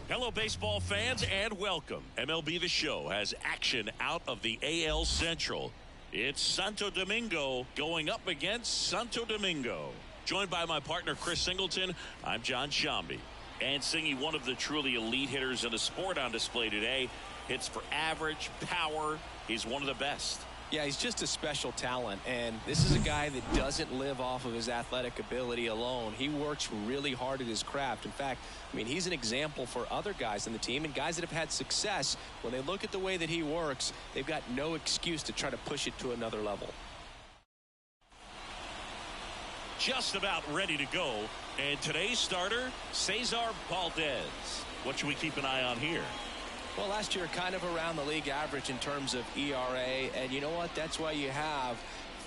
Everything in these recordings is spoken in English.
Hello, baseball fans, and welcome. MLB The Show has action out of the AL Central. It's Santo Domingo going up against Santo Domingo. Joined by my partner, Chris Singleton, I'm John Shambi. And Singy, one of the truly elite hitters in the sport on display today. Hits for average, power. He's one of the best. Yeah, he's just a special talent, and this is a guy that doesn't live off of his athletic ability alone. He works really hard at his craft. In fact, I mean, he's an example for other guys in the team and guys that have had success. When they look at the way that he works, they've got no excuse to try to push it to another level. Just about ready to go, and today's starter, Cesar Valdez. What should we keep an eye on here? Well, last year kind of around the league average in terms of ERA, and you know what? That's why you have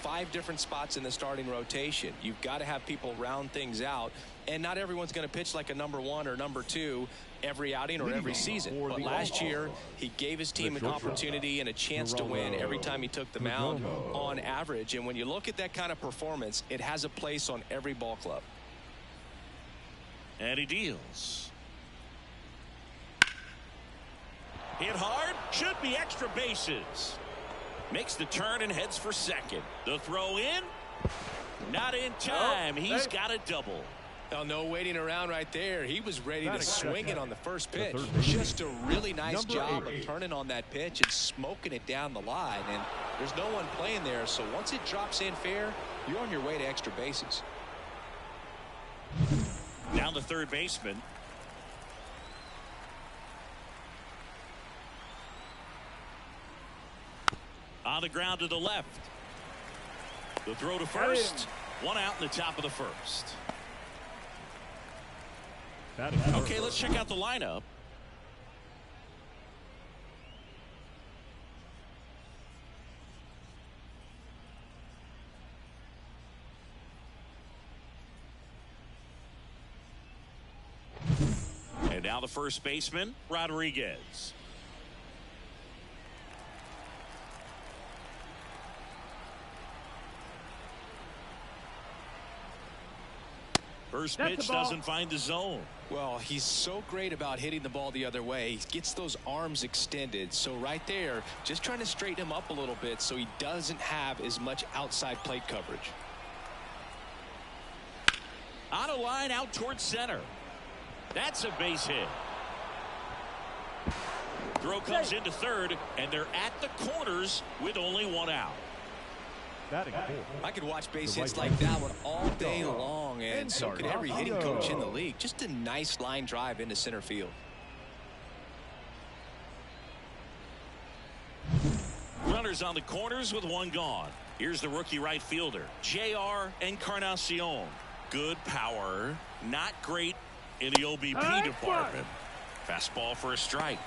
5 different spots in the starting rotation. You've got to have people round things out, and not everyone's going to pitch like a number 1 or number 2 every outing or every season. But last year, he gave his team an opportunity and a chance to win every time he took the mound on average. And when you look at that kind of performance, it has a place on every ball club. And he deals. Hit hard, should be extra bases. Makes the turn and heads for second. The throw in, not in time. He's got a double. Well, no waiting around right there. He was ready to swing it on the first pitch. Just a really nice job of turning on that pitch and smoking it down the line. And there's no one playing there, so once it drops in fair, you're on your way to extra bases. Down the third baseman. On the ground to the left. The throw to first. One out in the top of the first. Okay, let's check out the lineup. And now the first baseman, Rodriguez. First pitch doesn't find the zone. Well, he's so great about hitting the ball the other way. He gets those arms extended. So right there, just trying to straighten him up a little bit so he doesn't have as much outside plate coverage. On a line out towards center. That's a base hit. Throw comes into third, and they're at the corners with only 1 out. I could watch base hits like that one all day long, and so could every hitting coach in the league. Just a nice line drive into center field. Runners on the corners with 1 gone. Here's the rookie right fielder, J.R. Encarnacion. Good power, not great in the OBP department. Fastball for a strike.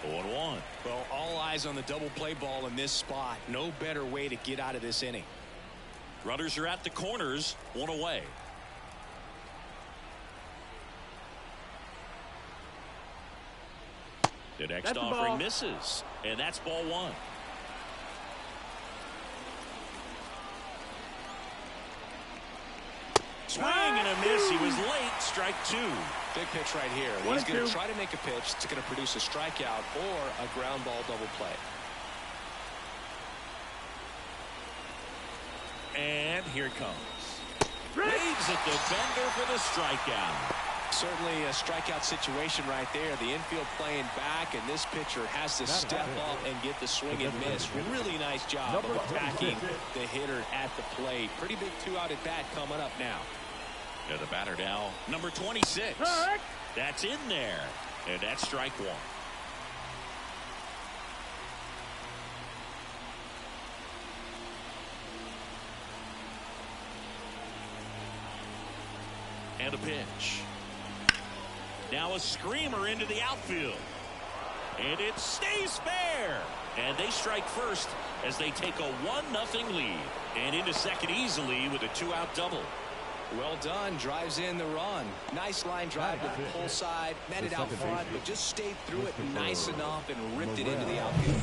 0-1. Well, all eyes on the double play ball in this spot. No better way to get out of this inning. Runners are at the corners, 1 away. The next offering misses, and that's ball 1. Swing and a miss. He was late. Strike 2. Big pitch right here. He's going to try to make a pitch that's going to produce a strikeout or a ground ball double play. And here it comes. Waves at the bender for the strikeout. Certainly a strikeout situation right there. The infield playing back, and this pitcher has to step up and get the swing and miss. Really nice job of attacking the hitter at the plate. Pretty big 2-out at bat coming up now. And the batter now, number 26. That's in there. And that's strike 1. And a pitch. Now a screamer into the outfield. And it stays fair. And they strike first as they take a 1-0 lead. And into second easily with a 2-out double. Well done. Drives in the run. Nice line drive to the pull side. Met it out front, but just stayed through it nice enough and ripped it into the outfield.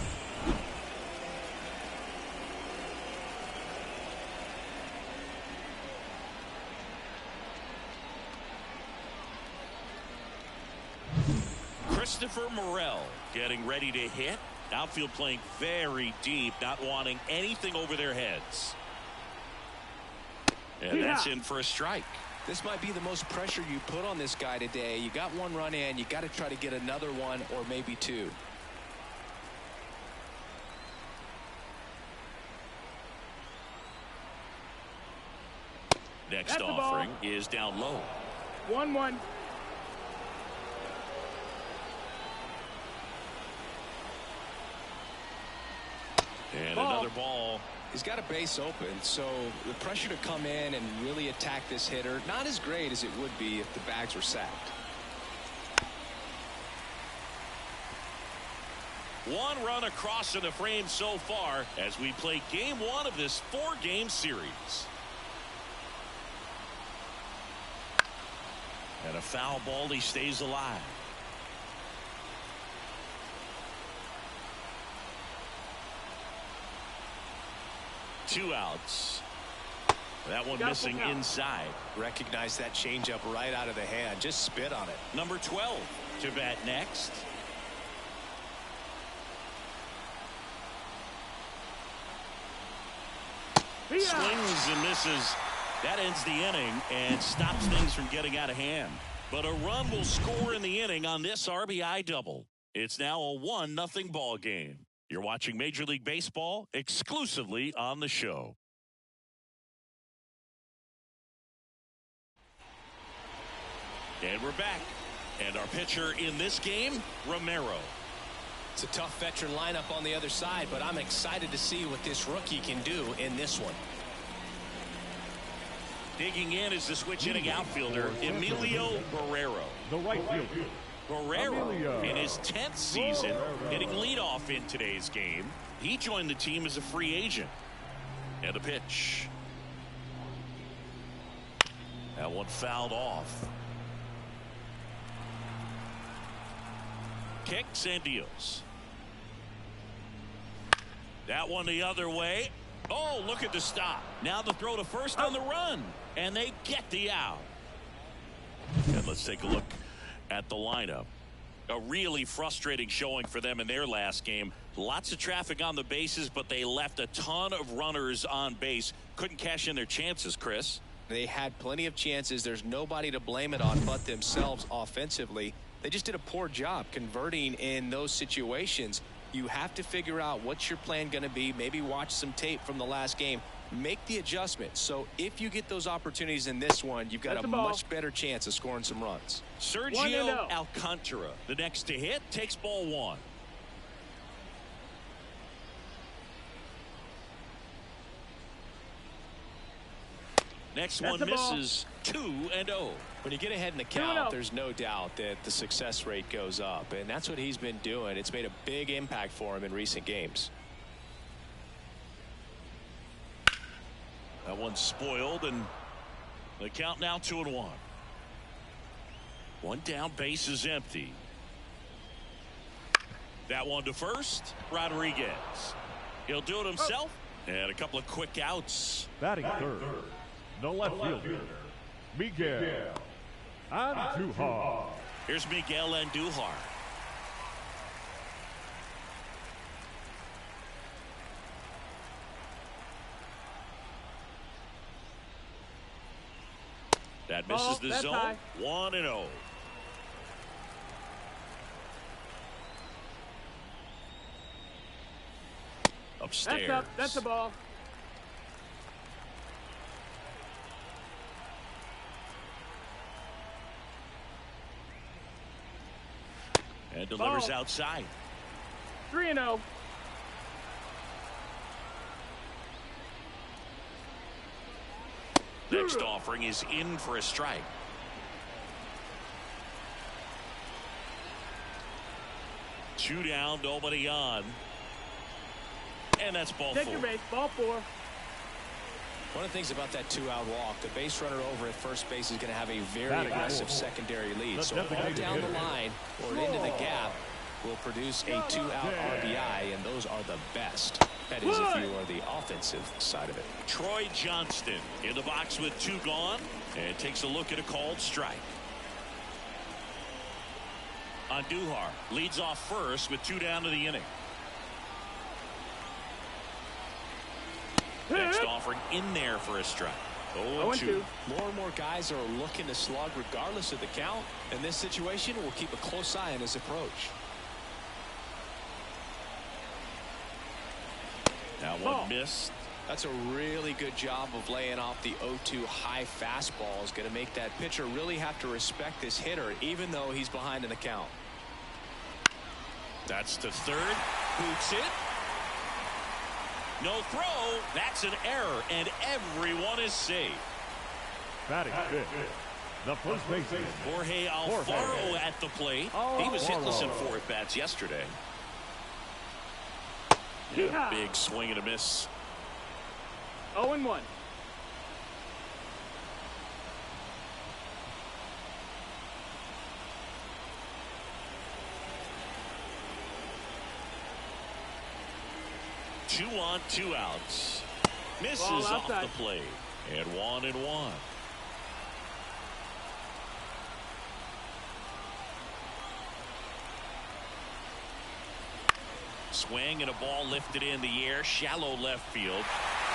Christopher Morel getting ready to hit. Outfield playing very deep, not wanting anything over their heads. And that's in for a strike. This might be the most pressure you put on this guy today. You got one run in, you got to try to get another one or maybe two. Next offering is down low. 1-1. And another ball. He's got a base open, so the pressure to come in and really attack this hitter, not as great as it would be if the bags were sacked. One run across in the frame so far as we play game one of this 4-game series. And a foul ball, he stays alive. Two outs. That one missing inside. Recognize that changeup right out of the hand. Just spit on it. Number 12 to bat next. Swings and misses. That ends the inning and stops things from getting out of hand. But a run will score in the inning on this RBI double. It's now a 1-0 ball game. You're watching Major League Baseball exclusively on the show. And we're back. And our pitcher in this game, Romero. It's a tough veteran lineup on the other side, but I'm excited to see what this rookie can do in this one. Digging in is the switch hitting outfielder, Emilio Guerrero. The right fielder. Guerrero, in his 10th season, hitting leadoff in today's game. He joined the team as a free agent. And a pitch. That one fouled off. Kicks and deals. That one the other way. Oh, look at the stop. Now the throw to first on the run. And they get the out. And let's take a look at the lineup. A really frustrating showing for them in their last game. Lots of traffic on the bases, but they left a ton of runners on base. Couldn't cash in their chances, Chris. They had plenty of chances. There's nobody to blame it on but themselves offensively. They just did a poor job converting in those situations. You have to figure out what's your plan going to be. Maybe watch some tape from the last game. Make the adjustment. So if you get those opportunities in this one, you've got a much better chance of scoring some runs. Sergio Alcantara, the next to hit, takes ball one. Next one misses. 2-0. When you get ahead in the count, there's no doubt that the success rate goes up, and that's what he's been doing. It's made a big impact for him in recent games. That one's spoiled, and the count now 2-1. One down, base is empty. That one to first, Rodriguez. He'll do it himself, and a couple of quick outs. Batting third, the left fielder, Miguel Andujar. Here's Miguel Andujar. That misses the zone. 1-0. Upstairs. That's up. That's a ball. And delivers outside. 3-0. Next offering is in for a strike. Two down, nobody on. And that's ball four. Take your base, ball four. One of the things about that two-out walk, the base runner over at first base is going to have a very aggressive secondary lead. So all down the line or into the gap will produce a two-out RBI, and those are the best. That is if you are the offensive side of it. Troy Johnston in the box with two gone and takes a look at a called strike. Andujar leads off first with 2 down to the inning. Next offering in there for a strike. 0-2. More and more guys are looking to slug regardless of the count. In this situation, we'll keep a close eye on his approach. Now one missed. That's a really good job of laying off the 0-2 high fastball. Is going to make that pitcher really have to respect this hitter, even though he's behind in the count. That's to third. Boots it. No throw. That's an error, and everyone is safe. Batting fifth, the first baseman, Jorge Alfaro at the plate. He was hitless in 4 at-bats yesterday. Yeah. Big swing and a miss. 0-1. Two on, 2 outs. Misses Ball off outside. the plate. And 1-1. Swing and a ball lifted in the air. Shallow left field.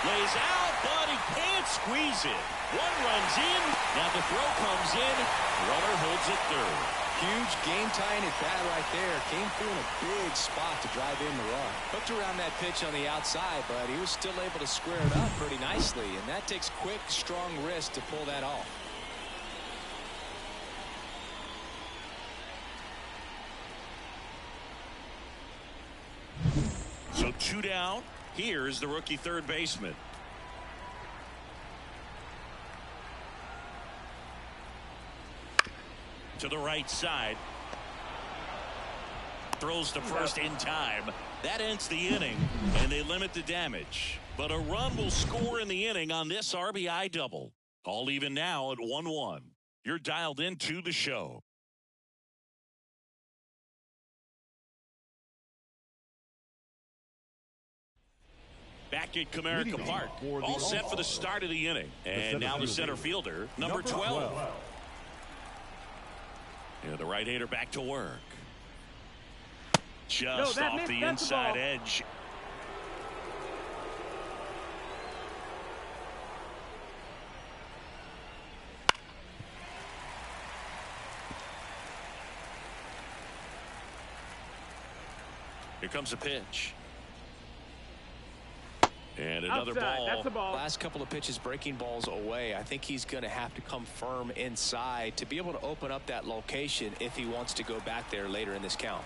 Lays out, but he can't squeeze it. 1 runs in. Now the throw comes in. Runner holds it third. Huge game-tying at bat right there. Came through in a big spot to drive in the run. Hooked around that pitch on the outside, but he was still able to square it up pretty nicely. And that takes quick, strong wrist to pull that off. So 2 down. Here's the rookie third baseman. To the right side. Throws to first in time. That ends the inning, and they limit the damage. But a run will score in the inning on this RBI double. All even now at 1-1. You're dialed into the show. Back at Comerica Park. All set for the start of the inning. And now the center fielder, number 12. Yeah, the right-hander back to work. Just off the inside edge. Here comes a pitch. And another Outside. ball. That's a ball. Last couple of pitches breaking balls away. I think he's going to have to come firm inside to be able to open up that location if he wants to go back there later in this count.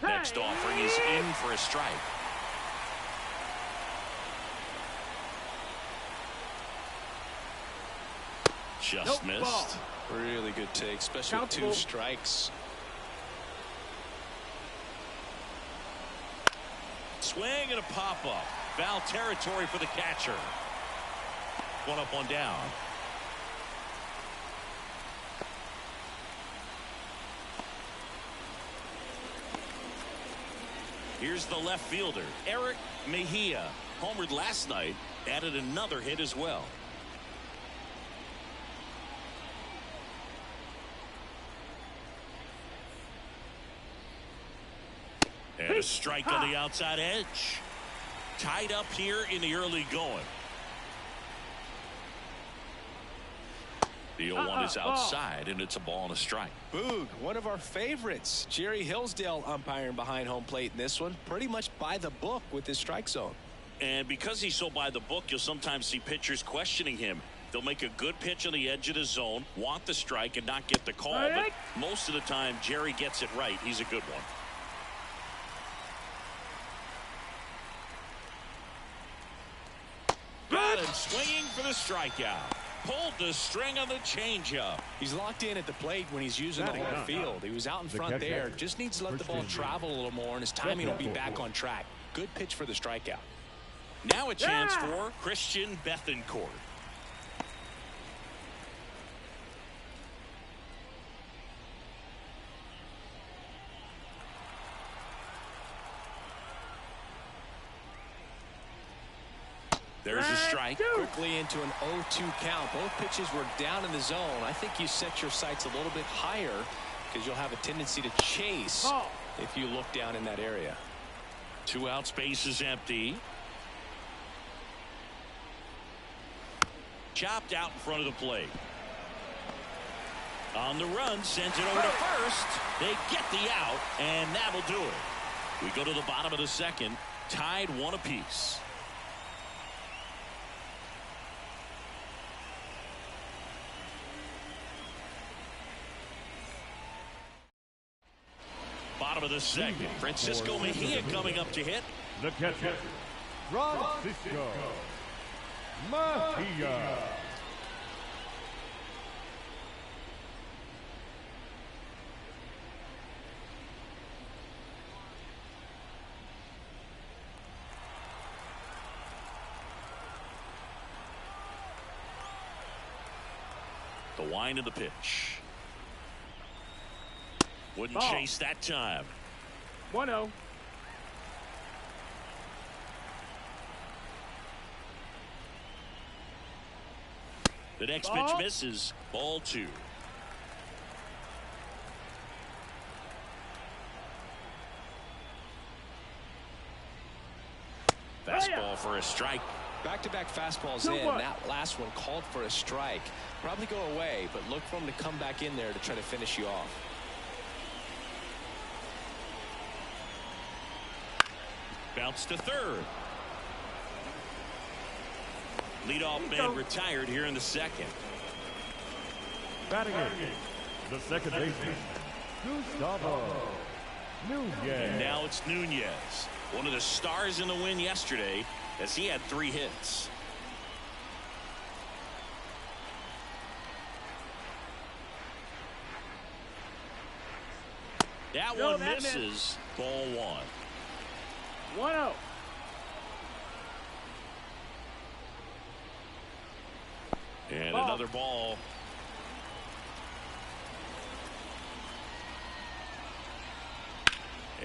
Next offering is in for a strike. Just missed. Ball. Really good take, especially with 2 strikes. Swing and a pop-up. Foul territory for the catcher. 1 up, 1 down. Here's the left fielder, Eric Mejia. Homered last night, added another hit as well. And a strike on the outside edge. Tied up here in the early going. The 0-1 is outside, and it's a ball and a strike. Boog, one of our favorites. Jerry Hillsdale umpiring behind home plate in this one. Pretty much by the book with his strike zone. And because he's so by the book, you'll sometimes see pitchers questioning him. They'll make a good pitch on the edge of the zone, want the strike, and not get the call. But most of the time, Jerry gets it right. He's a good one. Got him swinging for the strikeout. Pulled the string on the changeup. He's locked in at the plate when he's using the whole field. He was out in front there. Just needs to let the ball travel a little more, and his timing will be back on track. Good pitch for the strikeout. Now a chance for Christian Bethancourt. There's a strike. Quickly into an 0-2 count. Both pitches were down in the zone. I think you set your sights a little bit higher because you'll have a tendency to chase if you look down in that area. 2 outs, base is empty. Chopped out in front of the plate. On the run, sends it over to first. They get the out, and that'll do it. We go to the bottom of the second, tied 1 apiece. Bottom of the second, Francisco Mejia coming up to hit. The catcher, Francisco Mejia. The wind of the pitch. Wouldn't chase that time. 1-0. The next pitch misses. Ball 2. Fastball for a strike. Back-to-back fastballs in. That last one called for a strike. Probably go away, but look for him to come back in there to try to finish you off. Bounce to third. Leadoff man retired here in the second. Batting in, the second baseman, Gustavo Nunez. And now it's Nunez, one of the stars in the win yesterday, as he had 3 hits. That one misses. Ball 1. 1-0. And another ball.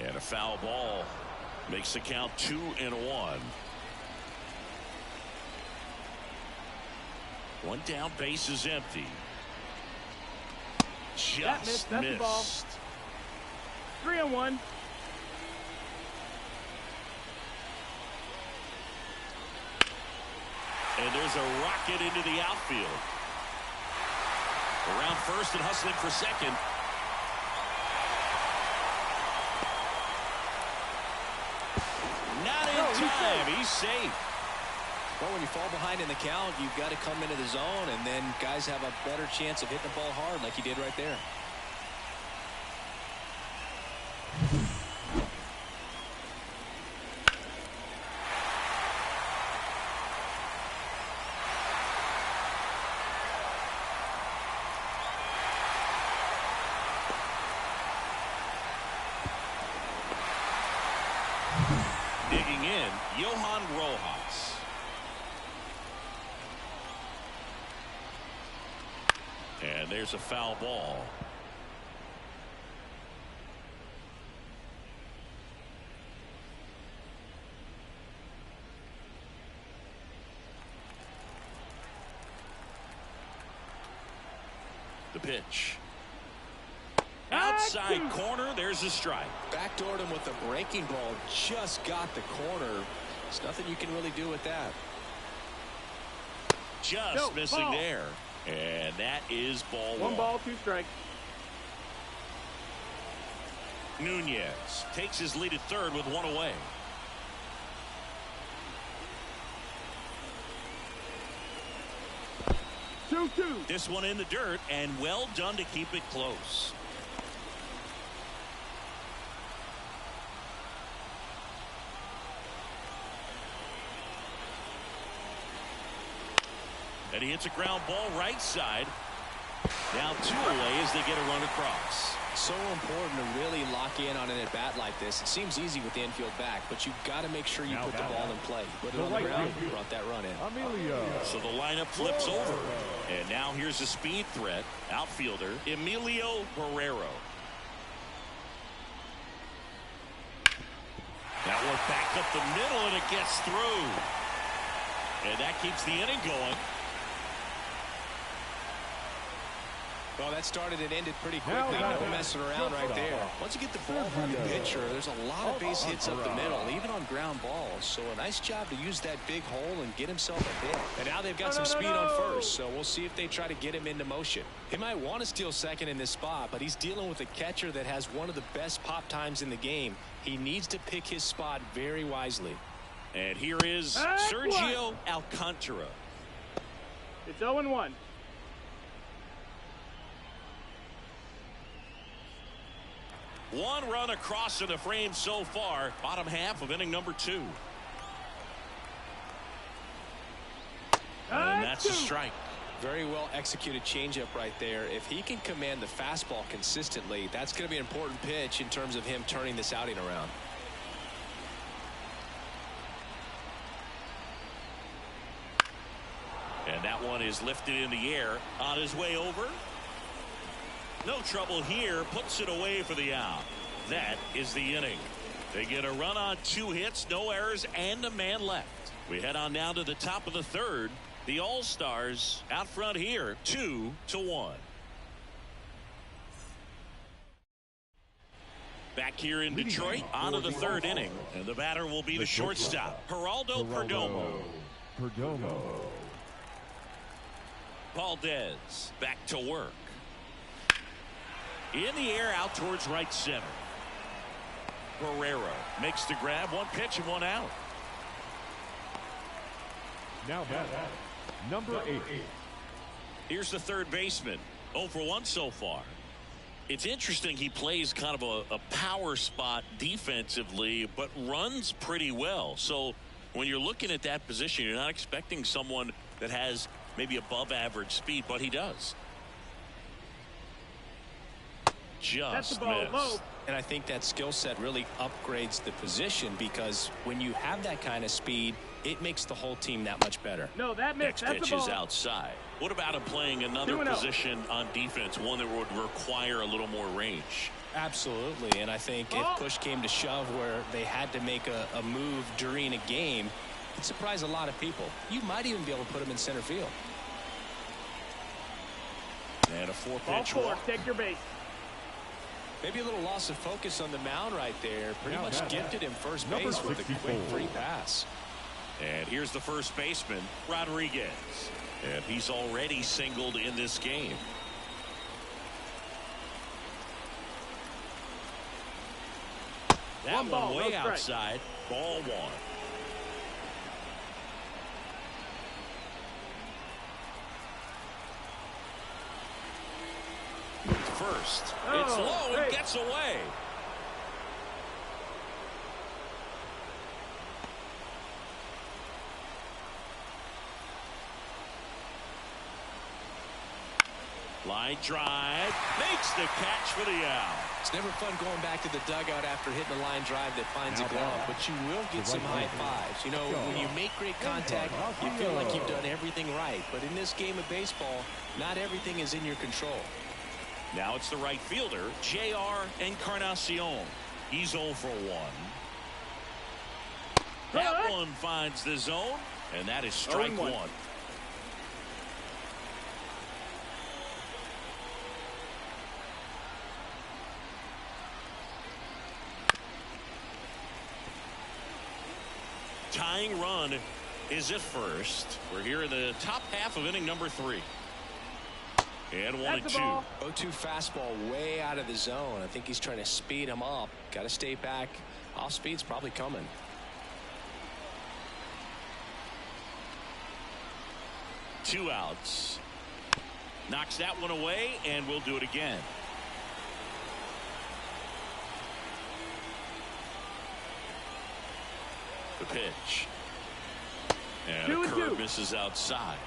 And a foul ball makes the count 2-1. 1 down, base is empty. Just That's the ball. missed. 3-1. And there's a rocket into the outfield. Around first and hustling for second. Not in time. He's safe. Well, when you fall behind in the count, you've got to come into the zone, and then guys have a better chance of hitting the ball hard like he did right there. Digging in, Johan Rojas. And there's a foul ball. The pitch. Outside corner, there's a strike. Backdoored him with a breaking ball, just got the corner. There's nothing you can really do with that. Just missing there. And that is ball 1. 1 ball, 2 strikes. Nunez takes his lead at third with 1 away. This one in the dirt, and well done to keep it close. And he hits a ground ball right side. Now 2 away as they get a run across. So important to really lock in on an at-bat like this. It seems easy with the infield back, but you've got to make sure you put the ball in play. Put it on the ground, brought that run in. So the lineup flips over. And now here's a speed threat. Outfielder Emilio Guerrero. That one back up the middle, and it gets through. And that keeps the inning going. Well, that started and ended pretty quickly. No messing around right there. Once you get the ball from the pitcher, there's a lot of base hits up the middle, even on ground balls. So a nice job to use that big hole and get himself a hit. And now they've got some speed on first, so we'll see if they try to get him into motion. He might want to steal second in this spot, but he's dealing with a catcher that has one of the best pop times in the game. He needs to pick his spot very wisely. And here is Sergio Alcantara. It's 0-1. One run across in the frame so far. Bottom half of inning number 2. And that's a strike. Very well executed changeup right there. If he can command the fastball consistently, that's going to be an important pitch in terms of him turning this outing around. And that one is lifted in the air on his way over. No trouble here. Puts it away for the out. That is the inning. They get a run on 2 hits, no errors, and a man left. We head on down to the top of the 3rd. The All-Stars out front here, 2-1. Back here in Detroit, on to the 3rd inning. And the batter will be the shortstop, Geraldo Perdomo. Valdez back to work. In the air out towards right center. Barrero makes the grab. 1 pitch and 1 out. Now batting, number 8. Here's the 3rd baseman. 0 for 1 so far. It's interesting he plays kind of a power spot defensively, but runs pretty well. So when you're looking at that position, you're not expecting someone that has maybe above average speed, but he does. Just missed. And I think that skill set really upgrades the position, because when you have that kind of speed, it makes the whole team that much better. No, that missed. Next pitch is outside. What about him playing another position on defense, one that would require a little more range? Absolutely. And I think if push came to shove where they had to make a move during a game, it'd surprise a lot of people. You might even be able to put him in center field. And a 4-pitch walk. Take your base. Maybe a little loss of focus on the mound right there. Pretty much gifted him first base with a quick free pass. And here's the first baseman, Rodriguez. And he's already singled in this game. That one way outside. Ball 1. First, it's low and gets away. Line drive, makes the catch for the out. It's never fun going back to the dugout after hitting a line drive that finds a glove, but you will get some high fives. You know, when you make great contact, you feel like you've done everything right. But in this game of baseball, not everything is in your control. Now it's the right fielder, J.R. Encarnacion. He's 0 for 1. That one finds the zone, and that is strike 1. Tying run is at first. We're here in the top half of inning number 3. And 1-2. 0-2 fastball way out of the zone. I think he's trying to speed him up. Got to stay back. Off speed's probably coming. Two outs. Knocks that one away, and we'll do it again. The pitch. And a curve misses outside.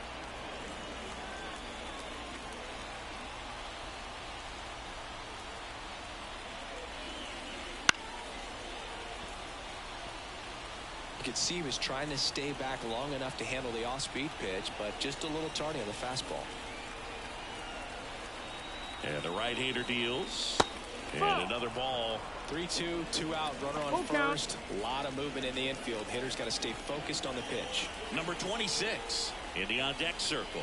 You could see he was trying to stay back long enough to handle the off-speed pitch, but just a little tardy on the fastball. And the right-hander deals. And another ball. 3-2, 2 out, runner on first. A lot of movement in the infield. Hitter's got to stay focused on the pitch. Number 26 in the on-deck circle.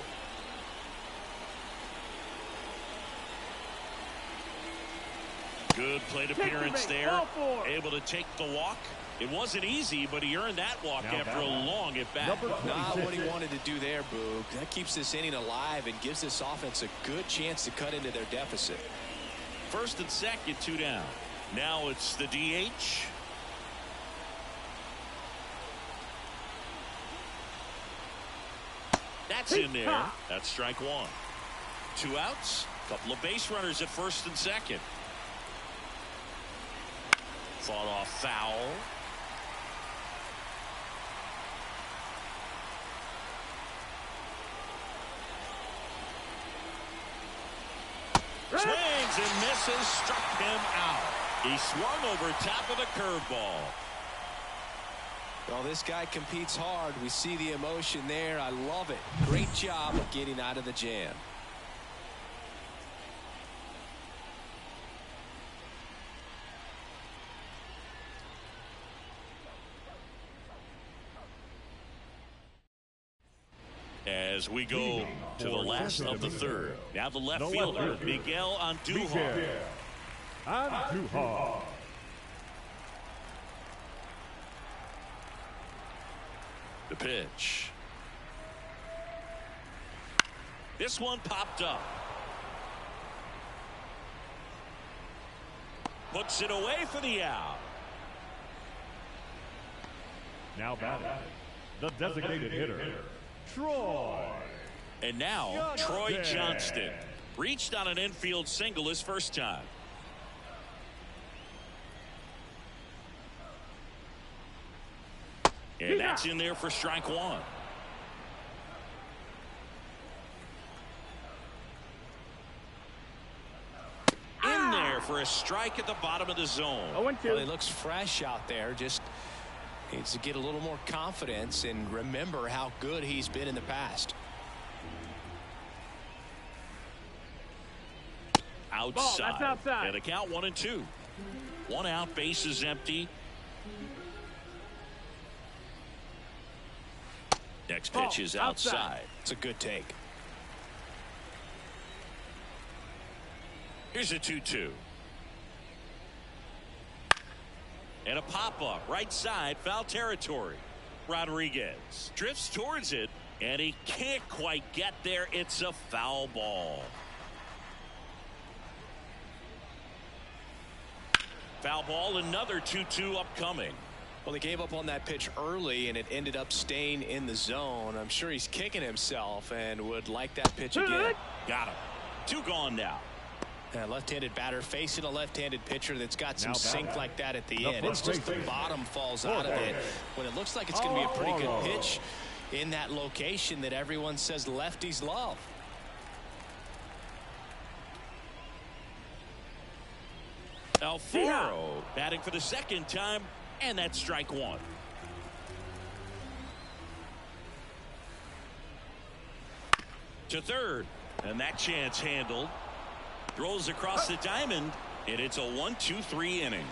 Good plate appearance there. Able to take the walk. It wasn't easy, but he earned that walk after a long at-bat. Not what he wanted to do there, Boog. That keeps this inning alive and gives this offense a good chance to cut into their deficit. First and second, 2 down. Now it's the DH. That's in there. That's strike 1. 2 outs. Couple of base runners at first and second. Fought off foul. Swings and misses, struck him out. He swung over top of the curveball. Well, this guy competes hard. We see the emotion there. I love it. Great job of getting out of the jam. As we go to the last of the third. Now the left fielder, Miguel Andujar. The pitch. This one popped up. Puts it away for the out. Now batting, the designated hitter, Troy. And now Troy Johnston reached on an infield single his first time. And that's in there for strike 1. In there for a strike at the bottom of the zone. Well, he looks fresh out there. Just needs to get a little more confidence and remember how good he's been in the past. Outside. That's outside. And a count 1-2. 1 out, base is empty. Next pitch is outside. It's a good take. Here's a 2-2. And a pop-up right side, foul territory. Rodriguez drifts towards it, and he can't quite get there. It's a foul ball. Foul ball, another 2-2 upcoming. Well, he gave up on that pitch early, and it ended up staying in the zone. I'm sure he's kicking himself and would like that pitch again. Got him. 2 gone now. A left-handed batter facing a left-handed pitcher that's got some sink like that at the end. It's just the bottom falls out of it when it looks like it's going to be a pretty good pitch in that location that everyone says lefties love. Alfaro batting for the second time, and that's strike 1. To third, and that chance handled. Throws across the diamond, and it's a 1-2-3 inning.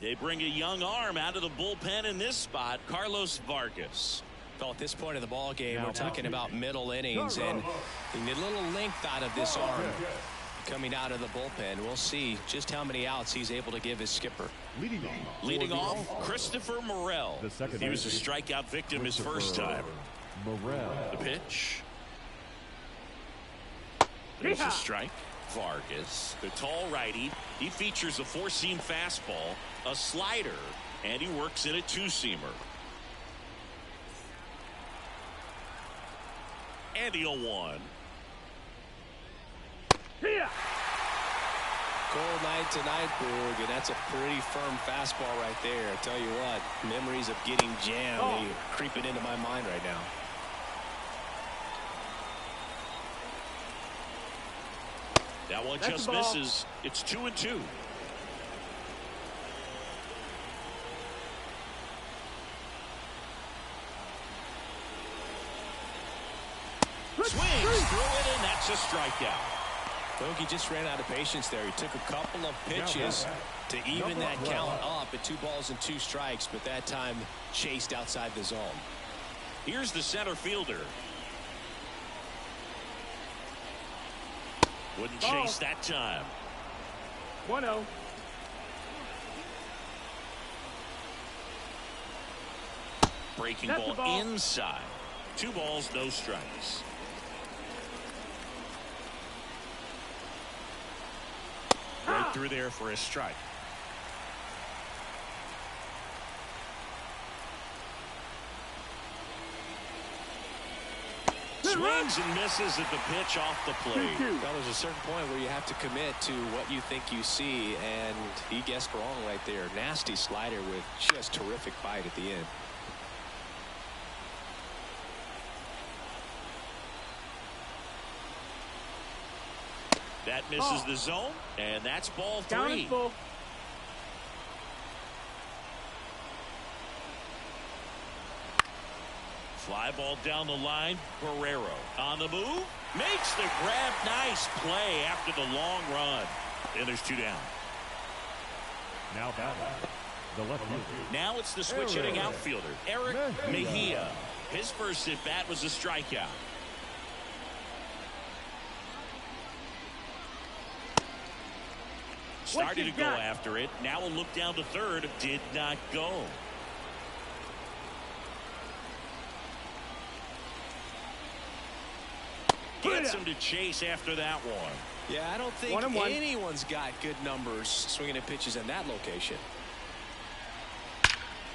They bring a young arm out of the bullpen in this spot, Carlos Vargas. Well, at this point in the ball game, we're talking about middle innings, and you need a little length out of this arm coming out of the bullpen. We'll see just how many outs he's able to give his skipper. Leading off, Christopher Morel. He was a strikeout victim his first time. The pitch. There's a strike. Vargas, the tall righty. He features a 4-seam fastball, a slider, and he works in a 2-seamer. And he'll 1. Cold night tonight, Boog, and that's a pretty firm fastball right there. I tell you what, memories of getting jammed are creeping into my mind right now. That one just misses. It's 2-2. Swings through it, and that's a strikeout. Bogey just ran out of patience there. He took a couple of pitches to even that count up at 2 balls and 2 strikes, but that time chased outside the zone. Here's the center fielder. Wouldn't chase that time. 1-0. Breaking ball inside. 2 balls, no strikes. Right through there for a strike. Swings and misses at the pitch off the plate. Well, there's a certain point where you have to commit to what you think you see, and he guessed wrong right there. Nasty slider with just terrific bite at the end. That misses the zone, and that's ball 3. Fly ball down the line. Guerrero on the move. Makes the grab. Nice play after the long run. And there's 2 down. Now batting the left fielder. Now it's the switch hitting outfielder, Eric Mejia. His first at bat was a strikeout. Started to go after it. Now a look down to third. Did not go. Gets him to chase after that one. Yeah, I don't think anyone's got good numbers swinging at pitches in that location.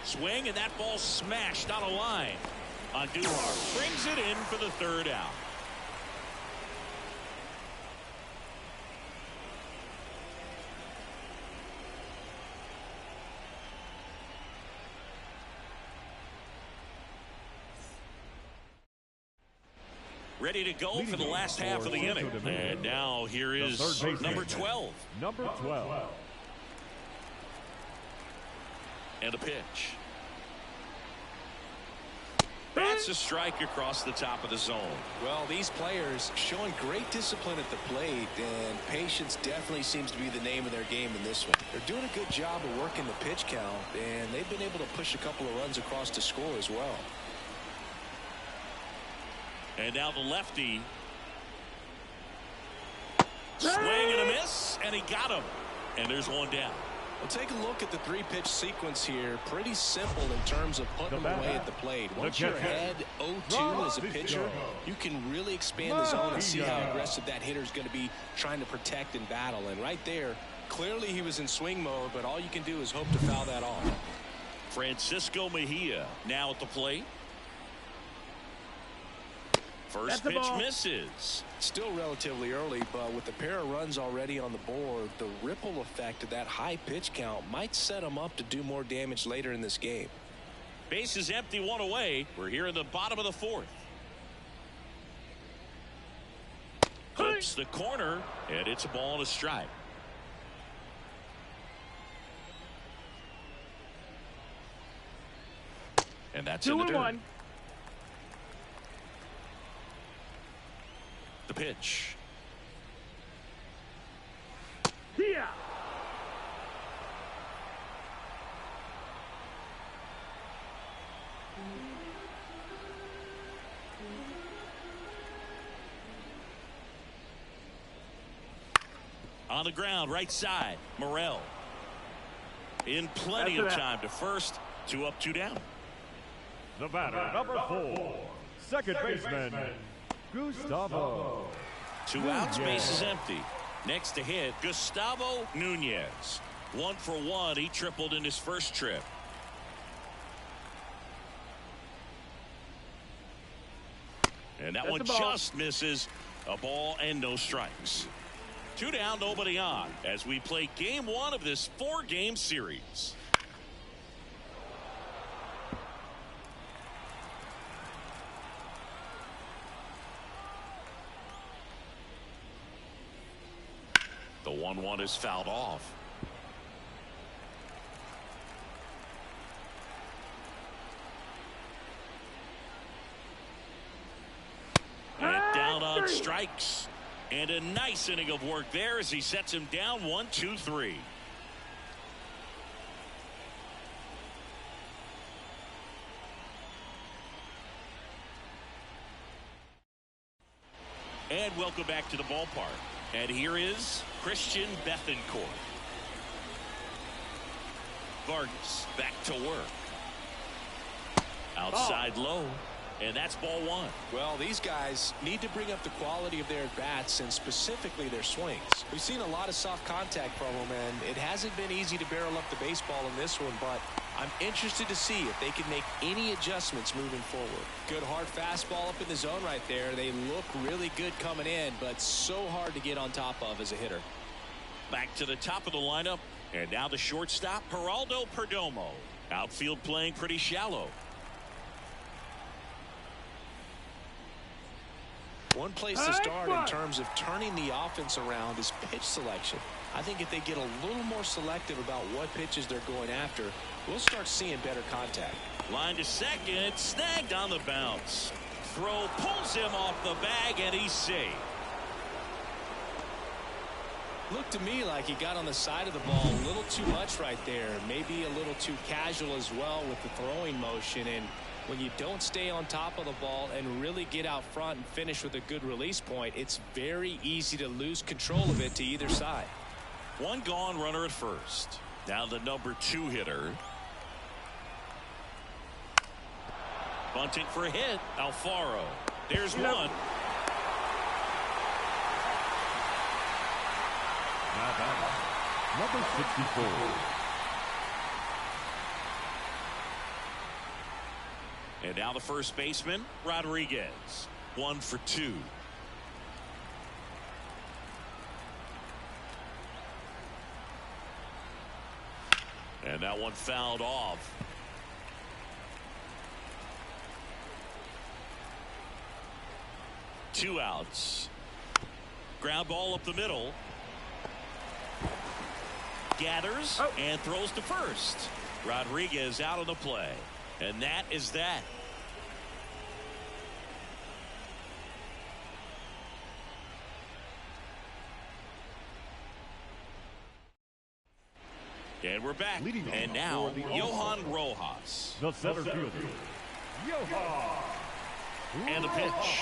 Swing, and that ball smashed on a line. Andujar brings it in for the 3rd out. Ready to go for the last half of the inning. And now here is number 12. Number 12. And a pitch. That's a strike across the top of the zone. Well, these players showing great discipline at the plate, and patience definitely seems to be the name of their game in this one. They're doing a good job of working the pitch count, and they've been able to push a couple of runs across to score as well. And now the lefty. Swing and a miss, and he got him. And there's 1 down. Well, take a look at the 3-pitch sequence here. Pretty simple in terms of putting them away at the plate. Once you're ahead 0-2 as a pitcher, you can really expand the zone and see how aggressive that hitter is going to be trying to protect and battle. And right there, clearly he was in swing mode, but all you can do is hope to foul that off. Francisco Mejia now at the plate. First pitch misses. Still relatively early, but with a pair of runs already on the board, the ripple effect of that high pitch count might set them up to do more damage later in this game. Base is empty, 1 away. We're here in the bottom of the 4th. Clips the corner, and it's a ball and a strike. And that's 2 in the and dirt. 1. The pitch. Yeah. On the ground, right side, Morel. In plenty of time to first. 2 up, 2 down. The batter, number 4, second baseman, Gustavo. 2 outs, base is empty. Next to hit, Gustavo Nunez. 1 for 1. He tripled in his first trip. And that one just misses. A ball and no strikes. 2 down, nobody on, as we play game 1 of this 4-game series. The 1-1 is fouled off. And down one strikes. And a nice inning of work there as he sets him down 1-2-3. And welcome back to the ballpark. And here is Christian Bethancourt. Vargas back to work. Outside low. And that's ball one. Well, these guys need to bring up the quality of their at-bats and specifically their swings. We've seen a lot of soft contact from them, and it hasn't been easy to barrel up the baseball in this one, but I'm interested to see if they can make any adjustments moving forward. Good hard fastball up in the zone right there. They look really good coming in, but so hard to get on top of as a hitter. Back to the top of the lineup, and now the shortstop, Geraldo Perdomo. Outfield playing pretty shallow. One place to start in terms of turning the offense around is pitch selection. I think if they get a little more selective about what pitches they're going after, we'll start seeing better contact. Line to second, snagged on the bounce. Throw pulls him off the bag, and he's safe. Looked to me like he got on the side of the ball a little too much right there. Maybe a little too casual as well with the throwing motion. And when you don't stay on top of the ball and really get out front and finish with a good release point, it's very easy to lose control of it to either side. One gone, runner at first. Now the number 2 hitter. Bunting for a hit. Alfaro. There's one. Number 64. And now the first baseman, Rodriguez. 1 for 2. And that one fouled off. Two outs. Ground ball up the middle. Gathers and throws to first. Rodriguez out of the play. And that is that. And we're back. And now Johan Rojas. The center fielder, Johan. And the pitch.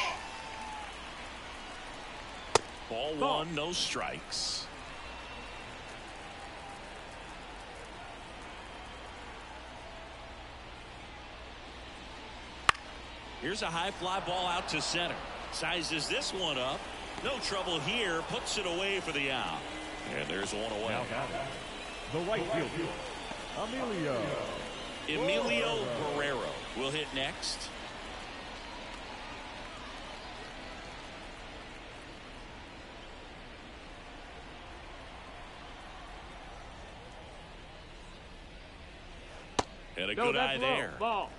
Ball one, no strikes. Here's a high fly ball out to center. Sizes this one up. No trouble here. Puts it away for the out. And there's one away. The right fielder, Emilio Guerrero will hit next. And a good eye there. Ball.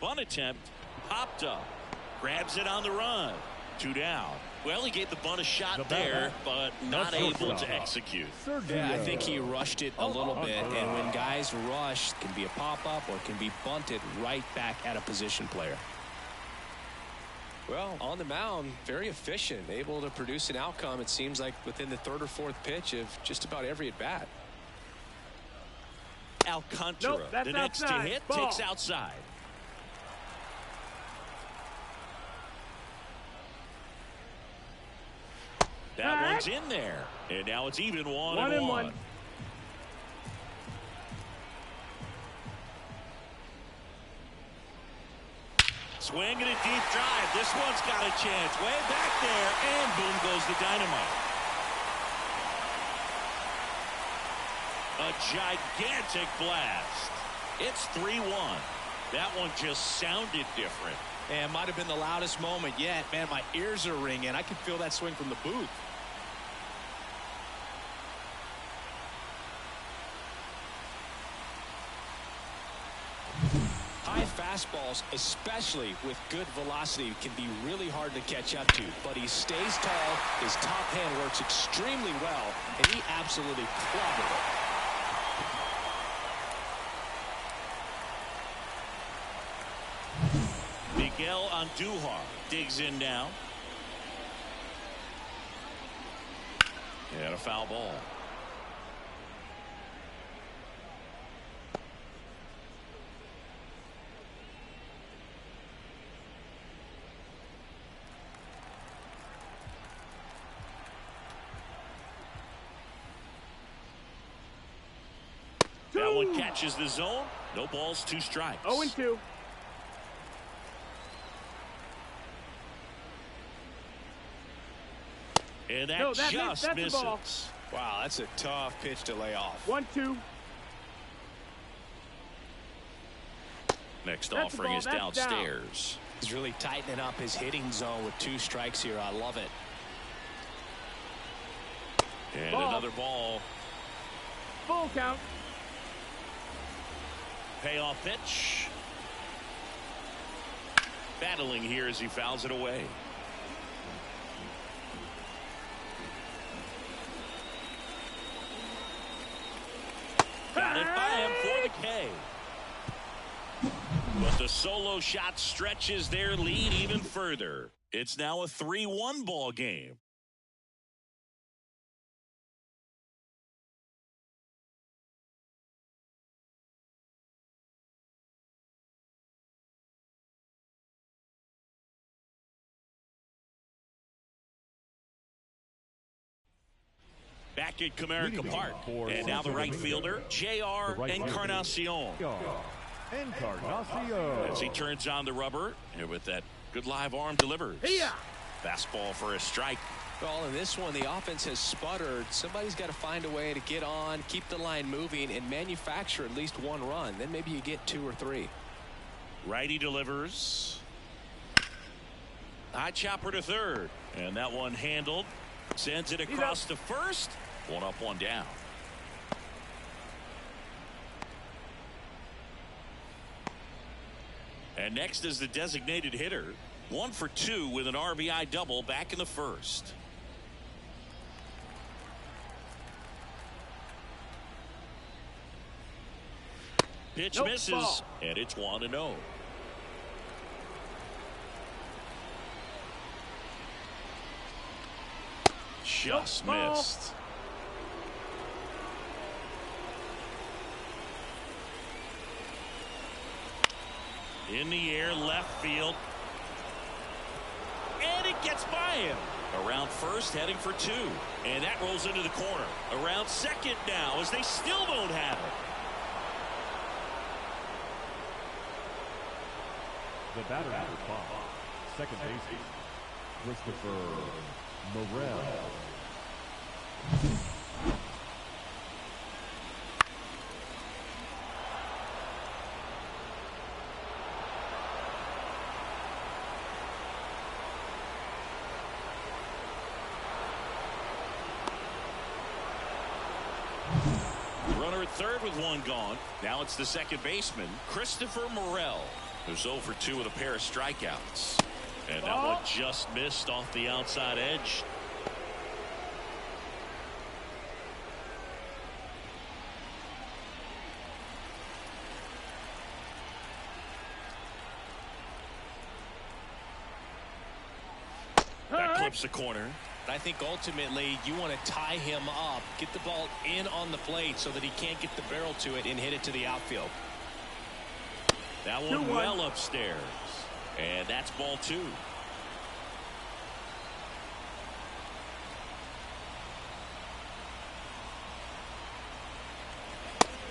Bunt attempt. Popped up. Grabs it on the run. 2 down. Well, he gave the bunt a shot there, but not able to execute. Yeah, I think he rushed it a little bit, and when guys rush, it can be a pop-up or it can be bunted right back at a position player. Well, on the mound, very efficient, able to produce an outcome, it seems like, within the 3rd or 4th pitch of just about every at-bat. Alcantara, the next to hit, takes outside. That one's in there. And now it's even 1-1. Swing and a deep drive. This one's got a chance. Way back there. And boom goes the dynamite. A gigantic blast. It's 3-1. That one just sounded different. And might have been the loudest moment yet. Man, my ears are ringing. I can feel that swing from the booth. High fastballs, especially with good velocity, can be really hard to catch up to. But he stays tall. His top hand works extremely well, and he absolutely clobbered it. Miguel Andujar digs in now. And a foul ball. That one catches the zone. No balls, 2 strikes. 0-2. And that, No, just that's misses. the ball. Wow, that's a tough pitch to lay off. 1-2. Next That's offering is the ball. That's downstairs. He's really tightening up his hitting zone with 2 strikes here. I love it. And Ball. another ball. Full count. Payoff pitch. Battling here as he fouls it away. Got it by him for the K. But the solo shot stretches their lead even further. It's now a 3-1 ball game. Back at Comerica Park. And now the right fielder, J.R. Encarnacion. As he turns on the rubber, and with that good live arm delivers. Fastball for a strike. Well, in this one, the offense has sputtered. Somebody's got to find a way to get on, keep the line moving, and manufacture at least 1 run. Then maybe you get 2 or 3. Righty delivers. High chopper to third. And that one handled. Sends it across to first. 1 up, 1 down. And next is the designated hitter. 1 for 2 with an RBI double back in the first. Pitch misses, ball. and it's 1-0. Just ball. missed. In the air, left field. And it gets by him. Around first, heading for 2. And that rolls into the corner. Around second now, as they still don't have it. The batter number 5, second baseman, Christopher Morel. Runner at third with 1 gone. Now it's the second baseman, Christopher Morel, who's 0 for 2 with a pair of strikeouts. And that one just missed off the outside edge. That clips the corner. I think ultimately you want to tie him up, get the ball in on the plate so that he can't get the barrel to it and hit it to the outfield. That one well upstairs. And that's ball 2.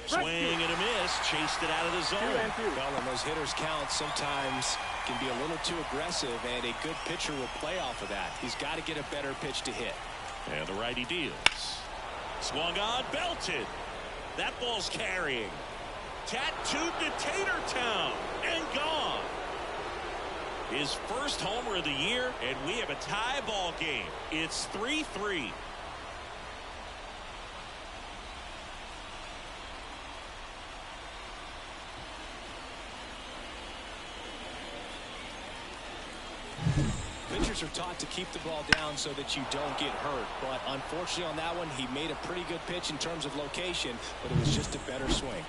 Swing and a miss. Chased it out of the zone. 2-2. Well, when those hitters count, sometimes can be a little too aggressive, and a good pitcher will play off of that. He's got to get a better pitch to hit. And the righty deals. Swung on, belted. That ball's carrying. Tattooed to Tatertown and gone. His first homer of the year, and we have a tie ball game. It's 3-3. Pitchers are taught to keep the ball down so that you don't get hurt. But unfortunately on that one, he made a pretty good pitch in terms of location, but it was just a better swing.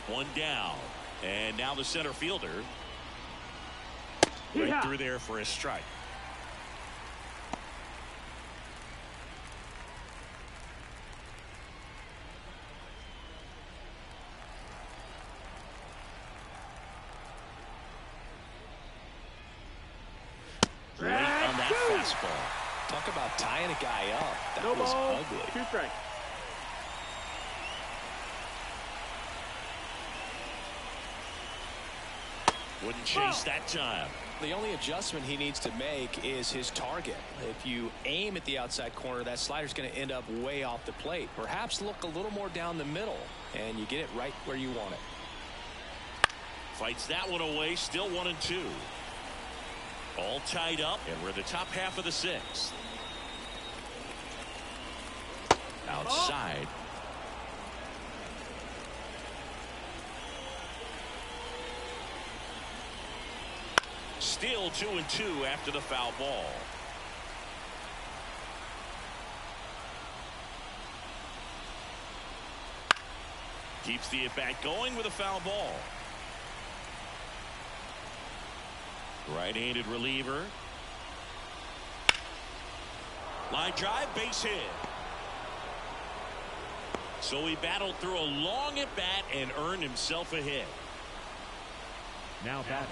1 down. And now the center fielder. Right through there for a strike. Late on that fastball. Talk about tying a guy up. That was ugly. 2 strikes. Wouldn't chase that time. The only adjustment he needs to make is his target. If you aim at the outside corner, that slider's going to end up way off the plate. Perhaps look a little more down the middle, and you get it right where you want it. Fights that one away. Still 1-2. All tied up, and we're in the top half of the 6th. Outside. Still 2-2 after the foul ball. Keeps the at-bat going with a foul ball. Right-handed reliever. Line drive, base hit. So he battled through a long at-bat and earned himself a hit. Now back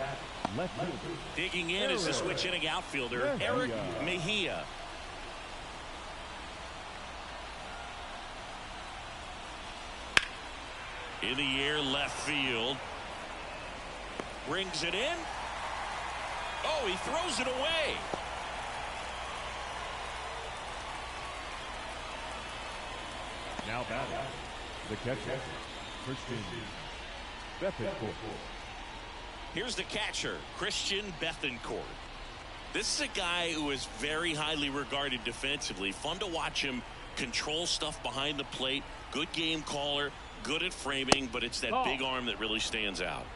left fielder. Digging in is the switch hitting outfielder, Eric Mejia. In the air, left field. Brings it in. Oh, he throws it away. Now back the catcher, Christian Bethencourt. Here's the catcher, Christian Bethencourt. This is a guy who is very highly regarded defensively. Fun to watch him control stuff behind the plate. Good game caller, good at framing, but it's that big arm that really stands out.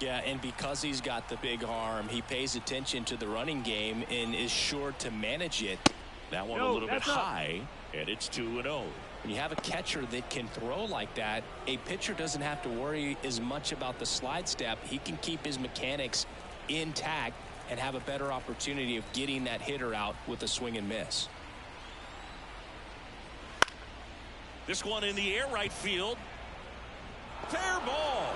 Yeah, and because he's got the big arm, he pays attention to the running game and is sure to manage it. That one a little bit high, and it's 2-0. When you have a catcher that can throw like that, a pitcher doesn't have to worry as much about the slide step. He can keep his mechanics intact and have a better opportunity of getting that hitter out with a swing and miss. This one in the air, right field. Fair ball.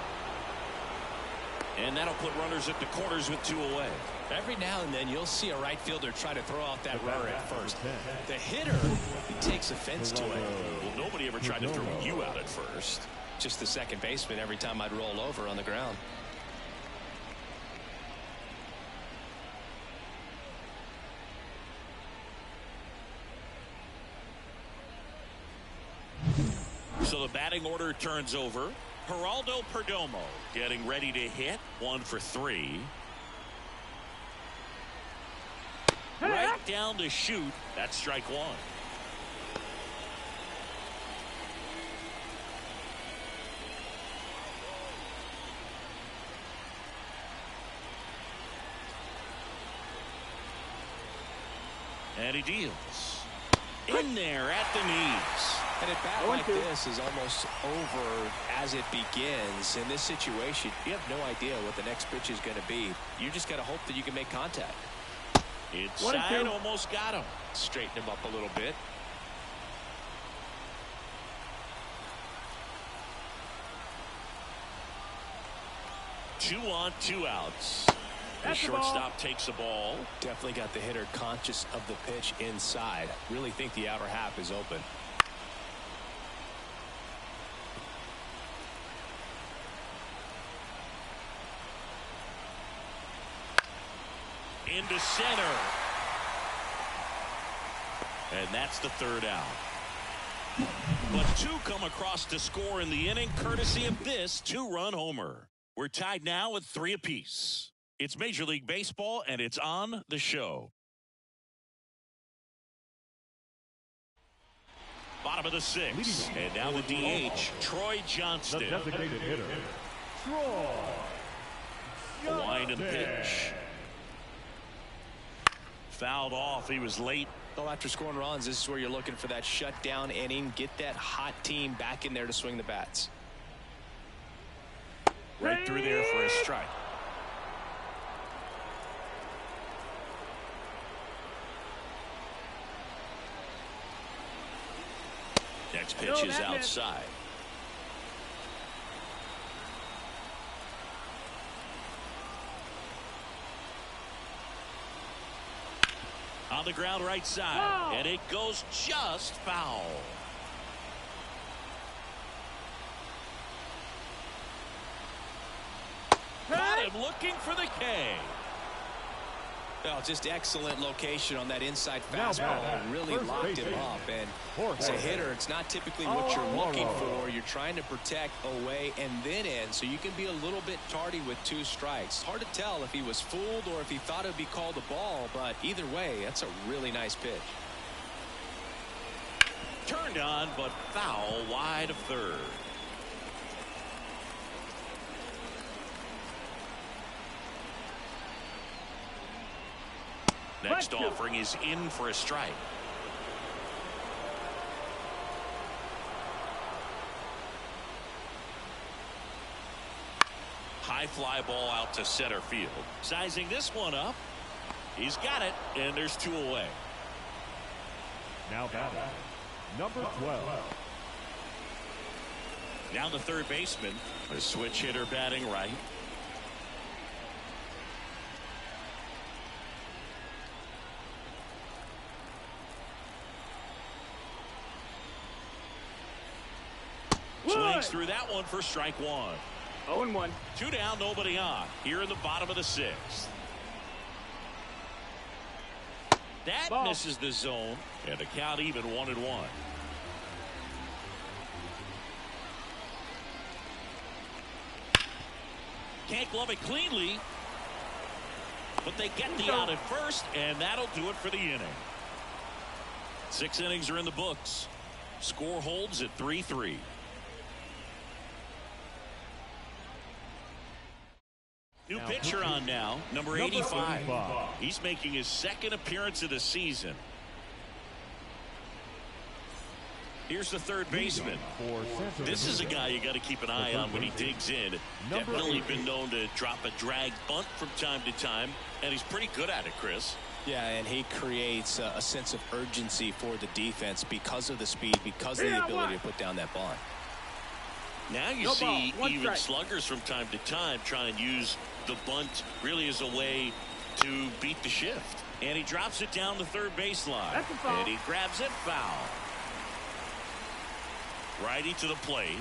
And that'll put runners at the corners with 2 away. Every now and then you'll see a right fielder try to throw out that runner at first. The hitter takes offense to it. Well, nobody ever tried to throw you out at first. Just the second baseman every time I'd roll over on the ground. So the batting order turns over. Geraldo Perdomo getting ready to hit. 1 for 3. Right down to shoot. That's strike 1. And he deals. In there at the knees. And a bat like this is almost over as it begins. In this situation, you have no idea what the next pitch is going to be. You just got to hope that you can make contact. Inside, almost got him. Straighten him up a little bit. Two on, 2 outs. The shortstop takes the ball. Definitely got the hitter conscious of the pitch inside. Really think the outer half is open. Into center. And that's the 3rd out. But 2 come across to score in the inning, courtesy of this 2-run homer. We're tied now at 3 apiece. It's Major League Baseball, and it's on the show. Bottom of the 6th. And now the DH, Troy Johnston. The designated hitter, Troy Johnston. Line and pitch. Fouled off. He was late. Well, after scoring runs, this is where you're looking for that shutdown inning. Get that hot team back in there to swing the bats. Right through there for a strike. Next pitch is outside. On the ground right side. And it goes just foul. Got him looking for the K. Well, just excellent location on that inside fastball. Really locked him up. And as a hitter, it's not typically what you're looking for. You're trying to protect away and then in, so you can be a little bit tardy with 2 strikes. Hard to tell if he was fooled or if he thought it would be called a ball, but either way, that's a really nice pitch. Turned on, but foul wide of third. Next offering is in for a strike. High fly ball out to center field. Sizing this one up. He's got it, and there's 2 away. Now batting, number 12. Now the third baseman. A switch hitter batting right. Swings through that one for strike 1. 0-1. 2 down, nobody on. Here in the bottom of the 6th. That misses the zone, and the count even 1-1. Can't glove it cleanly, but they get the out at first, and that'll do it for the inning. 6 innings are in the books. Score holds at 3-3. New pitcher on now, number 85. He's making his 2nd appearance of the season. Here's the third baseman. This is a guy you got to keep an eye on when he digs in. Definitely been known to drop a drag bunt from time to time, and he's pretty good at it, Chris. Yeah, and he creates a sense of urgency for the defense because of the speed, because of the ability to put down that bunt. Now you see even sluggers from time to time try and use the bunt really as a way to beat the shift. And he drops it down the third baseline. And he grabs it foul. Righty to the plate.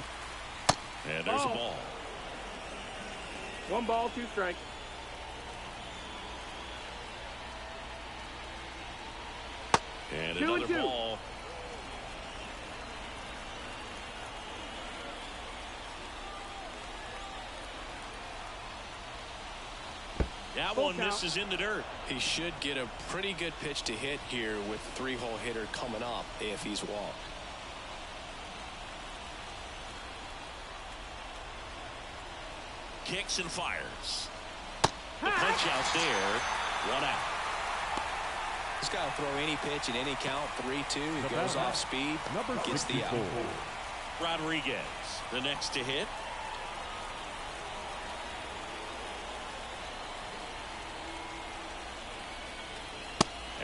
And there's a ball. 1 ball, 2 strikes. And another ball. That one misses in the dirt. He should get a pretty good pitch to hit here with 3-hole hitter coming up if he's walked. Kicks and fires. The punch out there. 1 out. He's got to throw any pitch in any count. 3-2. He goes off speed. Gets the out. Rodriguez, the next to hit.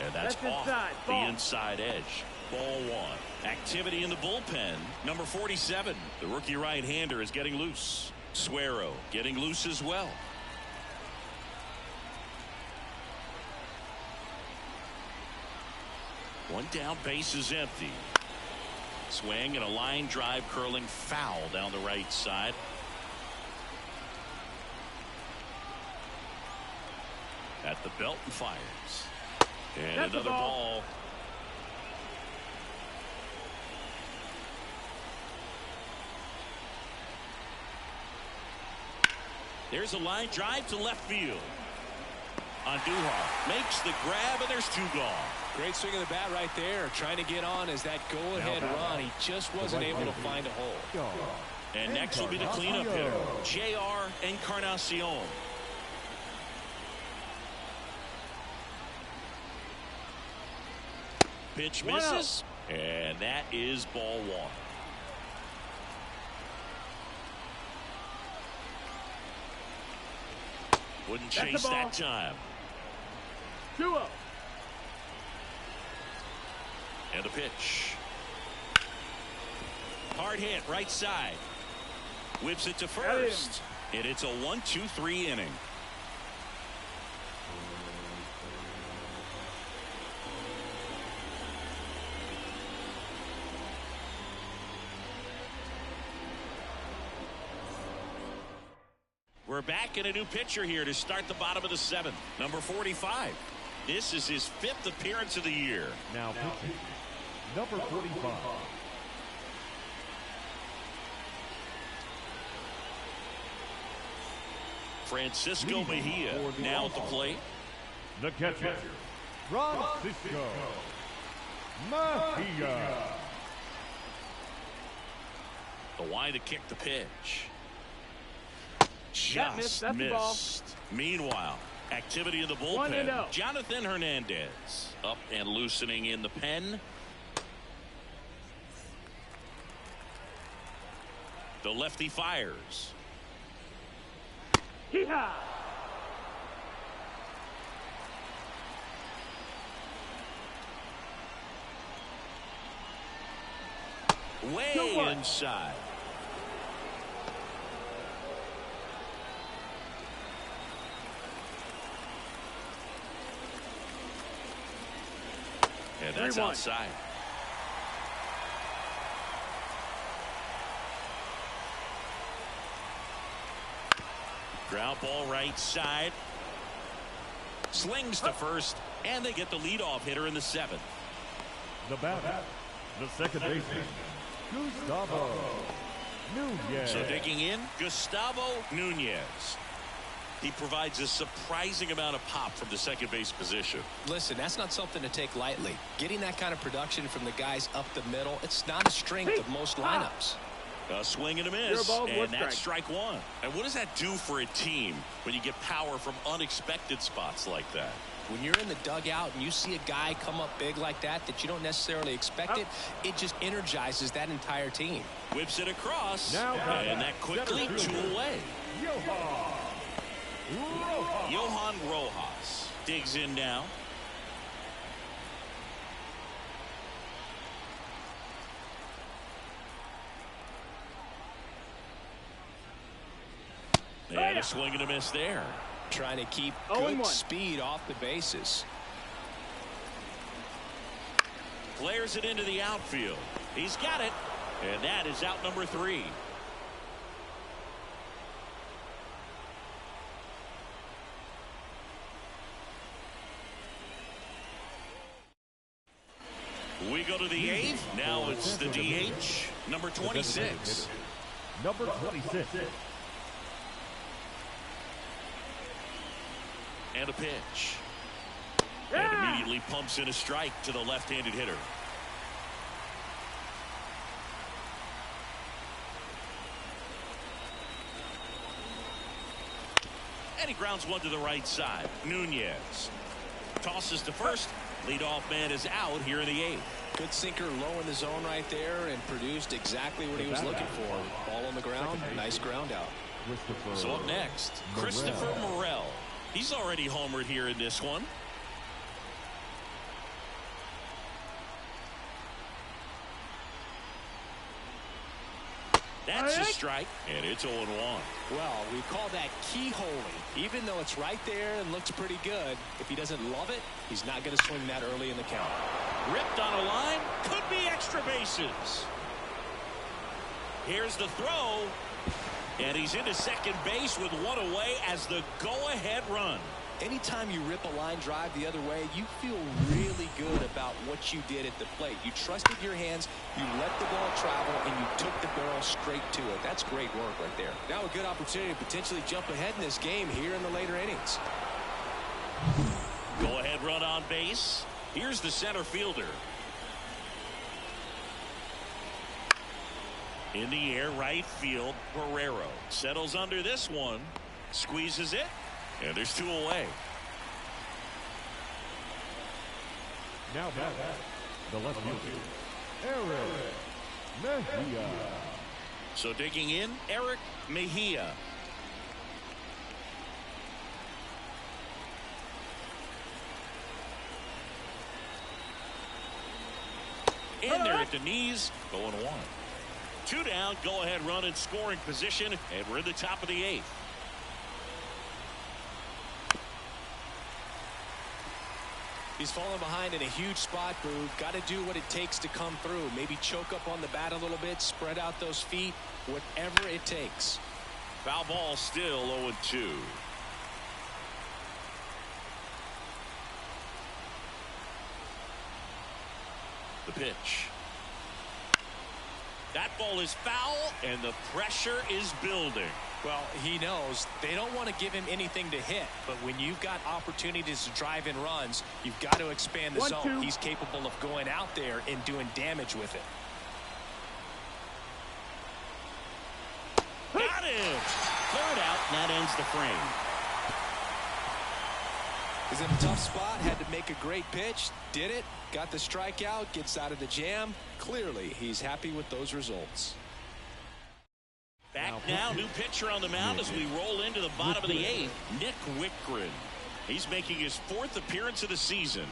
And that's off the inside edge. Ball 1. Activity in the bullpen. Number 47, the rookie right-hander, is getting loose. Suero getting loose as well. One down, base is empty. Swing and a line drive curling foul down the right side. At the belt and fires. And that's another ball. There's a line drive to left field. Andujar makes the grab, and there's 2 gone. Great swing of the bat right there. Trying to get on as that go-ahead run. He just wasn't able to find a hole. And next will be the cleanup hitter, J.R. Encarnacion. Pitch misses, and that is ball 1. Wouldn't chase that time. 2-0. And a pitch. hard hit, right side. Whips it to first. And it's a 1-2-3 inning. We're back in a new pitcher here to start the bottom of the seventh. Number 45. This is his 5th appearance of the year. Now pitching, number 45. Francisco Mejia now at the plate. The catcher, Francisco Mejia. The wind to kick the pitch. That missed. That's the ball. Meanwhile, activity in the 1-0. bullpen. Jonathan Hernandez up and loosening in the pen. The lefty fires. Hee-haw! Way inside. And that's 3-1. outside. Ground ball right side. Slings to first, and they get the leadoff hitter in the 7th. The batter, the second baseman, Gustavo Nunez. So digging in, Gustavo Nunez. He provides a surprising amount of pop from the second base position. Listen, that's not something to take lightly. Getting that kind of production from the guys up the middle, it's not a strength of most lineups. A swing and a miss, Ball, and that's strike one. And what does that do for a team when you get power from unexpected spots like that? When you're in the dugout and you see a guy come up big like that you don't necessarily expect it, it just energizes that entire team. Whips it across, Now and that quickly 2 away. Johan Rojas digs in now. And a swing and a miss there. Trying to keep good speed off the bases. Flares it into the outfield. He's got it. And that is out number 3. We go to the 8th. Now it's the DH, number 26. Number 26. And a pitch. And immediately pumps in a strike to the left-handed hitter. And he grounds one to the right side. Nunez tosses to first. Leadoff man is out here in the 8th. Good sinker low in the zone right there and produced exactly what he was looking for. Ball on the ground, nice ground out. So up next, Christopher Morel. He's already homered here in this one. That's a strike, and it's 0-1. Well, we call that keyholing. Even though it's right there and looks pretty good, if he doesn't love it, he's not going to swing that early in the count. Ripped on a line, could be extra bases. Here's the throw, and he's into second base with one away as the go-ahead run. Anytime you rip a line drive the other way, you feel really good about what you did at the plate. You trusted your hands, you let the ball travel, and you took the barrel straight to it. That's great work right there. Now a good opportunity to potentially jump ahead in this game here in the later innings. Go-ahead run on base. Here's the center fielder. In the air, right field, Barrero settles under this one, squeezes it, and there's 2 away. Now back, the left fielder, Eric Mejia. So digging in, Eric Mejia. In there at the knees, 0-1. Two down, go ahead run in scoring position, and we're in the top of the 8th. He's falling behind in a huge spot, Boog. Got to do what it takes to come through. Maybe choke up on the bat a little bit, spread out those feet, whatever it takes. Foul ball still 0-2. The pitch. That ball is foul, and the pressure is building. Well, he knows they don't want to give him anything to hit, but when you've got opportunities to drive in runs, you've got to expand the zone. He's capable of going out there and doing damage with it. Got him! Third out, and that ends the frame. He's in a tough spot, had to make a great pitch, did it, got the strikeout, gets out of the jam. Clearly, he's happy with those results. Back now, new pitcher on the mound as we roll into the bottom of the 8th, Nick Wickren. He's making his 4th appearance of the season.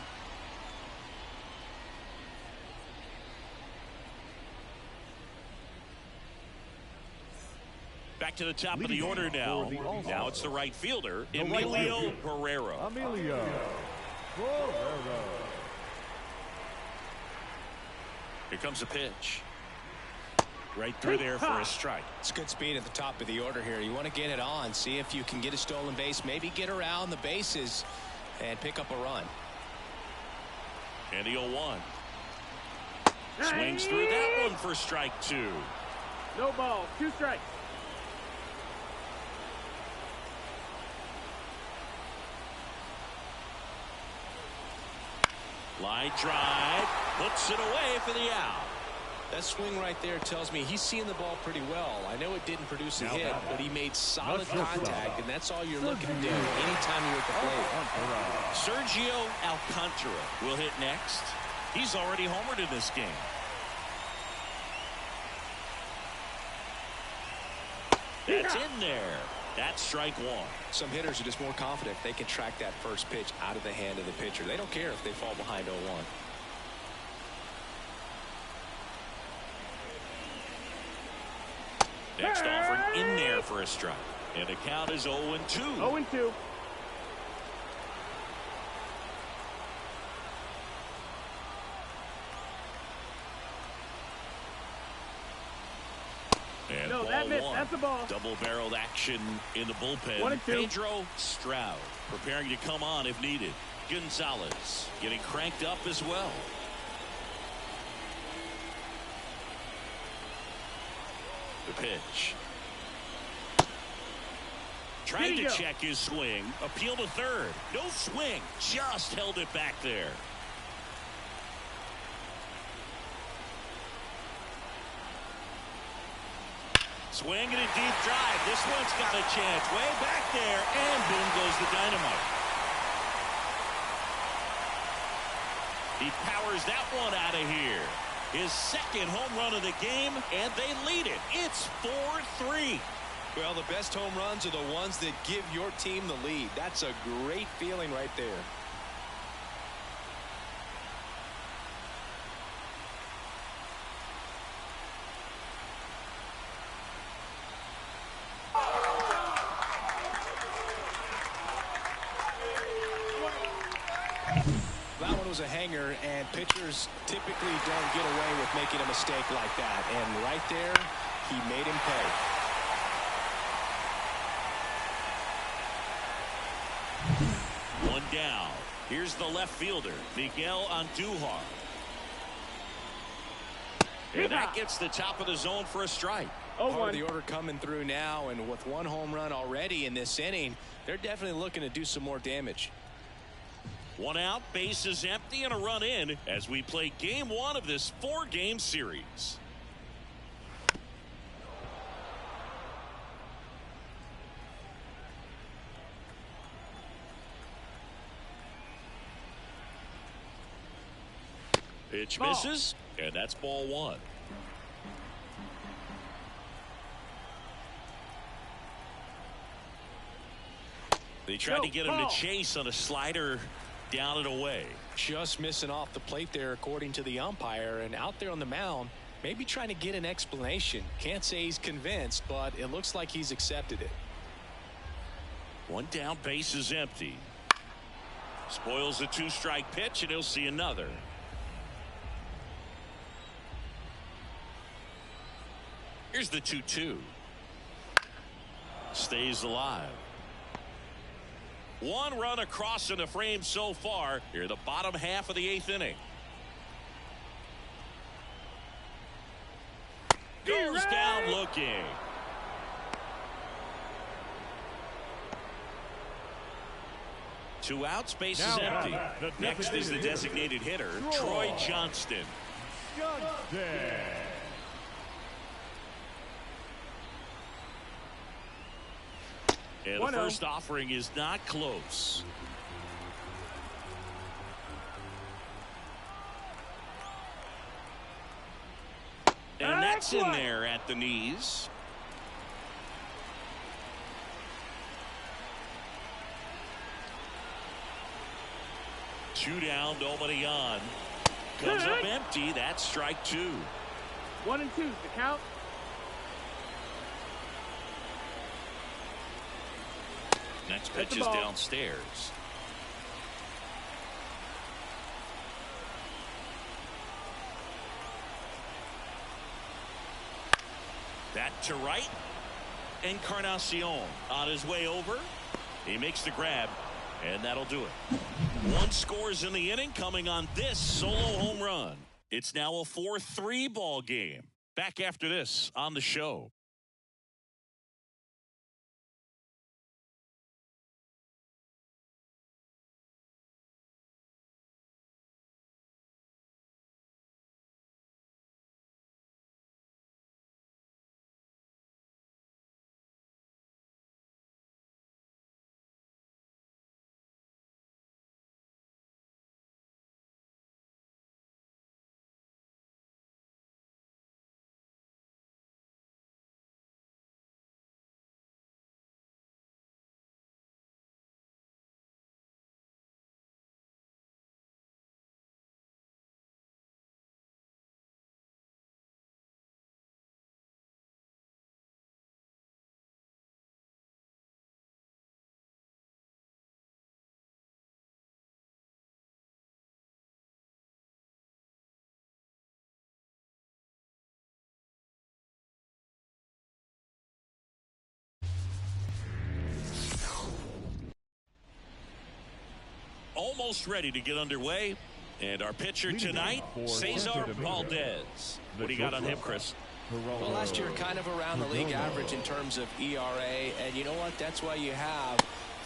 Back to the top of the order now. Now it's the right fielder, Emilio Pereira. Here comes a pitch. Right through there for a strike. It's good speed at the top of the order here. You want to get it on, see if you can get a stolen base, maybe get around the bases and pick up a run. And the 0-1. Swings through that one for strike 2. No ball, 2 strikes. Line drive, puts it away for the out. That swing right there tells me he's seeing the ball pretty well. I know it didn't produce a hit, but he made solid contact, and that's all you're looking to do anytime you're at the plate. Sergio Alcantara will hit next. He's already homered in this game. That's in there. That's strike 1. Some hitters are just more confident if they can track that first pitch out of the hand of the pitcher. They don't care if they fall behind 0-1. Next offering in there for a strike. And the count is 0-2. 0-2. And no, ball that missed. 1. That's the ball. Double-barreled action in the bullpen. 1-2. Pedro Stroud preparing to come on if needed. Gonzalez getting cranked up as well. The pitch. Trying to check his swing. Appeal to third. No swing. Just held it back there. Swing and a deep drive. This one's got a chance. Way back there. And boom goes the dynamite. He powers that one out of here. His second home run of the game, and they lead it. It's 4-3. Well, the best home runs are the ones that give your team the lead. That's a great feeling right there. A hanger, and pitchers typically don't get away with making a mistake like that, and right there he made him pay. One down. Here's the left fielder, Miguel Andujar, and that gets the top of the zone for a strike. Part of the order coming through now, and with 1 home run already in this inning, they're definitely looking to do some more damage. 1 out, bases empty, and a run in as we play game 1 of this 4-game series. Pitch misses, and that's ball 1. They tried to get him to chase on a slider. Down and away. Just missing off the plate there according to the umpire, and out there on the mound Maybe trying to get an explanation. Can't say he's convinced, but it looks like he's accepted it. One down, base is empty. Spoils the 2-strike pitch, and he'll see another. Here's the 2-2. Stays alive. One run across in the frame so far. Here, the bottom half of the 8th inning. Goes down looking. Two outs, base is empty. Next is the designated hitter, Troy Johnston. And the first offering is not close. And that's in there at the knees. Two down, nobody on. Comes up empty. That's strike 2. 1 and 2's the count. Next pitch is downstairs. That to right. Encarnacion on his way over. He makes the grab, and that'll do it. One scores in the inning, coming on this solo home run. It's now a 4-3 ball game. Back after this on the show. Almost ready to get underway. And our pitcher tonight, Cesar Valdez. What do you got on him, Chris? Well, last year kind of around the league average in terms of ERA. And you know what? That's why you have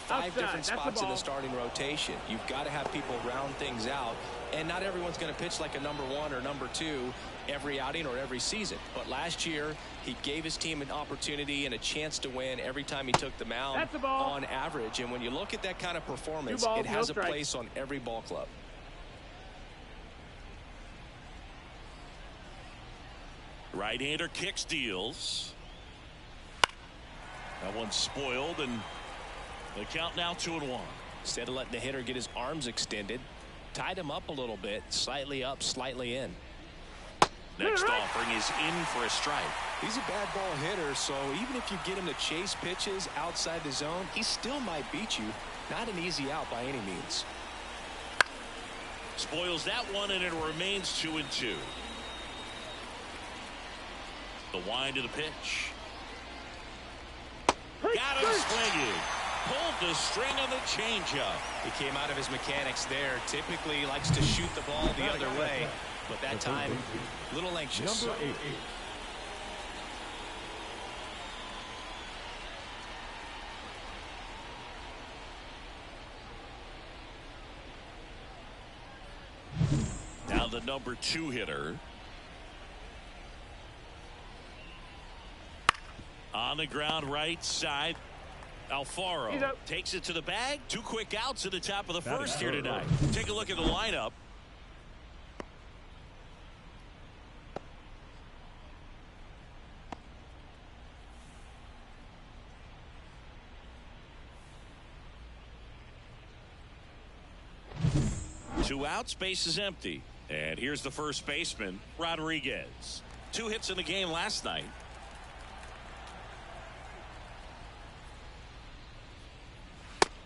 5 different spots in the starting rotation. You've got to have people round things out. And not everyone's going to pitch like a number 1 or number 2 every outing or every season. But last year, he gave his team an opportunity and a chance to win every time he took the mound on average. And when you look at that kind of performance, it has a place on every ball club. Right-hander kicks, deals. That one's spoiled, and the count now 2-1. Instead of letting the hitter get his arms extended, tied him up a little bit, slightly up, slightly in. Next offering is in for a strike. He's a bad ball hitter, so even if you get him to chase pitches outside the zone, he still might beat you. Not an easy out by any means. Spoils that one, and it remains 2-2. The wind of the pitch. Got him swinging. Pulled the string on the changeup. He came out of his mechanics there. Typically he likes to shoot the ball the other way, but that time a little anxious. Number 8. Now the number 2 hitter. On the ground right side. Alfaro takes it to the bag. 2 quick outs at the top of the first here tonight. Take a look at the lineup. Two outs, base is empty. And here's the first baseman, Rodriguez. 2 hits in the game last night.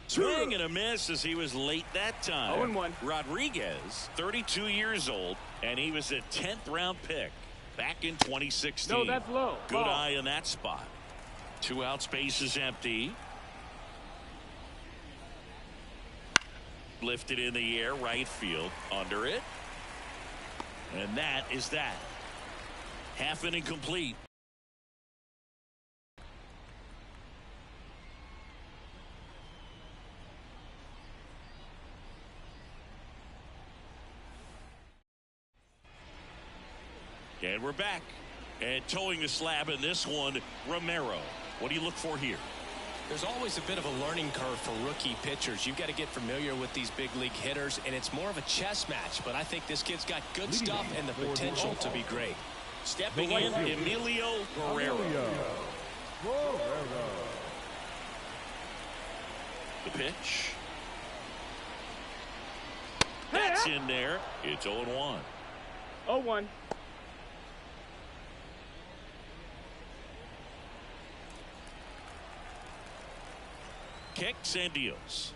Swing and a miss as he was late that time. 0-1. Rodriguez, 32 years old, and he was a 10th round pick back in 2016. No, that's low. Good eye in that spot. 2 outs, base is empty. Lifted in the air, right field, under it. And that is that. Half inning complete. And we're back. And towing the slab in this one, Romero. What do you look for here? There's always a bit of a learning curve for rookie pitchers. You've got to get familiar with these big league hitters, and it's more of a chess match. But I think this kid's got good stuff and the potential to be great. Stepping in, Emilio Guerrero. The pitch. That's in there. It's 0-1. 0-1. Kicks and deals.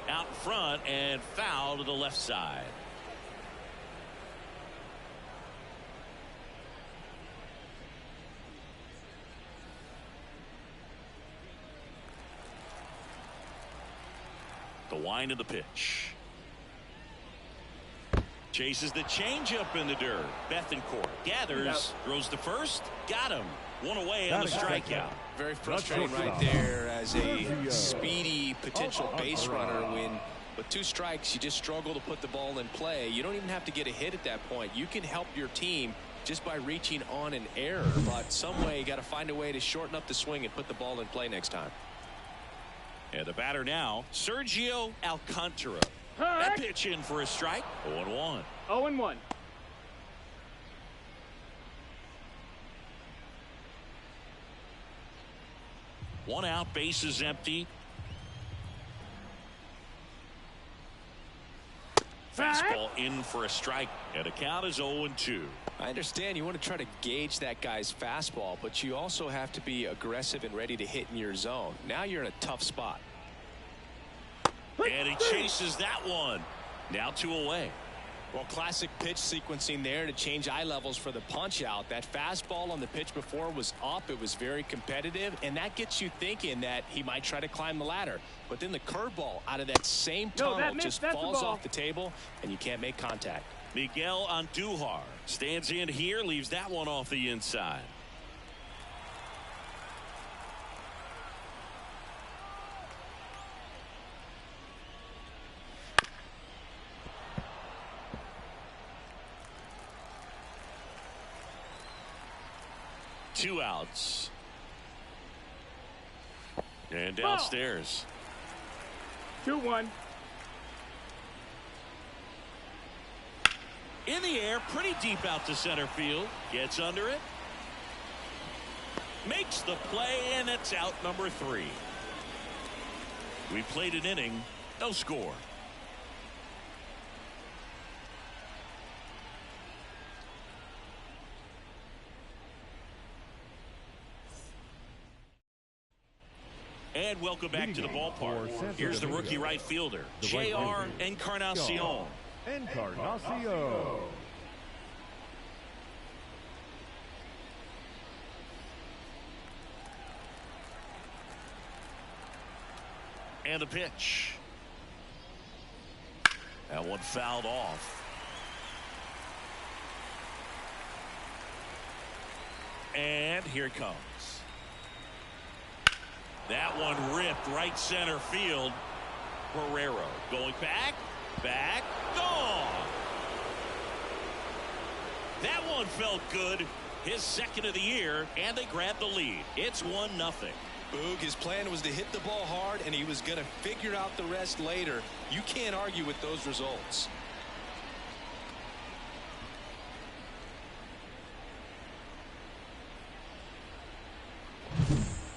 Out front and foul to the left side. The wind of the pitch. Chases the changeup in the dirt. Bethencourt gathers, throws to first, got him. 1 away on the strikeout. Very frustrating right there as a speedy potential base runner when with 2 strikes you just struggle to put the ball in play. You don't even have to get a hit at that point. You can help your team just by reaching on an error, but some way you got to find a way to shorten up the swing and put the ball in play next time. And the batter now, Sergio Alcantara. That pitch in for a strike. 0-1. 0-1. One out, base is empty. Fastball in for a strike, and the count is 0-2. I understand you want to try to gauge that guy's fastball, but you also have to be aggressive and ready to hit in your zone. Now you're in a tough spot. And he chases that one. Now 2 away. Well, classic pitch sequencing there to change eye levels for the punch out. That fastball on the pitch before was up. It was very competitive, and that gets you thinking that he might try to climb the ladder. But then the curveball out of that same tunnel just falls off the table, and you can't make contact. Miguel Andujar stands in here, leaves that one off the inside. Two outs. And downstairs. 2-1. In the air, pretty deep out to center field. Gets under it. Makes the play, and it's out number 3. We played an inning, no score. And welcome back to the ballpark. Here's the rookie right fielder, J.R. Encarnacion. And the pitch. That one fouled off. And here it comes. That one ripped right center field. Guerrero going back, gone. That one felt good. His second of the year, and they grabbed the lead. It's 1-0. Boog, his plan was to hit the ball hard, and he was going to figure out the rest later. You can't argue with those results.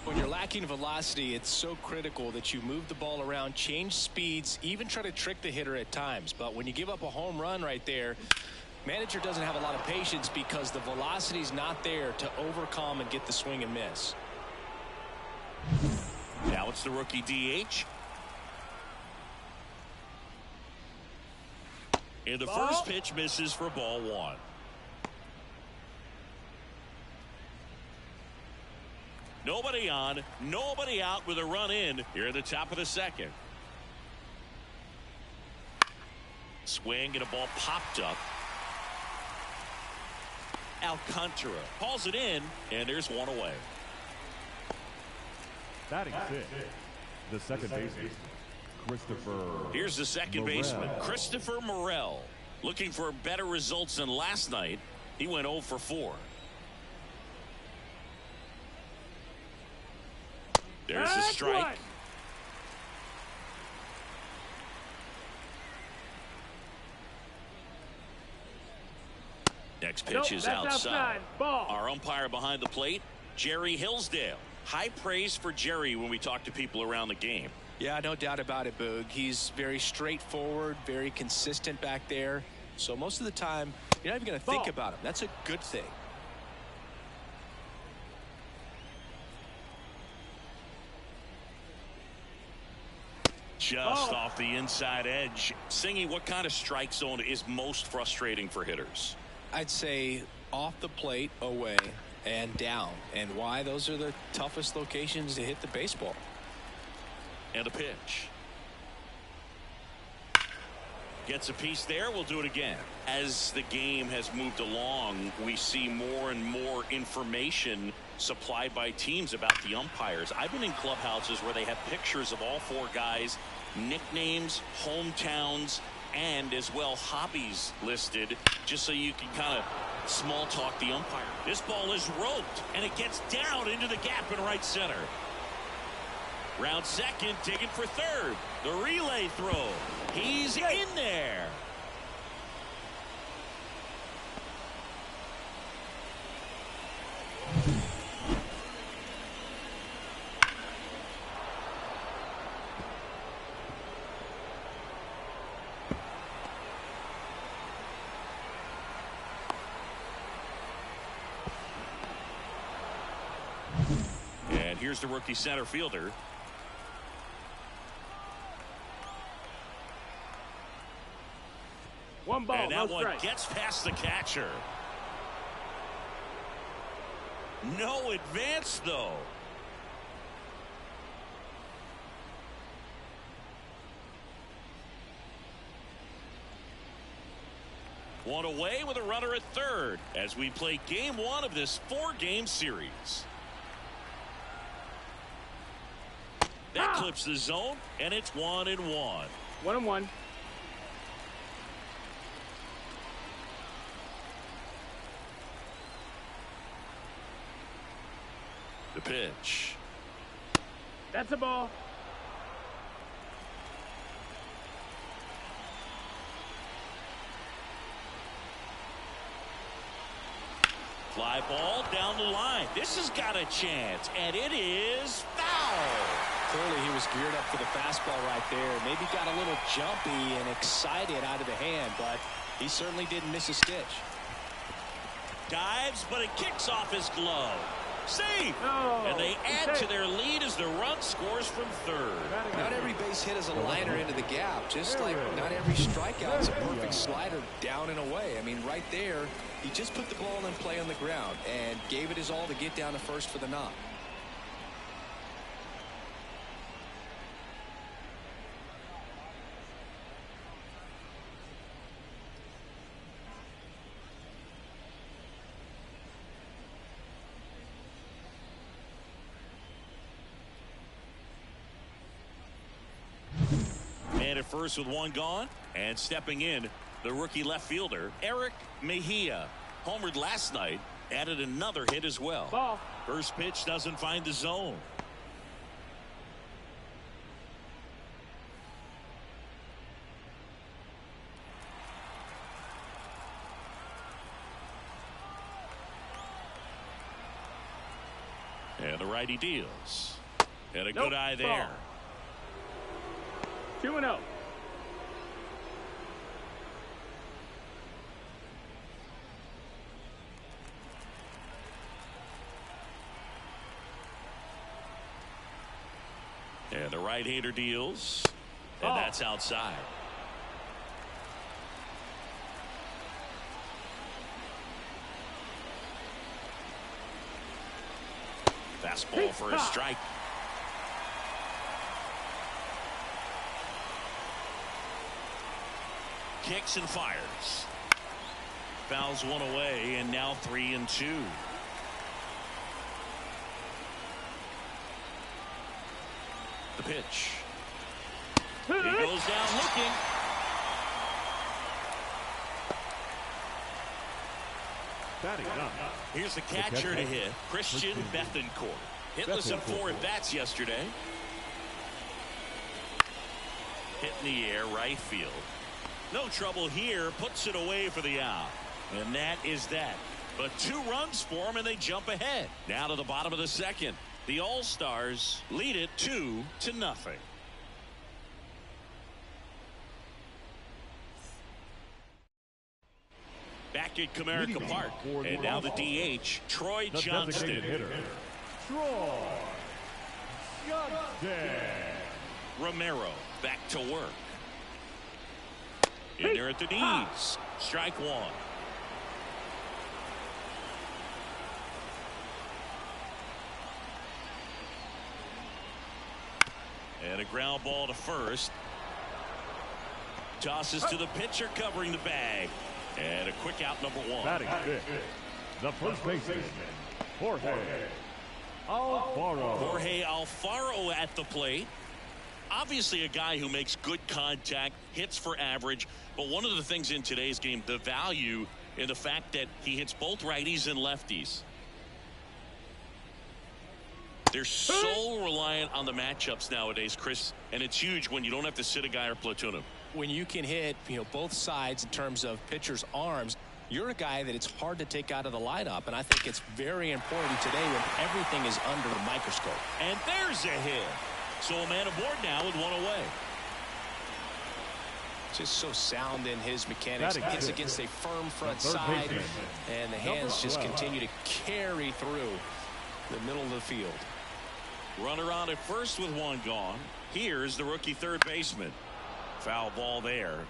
When you're lacking velocity, it's so critical that you move the ball around, change speeds, even try to trick the hitter at times. But when you give up a home run right there, Manager doesn't have a lot of patience because the velocity's not there to overcome and get the swing and miss. Now it's the rookie DH. And the first pitch misses for ball one. Nobody on, nobody out with a run in here at the top of the second. Swing and a ball popped up. Alcantara calls it in, and there's one away. Batting six, the second baseman, Christopher. Here's the second baseman, Christopher Morel. Looking for better results than last night. He went 0 for 4. There's the strike. Next pitch is outside. Our umpire behind the plate, Jerry Hillsdale. High praise for Jerry when we talk to people around the game. Yeah, no doubt about it, Boog. He's very straightforward, very consistent back there. So most of the time, you're not even going to think about him. That's a good thing. Just off the inside edge. Singy, what kind of strike zone is most frustrating for hitters? I'd say off the plate, away, and down. And why? Those are the toughest locations to hit the baseball. And a pitch. Gets a piece there. We'll do it again. As the game has moved along, we see more and more information supplied by teams about the umpires. I've been in clubhouses where they have pictures of all 4 guys, nicknames, hometowns, and as well hobbies listed, just so you can kind of small talk the umpire. This ball is roped, and it gets down into the gap in right center. Round second, digging for third. The relay throw. He's in there. And here's the rookie center fielder. One ball, and that no one strike. gets past the catcher. No advance, though. One away with a runner at third as we play game 1 of this 4-game series. That clips the zone, and it's 1-1. 1-1. The pitch. That's a ball. Fly ball down the line. This has got a chance, and it is foul. Clearly, he was geared up for the fastball right there. Maybe got a little jumpy and excited out of the hand, but he certainly didn't miss a stitch. Dives, but it kicks off his glove. Safe. No. And they add to their lead as the run scores from third. Not every base hit is a liner into the gap, just like not every strikeout's a perfect slider down and away. I mean, right there, he just put the ball in play on the ground and gave it his all to get down to first for the knock. At first with one gone, and stepping in, the rookie left fielder Eric Mejia. Homered last night, added another hit as well. Ball. First pitch doesn't find the zone. And the righty deals. And a good eye there. 2-0. And the right-hander deals. And that's outside. Fastball for a strike. Kicks and fires. Fouls one away, and now 3-2. The pitch. He goes down looking. Here's the catcher to hit, Christian Bethencourt. Hitless in 4 at-bats yesterday. Hit in the air, right field. No trouble here, puts it away for the out. And that is that. But 2 runs for him, and they jump ahead. Now to the bottom of the second. The All-Stars lead it 2-0. Back at Comerica Park. And now the DH, Troy Johnston. Romero back to work. In there at the knees. Strike 1. And a ground ball to first. Tosses to the pitcher covering the bag. And a quick out, number 1. Batting fifth, the first baseman, Jorge Alfaro. Jorge Alfaro at the plate. Obviously a guy who makes good contact, hits for average. But one of the things in today's game, the value in the fact that he hits both righties and lefties. They're so reliant on the matchups nowadays, Chris, and it's huge when you don't have to sit a guy or platoon him. When you can hit, both sides in terms of pitchers' arms, you're a guy that it's hard to take out of the lineup, and I think it's very important today when everything is under the microscope. And there's a hit. So a man aboard now with 1 away. Just so sound in his mechanics. Hits against a firm front side, and the hands just continue to carry through the middle of the field. Runner on at first with 1 gone. Here's the rookie third baseman. Foul ball there.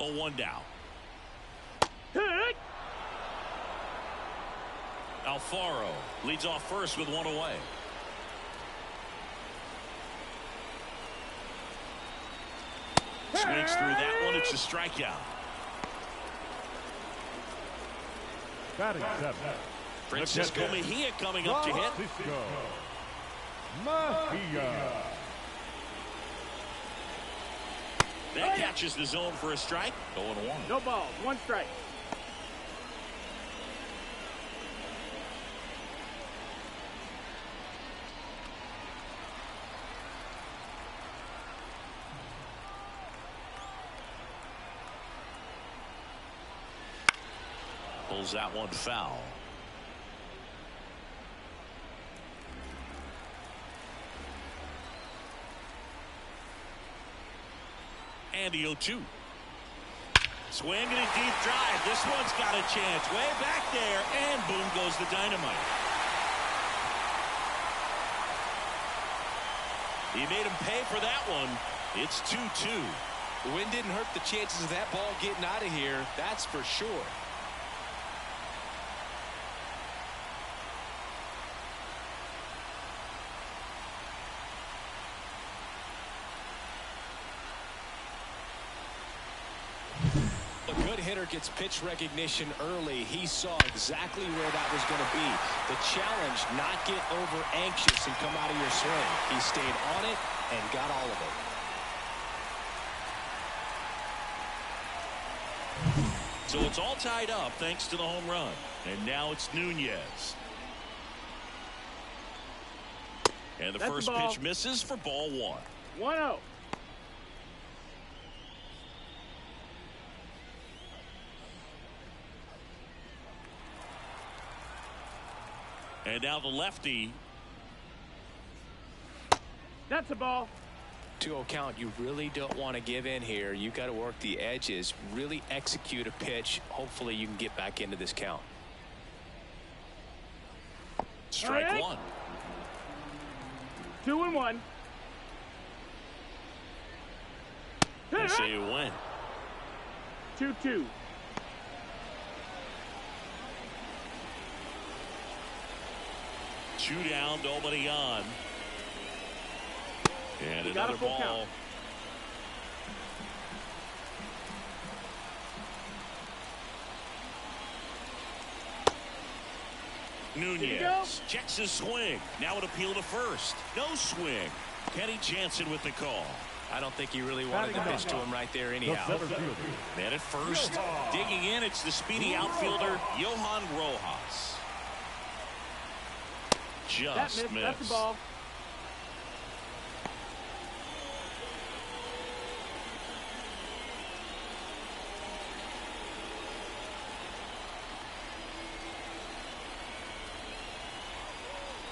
Oh, 1 down. Alfaro leads off first with 1 away. Swings through that one. It's a strikeout. Batting seventh, Francisco Mejia coming up to hit. Francisco Mejia. That catches the zone for a strike. 0-1. No balls, 1 strike. Pulls that one foul. And the 0-2. Swing and a deep drive. This one's got a chance. Way back there. And boom goes the dynamite. He made him pay for that one. It's 2-2. The wind didn't hurt the chances of that ball getting out of here. That's for sure. Hitter gets pitch recognition early. He saw exactly where that was going to be. The challenge, not get over anxious and come out of your swing. He stayed on it and got all of it. So it's all tied up thanks to the home run. And now it's Nunez. And the first pitch misses for ball 1. 1-0. And now the lefty. That's a ball. 2-0 count, you really don't want to give in here. You got to work the edges, really execute a pitch. Hopefully you can get back into this count. Strike right. one. 2-1. They say you win. 2-2. Two down, nobody on. And You got another a full ball. count. Nunez checks his swing. Now an appeal to first. No swing. Kenny Jansen with the call. I don't think he really wanted to pitch to him right there anyhow. Man at first. Digging in, it's the speedy outfielder, Johan Rojas. Just That missed. missed. That's the ball.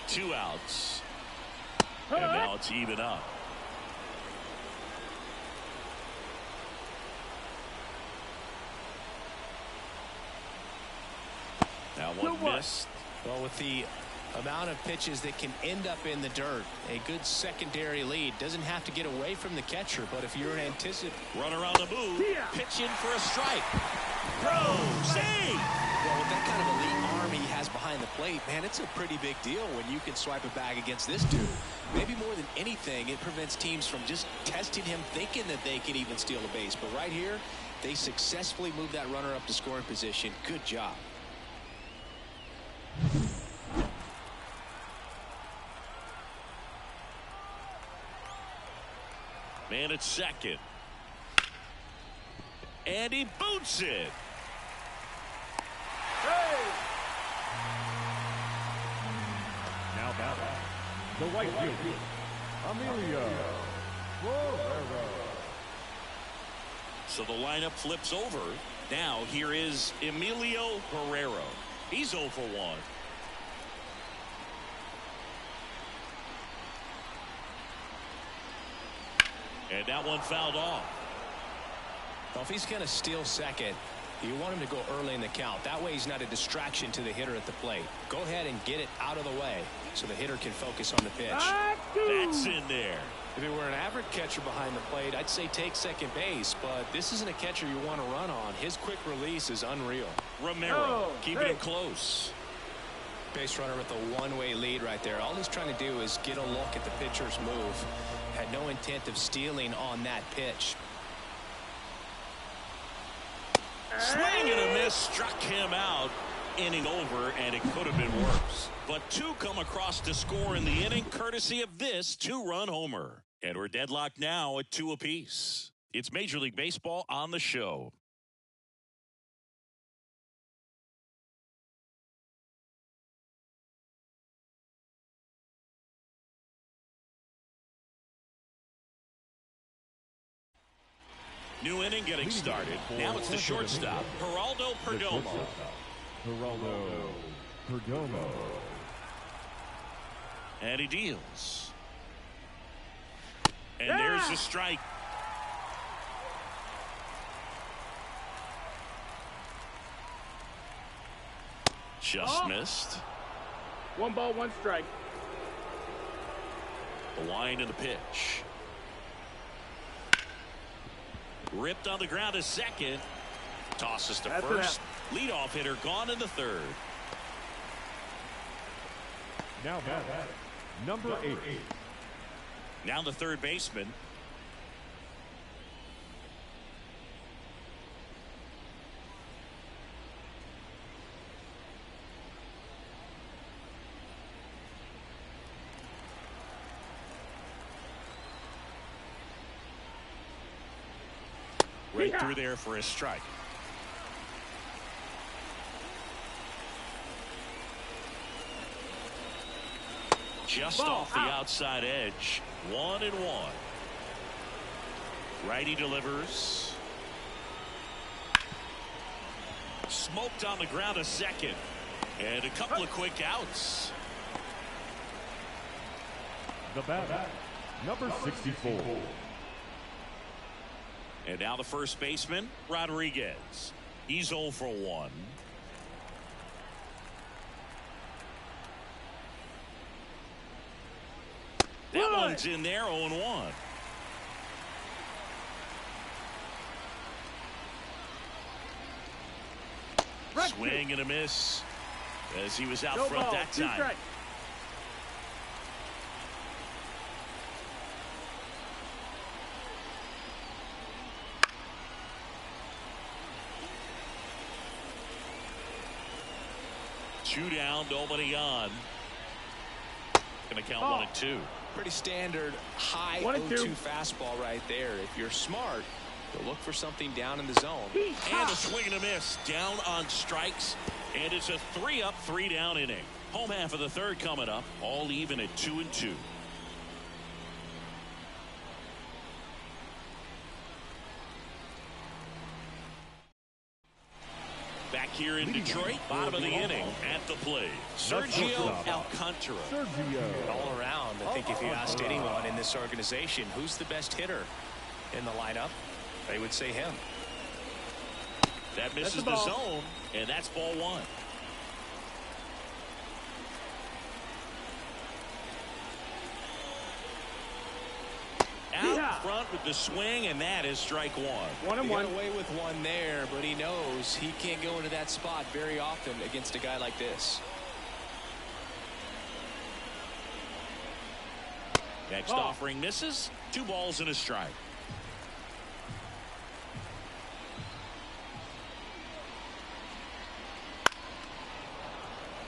Two outs. And now it's even up. That one missed. Well, with the amount of pitches that can end up in the dirt, a good secondary lead doesn't have to get away from the catcher, but if you're an anticipant. Runner on the move. Pitch in for a strike. Throw. Save. Well, with that kind of elite arm he has behind the plate, man, it's a pretty big deal when you can swipe a bag against this dude. Maybe more than anything, it prevents teams from just testing him, thinking that they can even steal a base. But right here, they successfully moved that runner up to scoring position. Good job. Man at second. And he boots it. Now batting, the right fielder, Emilio Guerrero. So the lineup flips over. Now here is Emilio Guerrero. He's 0 for 1. And that one fouled off. Well, if he's going to steal second, you want him to go early in the count. That way he's not a distraction to the hitter at the plate. Go ahead and get it out of the way so the hitter can focus on the pitch. That's in there. If it were an average catcher behind the plate, I'd say take second base, but this isn't a catcher you want to run on. His quick release is unreal. Romero keeping him close. Base runner with a one-way lead right there. All he's trying to do is get a look at the pitcher's move. Had no intent of stealing on that pitch. Swing and a miss struck him out. Inning over, and it could have been worse. But two come across to score in the inning, courtesy of this two-run homer. And we're deadlocked now at 2 apiece. It's Major League Baseball on the show. New inning getting started. Now it's the shortstop, Geraldo Perdomo. Geraldo Perdomo. And he deals. And there's the strike. Just missed. 1 ball, 1 strike. The wind and the pitch. Ripped on the ground to second. Tosses to first. Leadoff hitter gone in the third. Now batting, number 8. Now the third baseman. Right through there for a strike. Just off the outside edge. 1-1. Righty delivers. Smoked on the ground a second. And a couple of quick outs. The batter, Number 64. And now the first baseman, Rodriguez. He's 0 for 1. That one's in there, 0-1. Swing and a miss as he was out front that time. Two down, nobody on. Gonna count 1-2. Pretty standard high 0-2 fastball right there. If you're smart, you'll look for something down in the zone. And a swing and a miss down on strikes, and it's a 3-up, 3-down inning. Home half of the third coming up, all even at 2-2. Back here in Detroit, bottom of the inning at the plate, Sergio Alcantara. All around, I think if you asked anyone in this organization who's the best hitter in the lineup, they would say him. That misses the zone, and that's ball 1. Out front with the swing, and that is strike 1. 1-1. He got away with one there, but he knows he can't go into that spot very often against a guy like this. Next offering misses. 2 balls and a strike.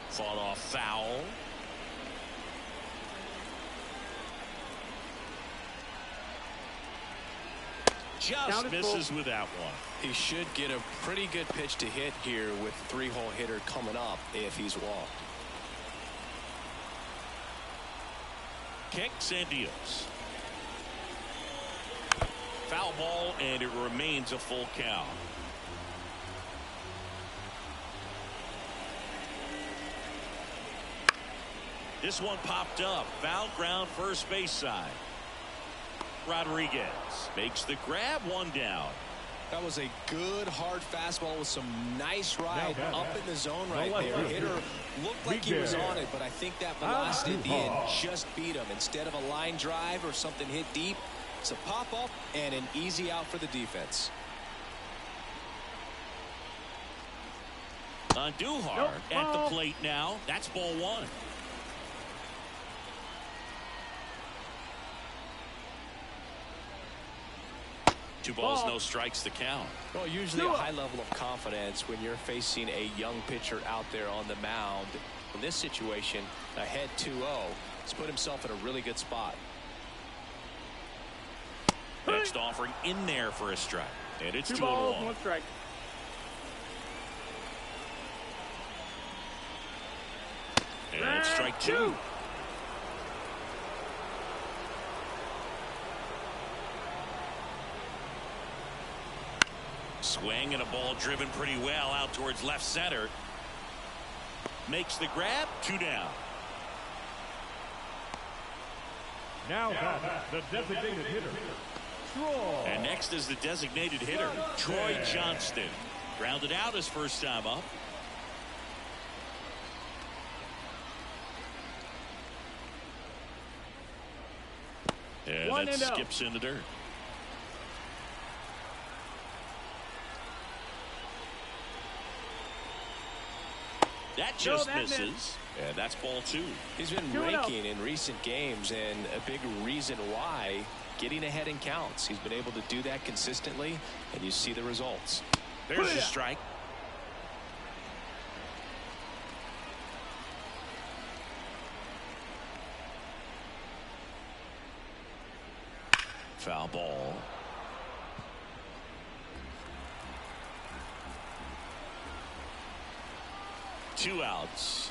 Fought off foul. Just misses with that one. He should get a pretty good pitch to hit here with 3-hole hitter coming up if he's walked. Kicks and deals. Foul ball, and it remains a full count. This one popped up. Foul ground, first base side. Rodriguez makes the grab, 1 down. That was a good hard fastball with some nice ride up in the zone right there. Hitter looked like he was on it, but I think that velocity at the end just beat him. Instead of a line drive or something hit deep, it's a pop up and an easy out for the defense. Andujar at the plate now. That's ball 1. Two balls, no strikes to count. Well, usually a high level of confidence when you're facing a young pitcher out there on the mound. In this situation, ahead 2-0, he's put himself in a really good spot. Next offering in there for a strike, and it's 2 2-1. balls, 1 strike. And strike 2. Swing and a ball driven pretty well out towards left center. Makes the grab, 2 down. Now back, the designated hitter, Troy. And next is the designated hitter, Troy Johnston. Grounded out his first time up. And that skips in the dirt. That just misses, and that's ball 2. He's been raking in recent games, and a big reason why, getting ahead in counts. He's been able to do that consistently, and you see the results. There's a strike. Foul ball. Two outs.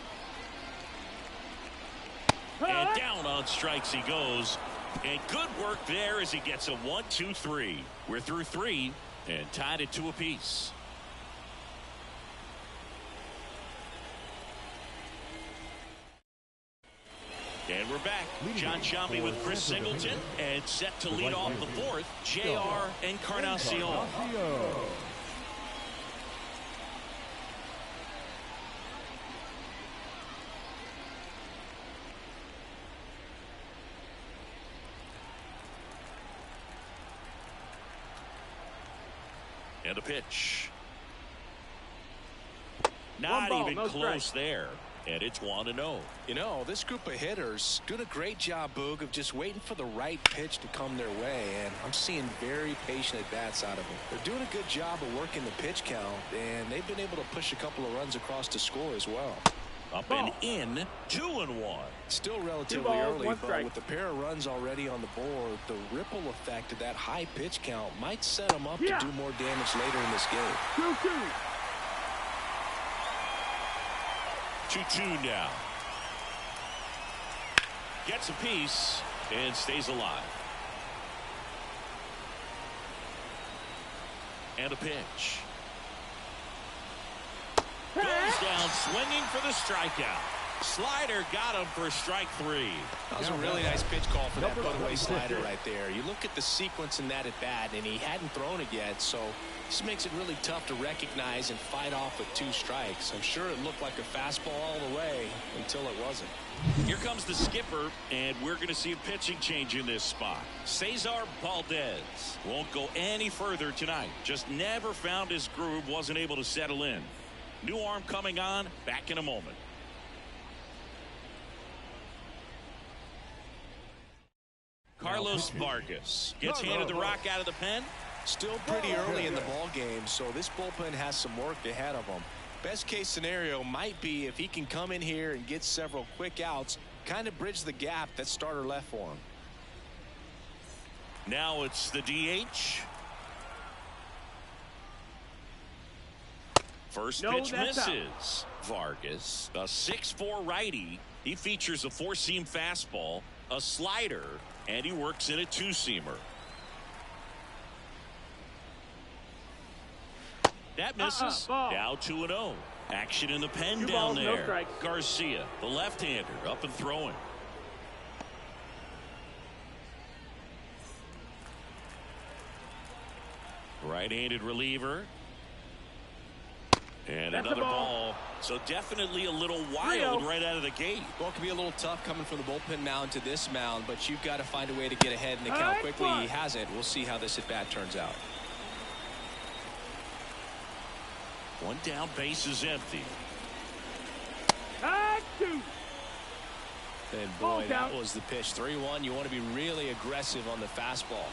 And down on strikes he goes. And good work there as he gets a 1-2-3. We're through 3 and tied at 2 apiece. And we're back. John Sciambi with Chris Singleton, and set to lead off the fourth, J.R. Encarnacion. And a pitch. Not even close there. And it's 1-0. You know, this group of hitters doing a great job, Boog, of just waiting for the right pitch to come their way. And I'm seeing very patient at-bats out of them. They're doing a good job of working the pitch count, and they've been able to push a couple of runs across to score as well. Up and in, 2-1. Still relatively early, but with the pair of runs already on the board, the ripple effect of that high pitch count might set them up to do more damage later in this game. 2-2. 2-2 now. Gets a piece and stays alive. And a pitch. Goes down swinging for the strikeout. Slider got him for strike 3. That was a really nice pitch call for that put-away slider right there. You look at the sequence in that at-bat, and he hadn't thrown it yet, so this makes it really tough to recognize and fight off with 2 strikes. I'm sure it looked like a fastball all the way until it wasn't. Here comes the skipper, and we're going to see a pitching change in this spot. Cesar Valdez won't go any further tonight. Just never found his groove, wasn't able to settle in. New arm coming on, back in a moment. Carlos Vargas gets handed the rock out of the pen. Still pretty early in the ball game, so this bullpen has some work ahead of him. Best case scenario might be if he can come in here and get several quick outs, kind of bridge the gap that starter left for him. Now it's the DH. First pitch misses. Vargas, a 6'4" righty. He features a 4-seam fastball, a slider, and he works in a 2-seamer. That misses. Now 2-0. Action in the pen down there. Garcia, the left-hander, up and throwing. Right-handed reliever. And another ball. So definitely a little wild right out of the gate. Well, it can be a little tough coming from the bullpen mound to this mound, but you've got to find a way to get ahead in the count quickly. He hasn't. We'll see how this at-bat turns out. One down, base is empty. And boy, that was the pitch. 3-1. You want to be really aggressive on the fastball.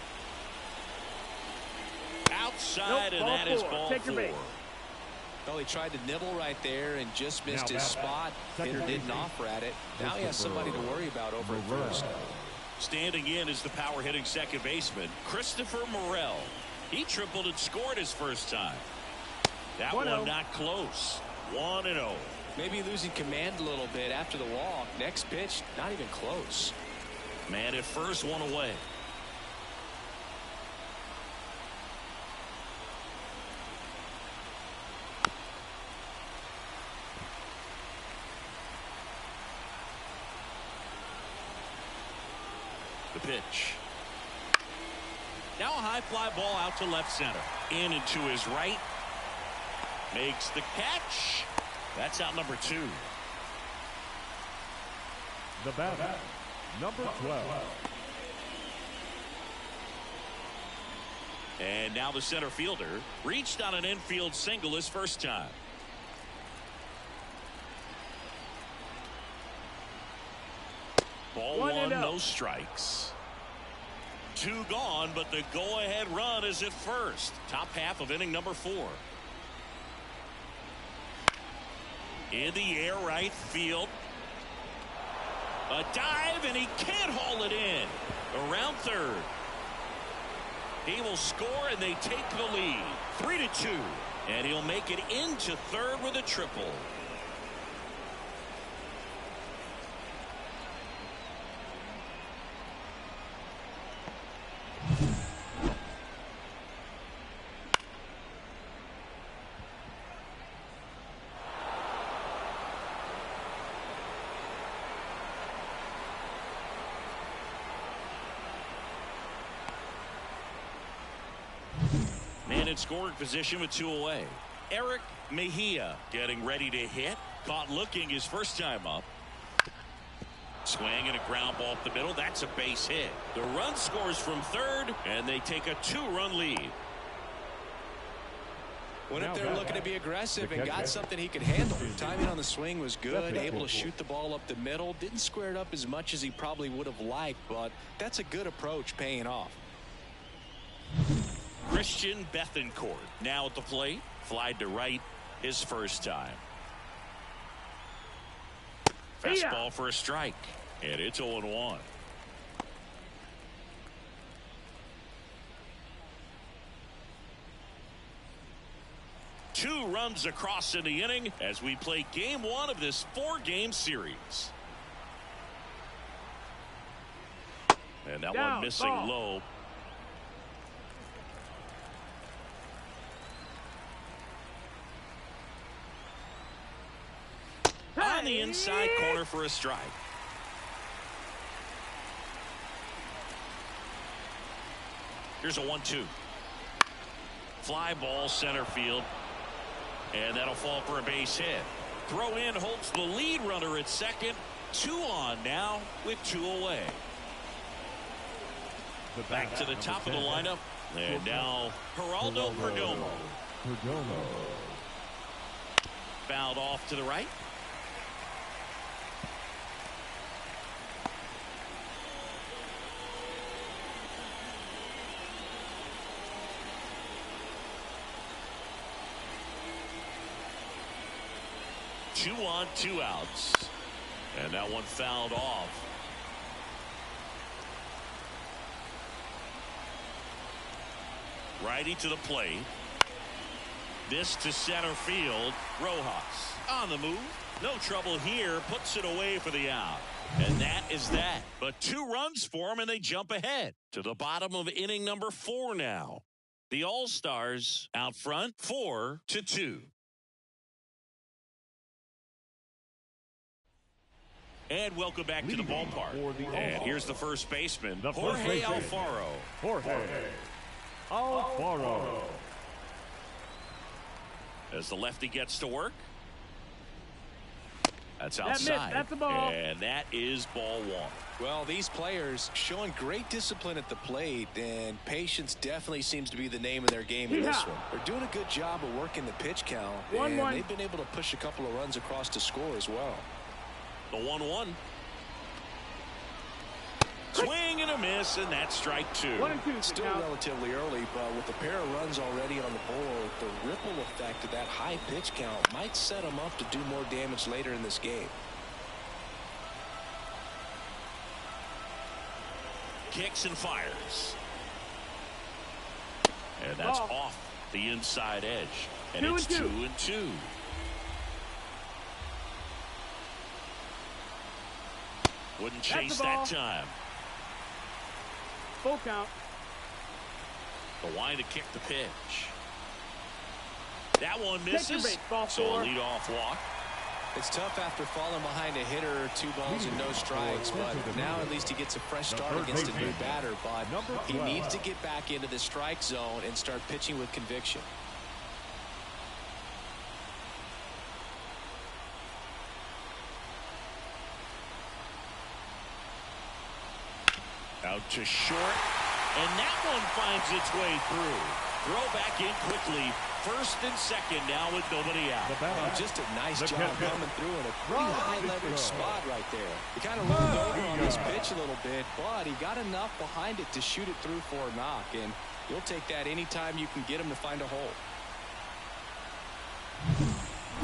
Outside, and that is ball 4. Well, he tried to nibble right there and just missed his spot. Hitter didn't offer at it. Now he has somebody to worry about over at first. Standing in is the power-hitting second baseman, Christopher Morel. He tripled and scored his first time. That one not close. 1-0. Maybe losing command a little bit after the walk. Next pitch, not even close. Man at first, one away. The pitch. Now a high fly ball out to left center. In and to his right. Makes the catch. That's out number 2. The batter, number 12. And now the center fielder reached on an infield single his first time. Ball 1, no strikes. 2 gone, but the go-ahead run is at first. Top half of inning number 4. In the air, right field. A dive, and he can't haul it in. Around third. He will score, and they take the lead. 3-2. And he'll make it into third with a triple. scoring position with 2 away. Eric Mejia getting ready to hit. Caught looking his first time up. Swing and a ground ball up the middle. That's a base hit. The run scores from third, and they take a 2-run lead. Went up there looking to be aggressive and got something he could handle. Timing on the swing was good. Able to shoot the ball up the middle. Didn't square it up as much as he probably would have liked, but that's a good approach paying off. Christian Bethencourt now at the plate. Flied to right his first time. Fastball for a strike. And it's 0-1. Two runs across in the inning as we play game 1 of this 4-game series. And that one missing low. On the inside corner for a strike. Here's a 1-2. Fly ball center field. And that'll fall for a base hit. Throw in holds the lead runner at second. 2 on now with 2 away. Back to the top of the lineup. And now Geraldo Perdomo. Fouled off to the right. Two on, 2 outs. And that one fouled off. Righty to the plate. This to center field. Rojas on the move. No trouble here. Puts it away for the out. And that is that. But 2 runs for him, and they jump ahead to the bottom of inning number 4 now. The All-Stars out front 4-2. And welcome back to the ballpark. And here's the first baseman, Jorge Alfaro. As the lefty gets to work. That's outside. That's a ball. And that is ball 1. Well, these players showing great discipline at the plate, and patience definitely seems to be the name of their game in this one. They're doing a good job of working the pitch count, and they've been able to push a couple of runs across to score as well. The 1-1. Swing and a miss, and that's strike 2. 1-2. Still relatively early, but with a pair of runs already on the board, the ripple effect of that high pitch count might set them up to do more damage later in this game. Kicks and fires. And that's off the inside edge. And it's 2-2. Wouldn't chase that time. Full count. The wind to kick the pitch. That one misses. So a leadoff walk. It's tough after falling behind a hitter, 2 balls and no strikes, but now at least he gets a fresh start against a new batter. But he needs to get back into the strike zone and start pitching with conviction. Out to short, and that one finds its way through. Throw back in quickly. First and second now with nobody out. Just a nice job coming through in a pretty high leverage spot right there. He kind of rolled over on this pitch a little bit, but he got enough behind it to shoot it through for a knock, and you'll take that anytime you can get him to find a hole.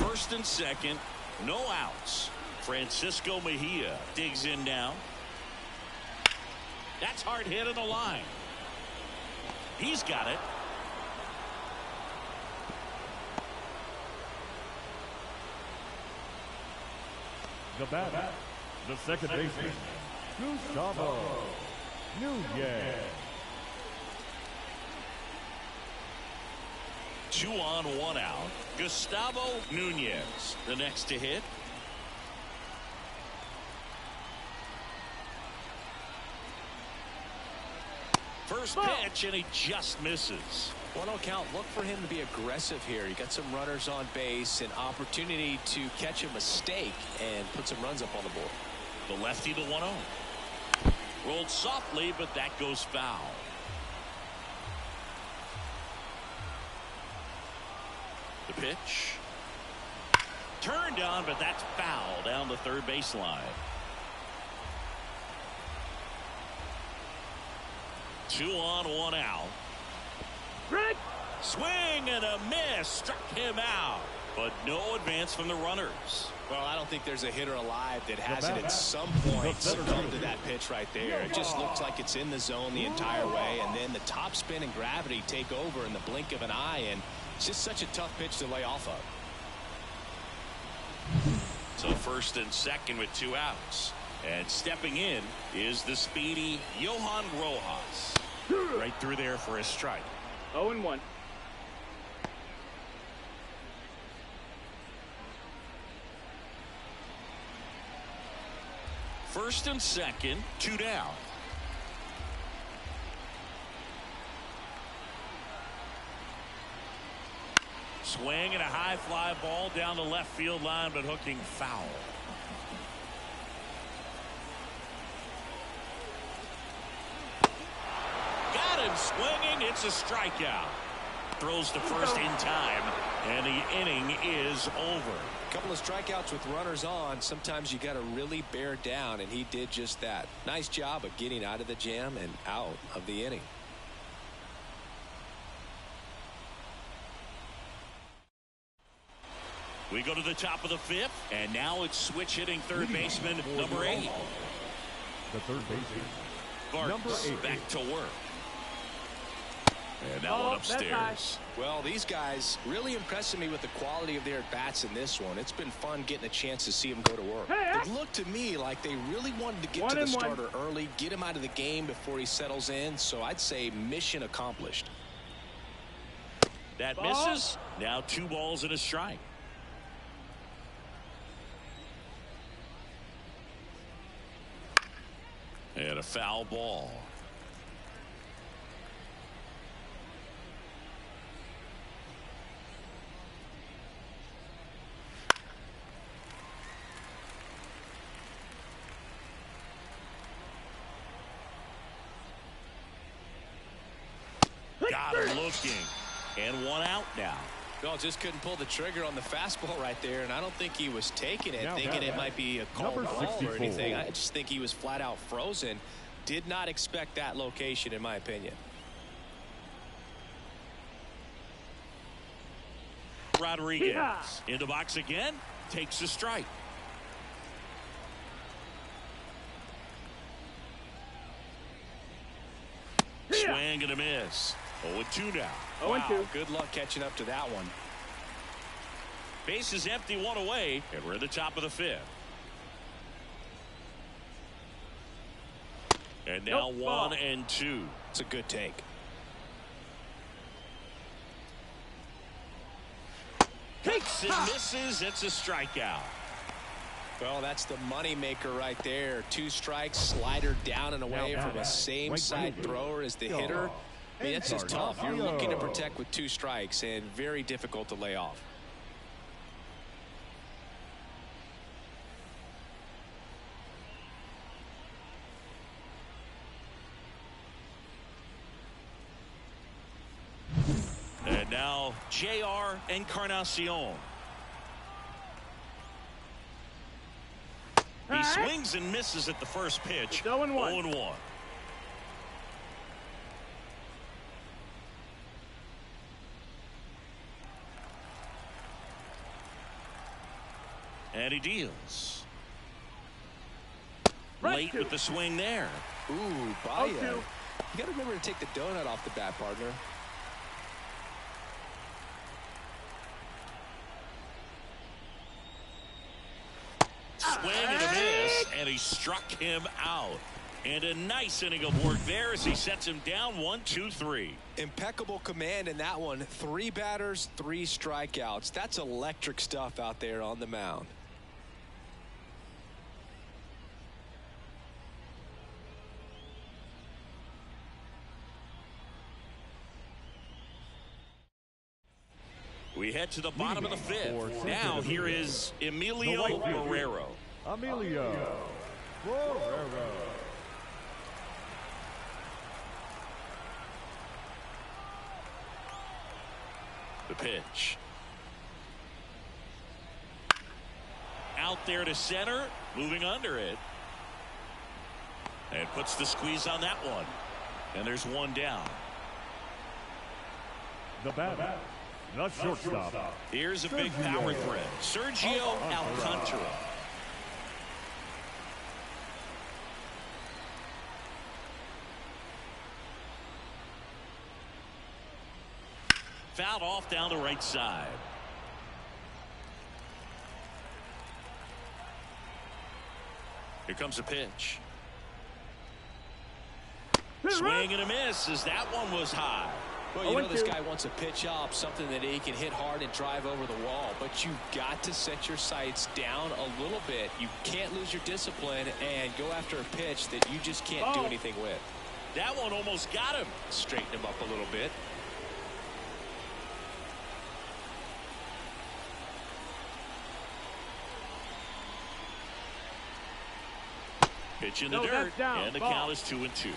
First and second, no outs. Francisco Mejia digs in now. That's hard hit on the line. He's got it. The batter, the second baseman, Gustavo Nunez. 2 on, 1 out. Gustavo Nunez, the next to hit. First pitch, and he just misses. 1-0 count. Look for him to be aggressive here. You got some runners on base, an opportunity to catch a mistake and put some runs up on the board. The lefty, the 1-0. Rolled softly, but that goes foul. The pitch. Turned on, but that's foul down the third baseline. 2 on, 1 out. Strike. Swing and a miss. Struck him out. But no advance from the runners. Well, I don't think there's a hitter alive that hasn't at some point succumbed to that pitch right there. It just looks like it's in the zone the entire way, and then the top spin and gravity take over in the blink of an eye, and it's just such a tough pitch to lay off of. So first and second with 2 outs. And stepping in is the speedy Johan Rojas. Right through there for a strike. 0-1. First and second, 2 down. Swing and a high fly ball down the left field line, but hooking foul. Got him swinging. It's a strikeout. Throws to first in time, and the inning is over. A couple of strikeouts with runners on. Sometimes you got to really bear down, and he did just that. Nice job of getting out of the jam and out of the inning. We go to the top of the 5th, and now it's switch hitting third baseman number 8. The third baseman. Number 8 back to work. And that one upstairs. Well, these guys really impressing me with the quality of their at-bats in this one. It's been fun getting a chance to see them go to work. It looked to me like they really wanted to get to the starter early, get him out of the game before he settles in. So I'd say mission accomplished. That misses. Now 2 balls and a strike. And a foul ball. Got him looking. And 1 out now. Well, just couldn't pull the trigger on the fastball right there, and I don't think he was taking it, thinking it might be a called ball or anything. I just think he was flat out frozen. Did not expect that location, in my opinion. Rodriguez in the box again, takes a strike. Swing and a miss. 0-2 now. 0-2. Wow, good luck catching up to that one. Base is empty, 1 away, and we're at the top of the 5th. And now 1 and 2. It's a good take. Takes and misses. It's a strikeout. Well, that's the money maker right there. 2 strikes, slider down and away from a same side thrower as the hitter. I mean, that's just tough. You're looking to protect with 2 strikes and very difficult to lay off. And now J.R. Encarnacion. He swings and misses at the first pitch. 0-1. 0-1. And he deals. Late with the swing there. Ooh, Baia. You got to remember to take the donut off the bat, partner. Swing and a miss, and he struck him out. And a nice inning of work there as he sets him down 1-2-3. Impeccable command in that one. 3 batters, 3 strikeouts. That's electric stuff out there on the mound. We head to the bottom of the fifth. Now here is Emilio Marrero. Emilio Marrero. The pitch. Out there to center, moving under it. And puts the squeeze on that one. And there's one down. The batter, the shortstop. Here's a big power threat. Sergio Alcantara. Fouled off down the right side. Here comes a pitch. Swing and a miss as that one was high. Well, you know this guy wants to pitch up something that he can hit hard and drive over the wall, but you've got to set your sights down a little bit. You can't lose your discipline and go after a pitch that you just can't do anything with. That one almost got him. Straighten him up a little bit. Pitch in the dirt, and the count is 2-2.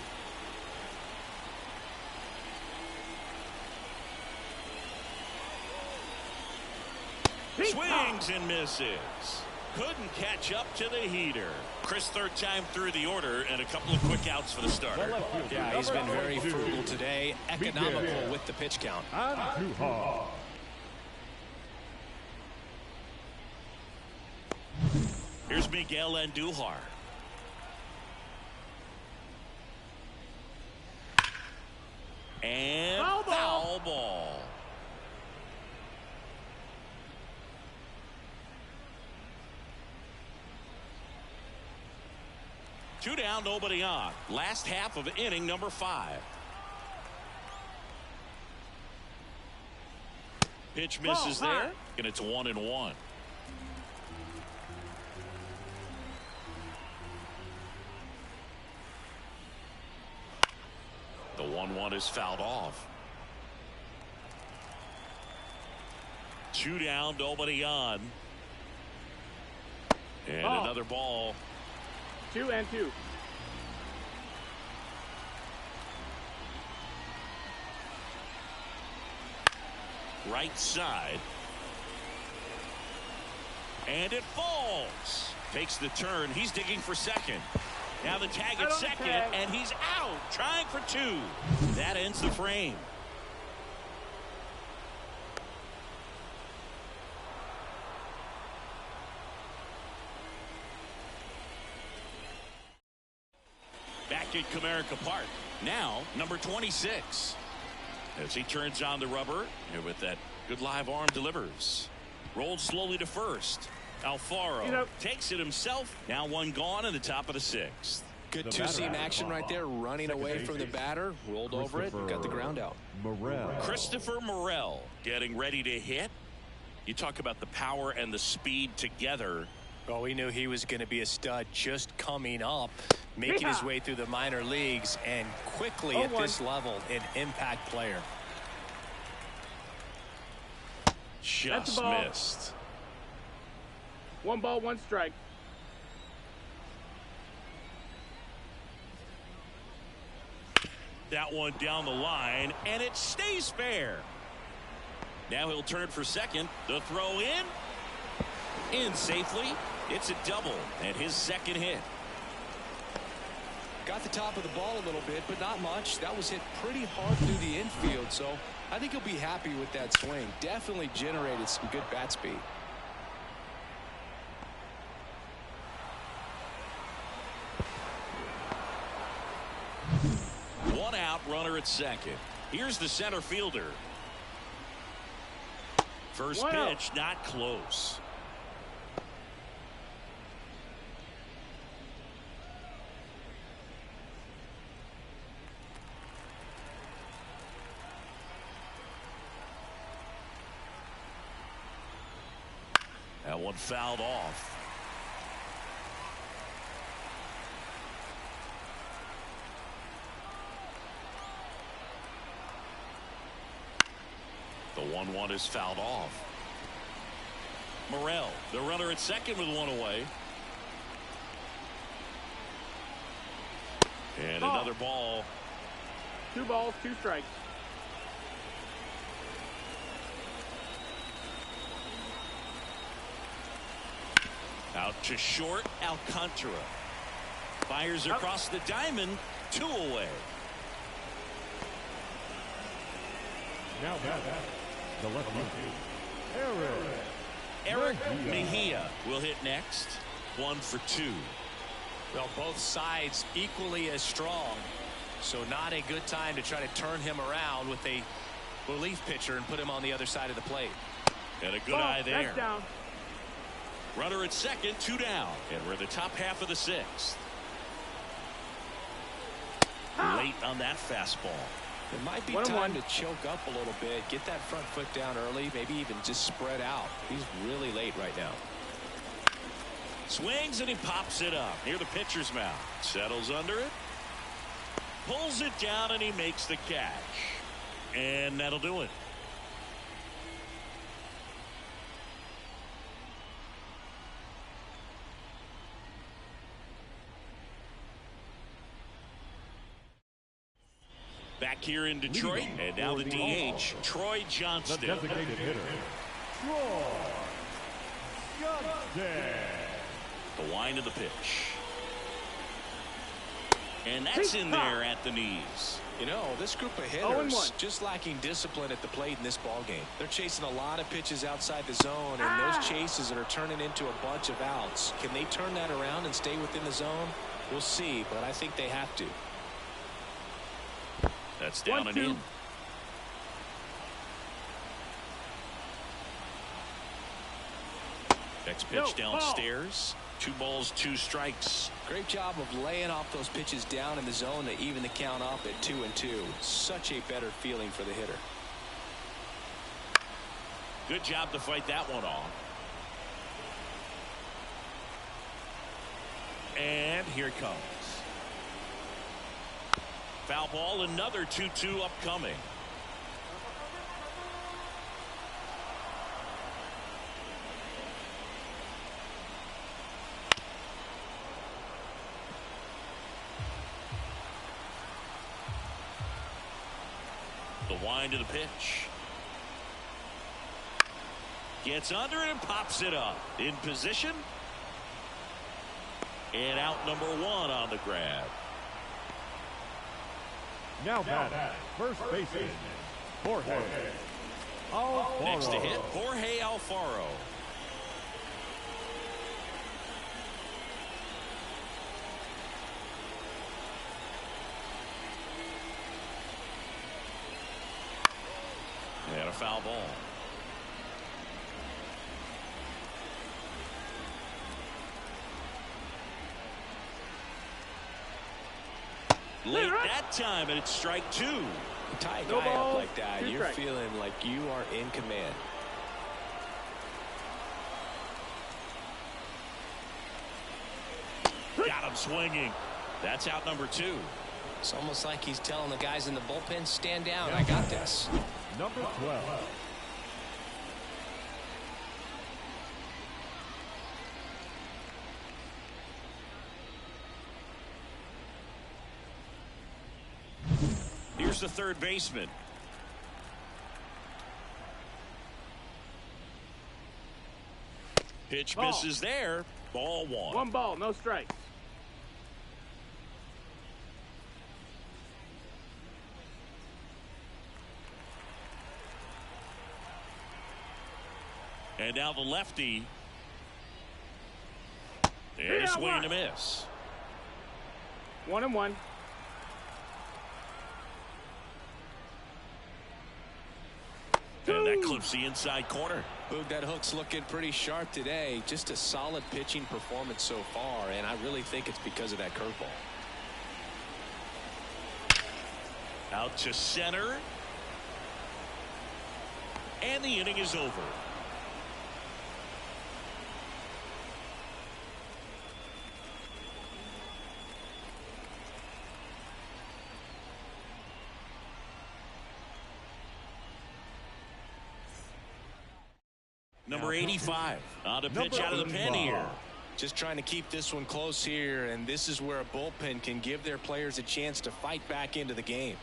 Swings and misses. Couldn't catch up to the heater. Chris, third time through the order, and a couple of quick outs for the starter. Yeah, he's been very frugal today. Economical with the pitch count. And too hard. Here's Miguel Andujar. And foul ball. Two down, nobody on. Last half of inning number 5. Pitch misses there, and it's 1-1. The 1-1 is fouled off. 2 down, nobody on. And another ball. 2-2. Right side. And it falls. Takes the turn. He's digging for second. Now the tag at second, and he's out, trying for 2. That ends the frame. Back at Comerica Park. Now, number 26. As he turns on the rubber, and with that good live arm delivers. Rolled slowly to first. Alfaro takes it himself. Now one gone in the top of the 6th. Good two-seam action right there, running away from the batter. Rolled over it, got the ground out. Christopher Morel getting ready to hit. You talk about the power and the speed together. Well, we knew he was going to be a stud just coming up, making his way through the minor leagues, and quickly at this level, an impact player. Just missed. 1 ball, 1 strike. That one down the line, and it stays fair. Now he'll turn for second. The throw in safely. It's a double, and his second hit. Got the top of the ball a little bit, but not much. That was hit pretty hard through the infield, so I think he'll be happy with that swing. Definitely generated some good bat speed. One out, runner at second. Here's the center fielder. First pitch, not close. That one fouled off. The 1-1 is fouled off. Morel, the runner at second with one away. And another ball. 2 balls, 2 strikes. Out to short, Alcantara. Fires across the diamond, 2 away. Now back, the left field. Eric Mejia will hit next. 1 for 2. Well, both sides equally as strong, so not a good time to try to turn him around with a relief pitcher and put him on the other side of the plate. And a good eye there. That's down. Runner at second, 2 down, and we're in the top half of the 6th. Late on that fastball. It might be time to choke up a little bit, get that front foot down early, maybe even just spread out. He's really late right now. Swings and he pops it up near the pitcher's mouth. Settles under it. Pulls it down and he makes the catch. And that'll do it. Back here in Detroit, and now the DH, Troy Johnston. The designated hitter, Troy Johnston. The wind of the pitch. And that's in there at the knees. You know, this group of hitters just lacking discipline at the plate in this ball game. They're chasing a lot of pitches outside the zone, and those chases are turning into a bunch of outs. Can they turn that around and stay within the zone? We'll see, but I think they have to. That's down 1-2. and in. Next pitch downstairs. 2 balls, 2 strikes. Great job of laying off those pitches down in the zone to even the count up at 2-2. Such a better feeling for the hitter. Good job to fight that one off. And here it comes. Foul ball, another 2-2 upcoming. The wind of the pitch. Gets under it and pops it up. In position. And out number 1 on the grab. Now back, first baseman, Jorge Alfaro. Next to hit, Jorge Alfaro. And a foul ball. Late that time, and it's strike 2. Tie a guy up like that, you're feeling like you are in command. Got him swinging. That's out number 2. It's almost like he's telling the guys in the bullpen, stand down, I got this. Number 12. Here's the third baseman. Pitch misses there. Ball 1. 1 ball, no strikes. And now the lefty. And a swing and a miss. 1-1. And that clips the inside corner. Boog, that hook's looking pretty sharp today. Just a solid pitching performance so far, and I really think it's because of that curveball. Out to center. And the inning is over. Number 85 on a pitch out of the pen here. Just trying to keep this one close here, and this is where a bullpen can give their players a chance to fight back into the game.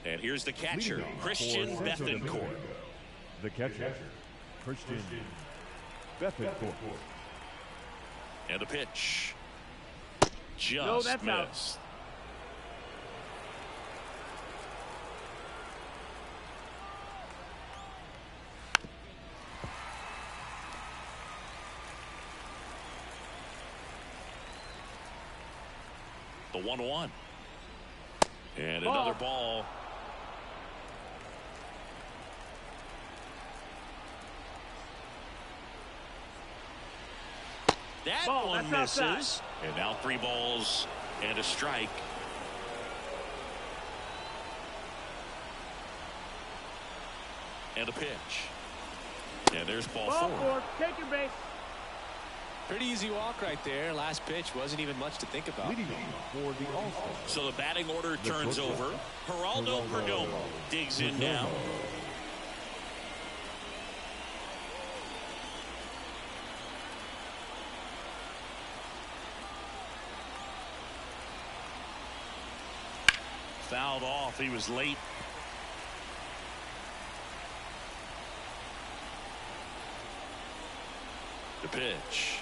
And here's the catcher, Christian Bethencourt. The catcher, Christian Bethencourt. And a pitch. Just missed. Out. The 1-1. And another ball. That one misses. Outside. And now 3 balls and a strike. And a pitch. And there's ball 4. Take your base. Pretty easy walk right there. Last pitch wasn't even much to think about. Leading for the All-Star. So the batting order turns over. Geraldo Perdomo digs in now. Fouled off. He was late. The pitch.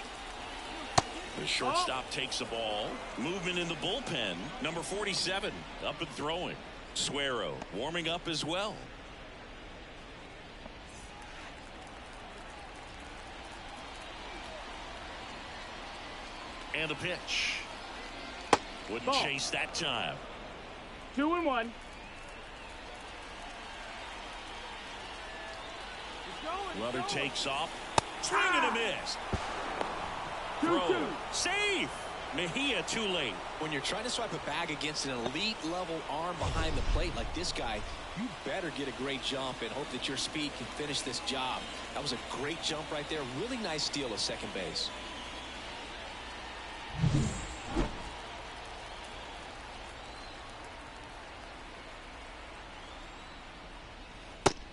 The shortstop takes the ball. Movement in the bullpen. Number 47 up and throwing. Suero warming up as well. And a pitch. Wouldn't chase that time. 2-1. Runner takes off. Swing and a miss. 2-2. Safe. Mejia too late. When you're trying to swipe a bag against an elite level arm behind the plate like this guy, you better get a great jump and hope that your speed can finish this job. That was a great jump right there. Really nice steal of second base.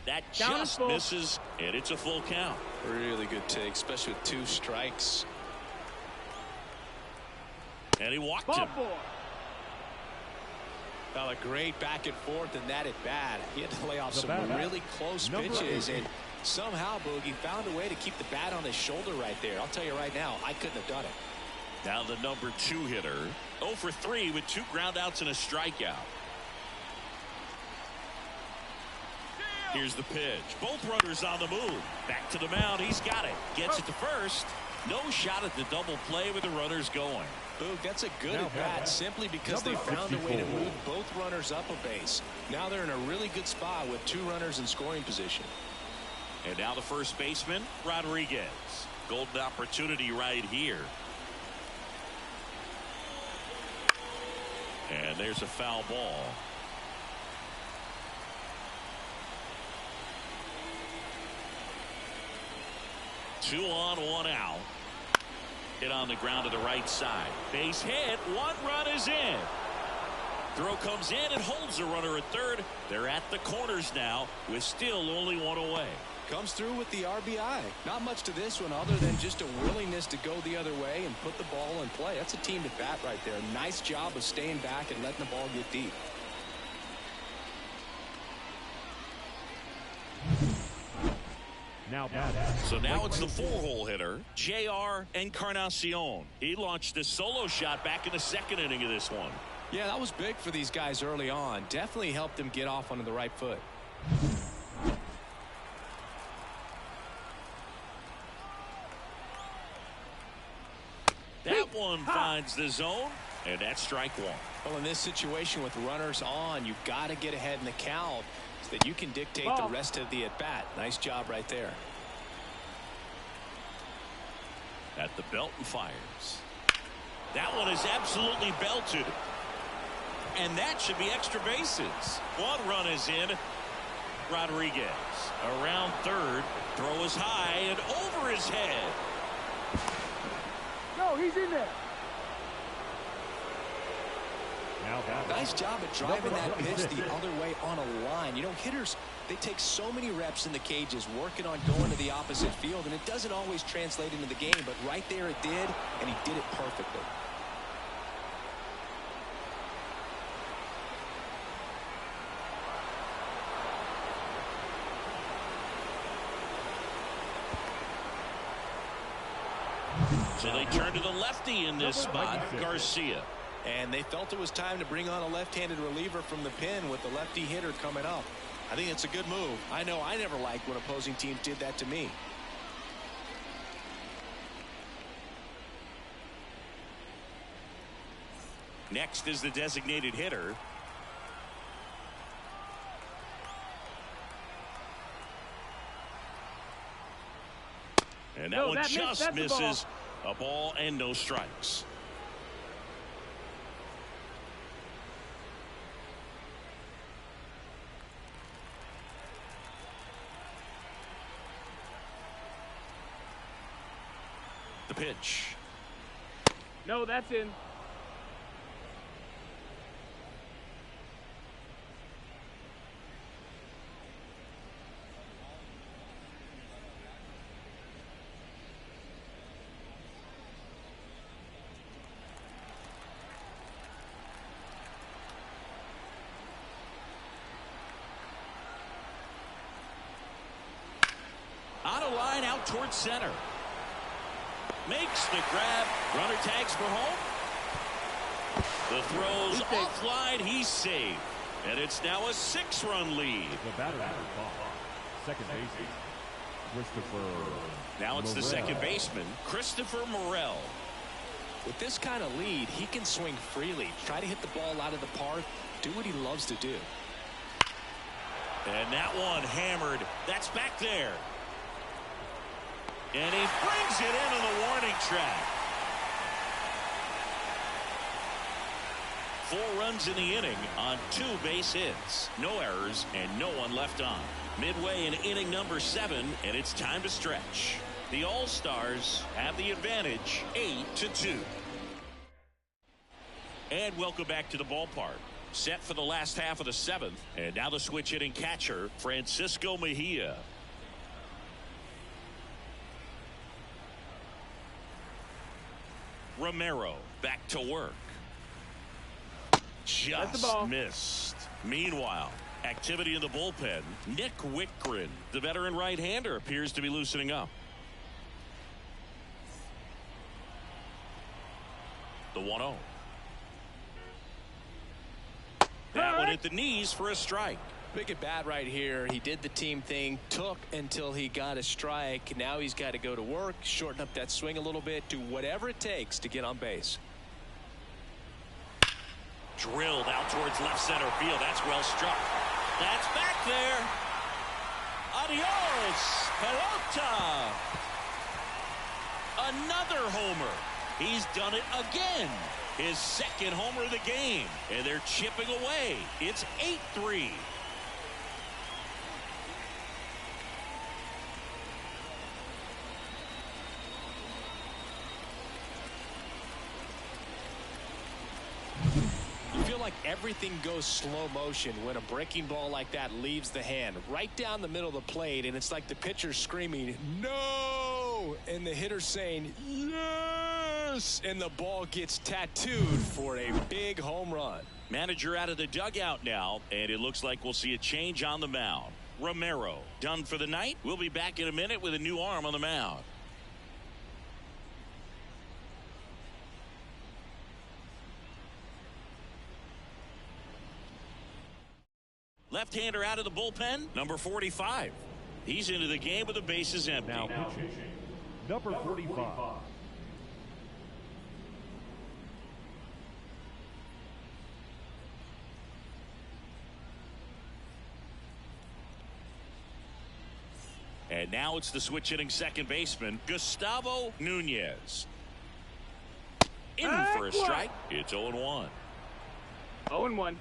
That just misses, and it's a full count. Really good take, especially with 2 strikes. And he walked him. Well, a great back and forth, and that at bat. He had to lay off some really close pitches, and somehow Boogie found a way to keep the bat on his shoulder right there. I'll tell you right now, I couldn't have done it. Now the number 2 hitter, 0 for 3 with 2 groundouts and a strikeout. Here's the pitch. Both runners on the move. Back to the mound. He's got it. Gets it to first. No shot at the double play with the runners going. Boog, that's a good at bat simply because they found a way to move both runners up a base. Now they're in a really good spot with 2 runners in scoring position. And now the first baseman, Rodriguez. Golden opportunity right here. And there's a foul ball. Two on, 1 out. Hit on the ground to the right side. Base hit. 1 run is in. Throw comes in and holds the runner at third. They're at the corners now with still only 1 away. Comes through with the RBI. Not much to this one other than just a willingness to go the other way and put the ball in play. That's a team to bat right there. Nice job of staying back and letting the ball get deep. So now it's the 4-hole hitter, J.R. Encarnacion. He launched a solo shot back in the 2nd inning of this one. Yeah, that was big for these guys early on. Definitely helped them get off onto the right foot. That one finds the zone, and that's strike 1. Well, in this situation with runners on, you've got to get ahead in the count so that you can dictate the rest of the at-bat. Nice job right there. At the belt and fires. That one is absolutely belted. And that should be extra bases. 1 run is in. Rodriguez around third. Throw is high and over his head. No, he's in there. Nice job at driving that pitch the other way on a line. You know, hitters, they take so many reps in the cages working on going to the opposite field, and it doesn't always translate into the game, but right there it did, and he did it perfectly. So they turn to the lefty in this spot, Garcia. And they felt it was time to bring on a left-handed reliever from the pen with the lefty hitter coming up. I think it's a good move. I know I never liked when opposing teams did that to me. Next is the designated hitter. And that one just misses. A ball and no strikes. The pitch. No, that's in. On a line out towards center. Makes the grab. Runner tags for home. The throw's offline. He's saved. And it's now a 6-run lead. The batter at the ball. Second baseman, Christopher. Now it's the second baseman, Christopher Morel. With this kind of lead, he can swing freely, try to hit the ball out of the park, do what he loves to do. And that one hammered. That's back there. And he brings it into the warning track. 4 runs in the inning on 2 base hits. No errors and no one left on. Midway in inning number 7, and it's time to stretch. The All-Stars have the advantage 8-2. And welcome back to the ballpark. Set for the last half of the 7th. And now the switch hitting catcher, Francisco Mejia. Romero back to work. Just missed. Meanwhile, activity in the bullpen. Nick Wittgren, the veteran right-hander, appears to be loosening up. The 1-0. That one at the knees for a strike. Big at bat right here. He did the team thing, took until he got a strike. Now he's got to go to work, shorten up that swing a little bit, do whatever it takes to get on base. Drilled out towards left center field. That's well struck. That's back there. Adios, pelota. Another homer. He's done it again. His second homer of the game. And they're chipping away. It's 8-3. Like everything goes slow motion when a breaking ball like that leaves the hand right down the middle of the plate, and it's like the pitcher screaming no and the hitter saying yes, and the ball gets tattooed for a big home run. Manager out of the dugout now, and it looks like we'll see a change on the mound. Romero done for the night. We'll be back in a minute with a new arm on the mound. Left-hander out of the bullpen, number 45. He's into the game with the bases empty. Now pitching, number 45. And now it's the switch hitting second baseman, Gustavo Nunez. In for a strike. It's 0-1. 0-1.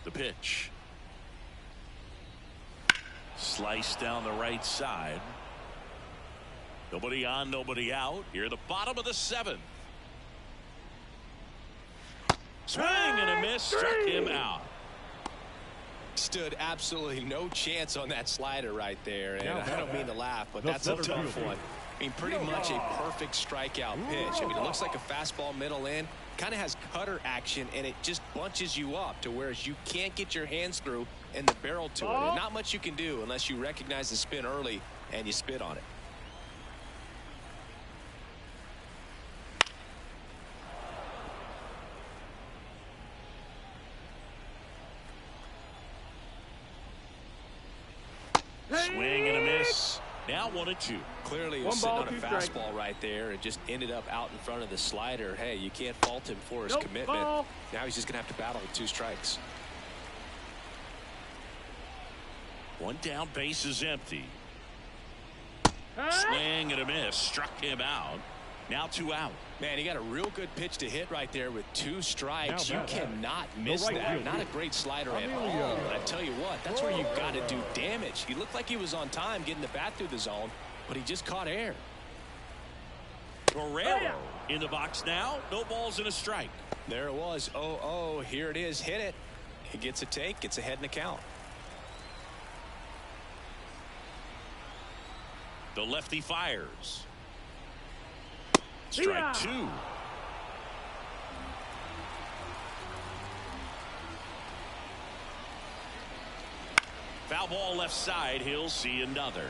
The pitch. Sliced down the right side. Nobody on, nobody out. Here at the bottom of the 7th. Swing and a miss. Struck him out. Stood absolutely no chance on that slider right there. And I don't mean to laugh, but that's a tough one. I mean, pretty much a perfect strikeout pitch. I mean, it looks like a fastball middle in. Kind of has cutter action, and it just bunches you up to whereas you can't get your hands through and the barrel to it. And not much you can do unless you recognize the spin early and you spit on it. Swing and a miss. Now 1-2. Clearly he was sitting on a fastball right there and just ended up out in front of the slider. Hey, you can't fault him for his commitment. Now he's just going to have to battle with 2 strikes. 1 down, base is empty. Swing and a miss. Struck him out. Now 2 out. Man, he got a real good pitch to hit right there with 2 strikes. You cannot miss that. Not a great slider at all. But I tell you what, that's where you've got to do damage. He looked like he was on time getting the bat through the zone, but he just caught air. Guerrero in the box now. No balls and a strike. There it was. 0-0. Here it is. Hit it. He gets a take. Gets ahead in the count. The lefty fires. Strike 2. Foul ball left side. He'll see another.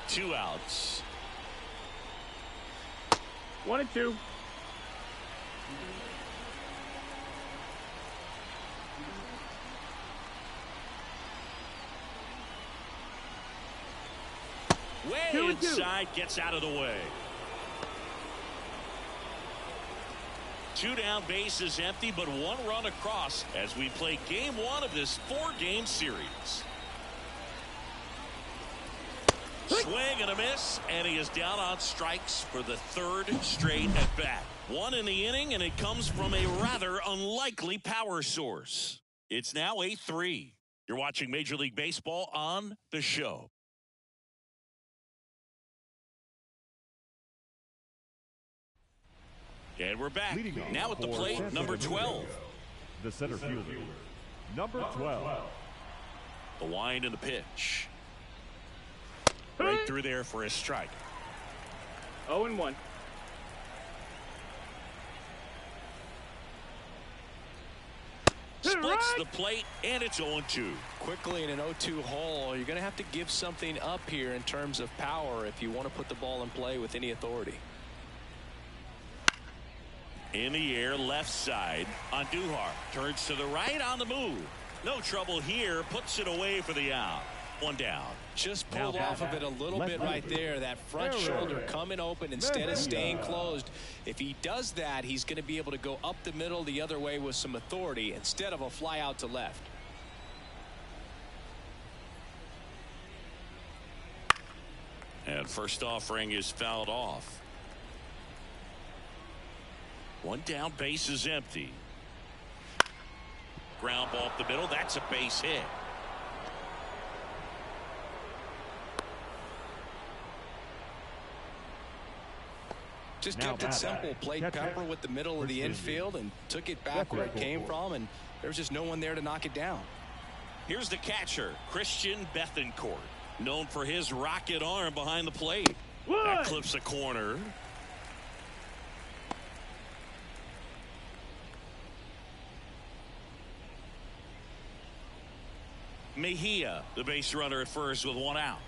2 outs. 1-2. Way inside, gets out of the way. 2 down, base is empty, but 1 run across as we play game 1 of this 4-game series. Swing and a miss, and he is down on strikes for the 3rd straight at bat. 1 in the inning, and it comes from a rather unlikely power source. It's now 8-3. You're watching Major League Baseball on The Show. And we're back. Now at the plate, number 12. The center fielder, number 12. The wind and the pitch. Right through there for a strike. 0-1. Splits the plate, and it's 0-2. Quickly in an 0-2 hole, you're going to have to give something up here in terms of power if you want to put the ball in play with any authority. In the air, left side. Andujar turns to the right on the move. No trouble here. Puts it away for the out. 1 down. Just pulled off of it a little bit right there. That front shoulder coming open instead of staying closed. If he does that, he's going to be able to go up the middle the other way with some authority instead of a fly out to left. And first offering is fouled off. 1 down, base is empty. Ground ball up the middle. That's a base hit. Just kept it simple. Played Pepper with the middle of the infield and took it back where it came from, and there's just no one there to knock it down. Here's the catcher, Christian Bethancourt, known for his rocket arm behind the plate. That clips a corner. Mejia, the base runner at first with 1 out.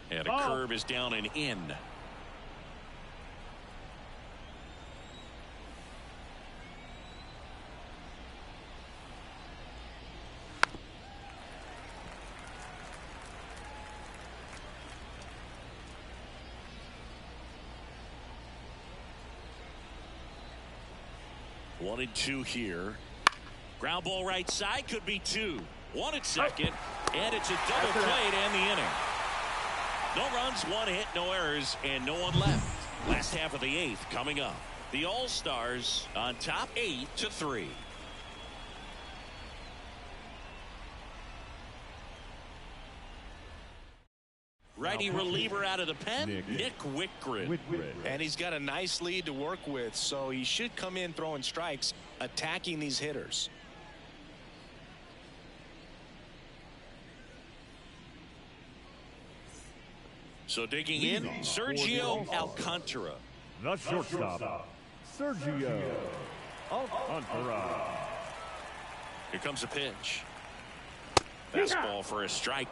And a curve is down and in. One and 2 here. Ground ball right side, could be 2. 1 at second, and it's a double play to end the inning. No runs, 1 hit, no errors, and no one left. Last half of the 8th coming up. The All-Stars on top 8-3. Righty reliever out of the pen, Nick Wickgren. And he's got a nice lead to work with, so he should come in throwing strikes, attacking these hitters. So digging in, Sergio Alcantara. The shortstop, Sergio Alcantara. Here comes a pitch. Fastball for a strike.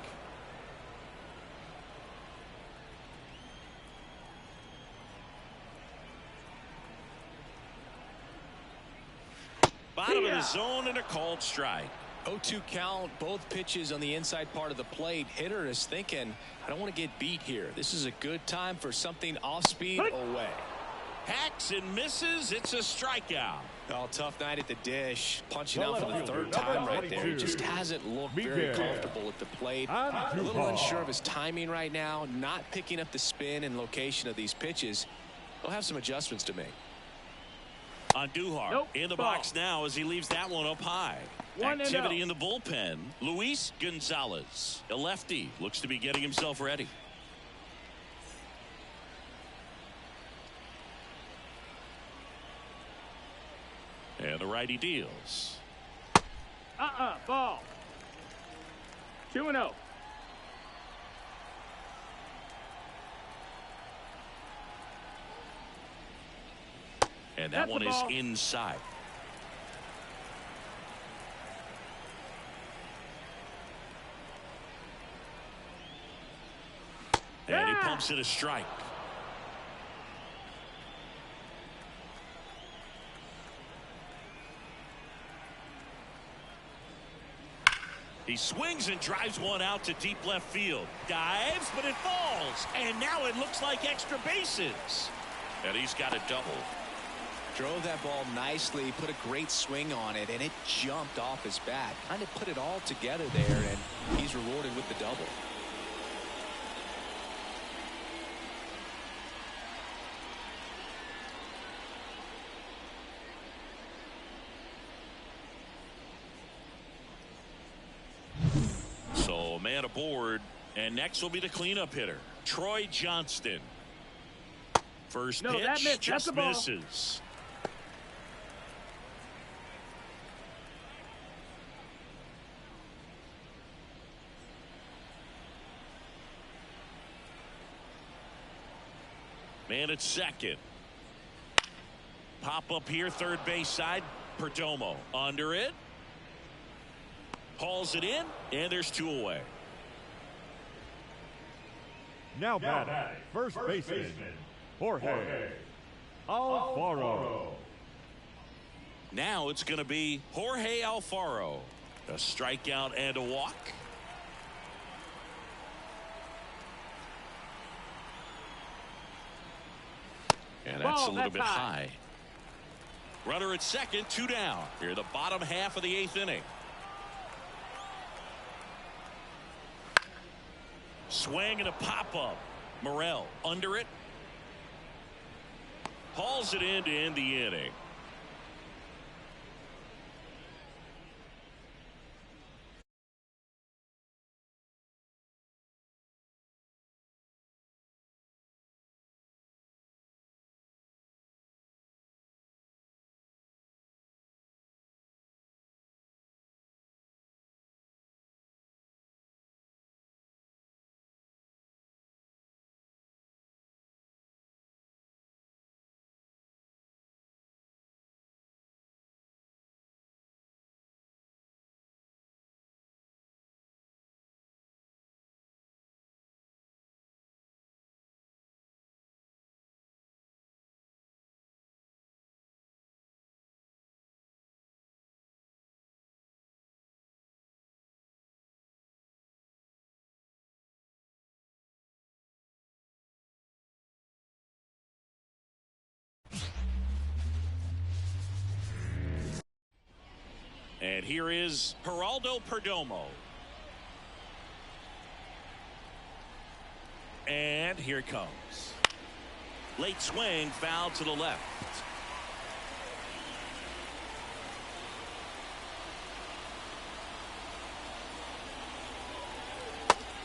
Bottom of the zone and a called strike. 0-2 count, both pitches on the inside part of the plate. Hitter is thinking, I don't want to get beat here. This is a good time for something off speed away. Hacks and misses. It's a strikeout. Oh, tough night at the dish. Punching out for the 3rd time right there. He just hasn't looked very comfortable at the plate. A little unsure of his timing right now. Not picking up the spin and location of these pitches. He'll have some adjustments to make. On Duhar in the box now as he leaves that one up high. Activity in the bullpen. Luis Gonzalez, a lefty, looks to be getting himself ready. And the righty deals. Ball. 2-0. And that one is inside. And he pumps it a strike. He swings and drives one out to deep left field. Dives, but it falls. And now it looks like extra bases. And he's got a double. Drove that ball nicely, put a great swing on it, and it jumped off his bat. Kind of put it all together there, and he's rewarded with the double. So a man aboard, and next will be the cleanup hitter, Troy Johnston. First pitch just misses. Man at second. Pop up here, third base side. Perdomo under it. Hauls it in, and there's 2 away. Now batting, first baseman, Jorge Alfaro. Now it's going to be Jorge Alfaro. A strikeout and a walk. And that's a little bit high. Runner at second, 2 down. Here the bottom half of the 8th inning. Swing and a pop-up. Morel under it. Hauls it in to end the inning. And here is Geraldo Perdomo. And here it comes. Late swing, foul to the left.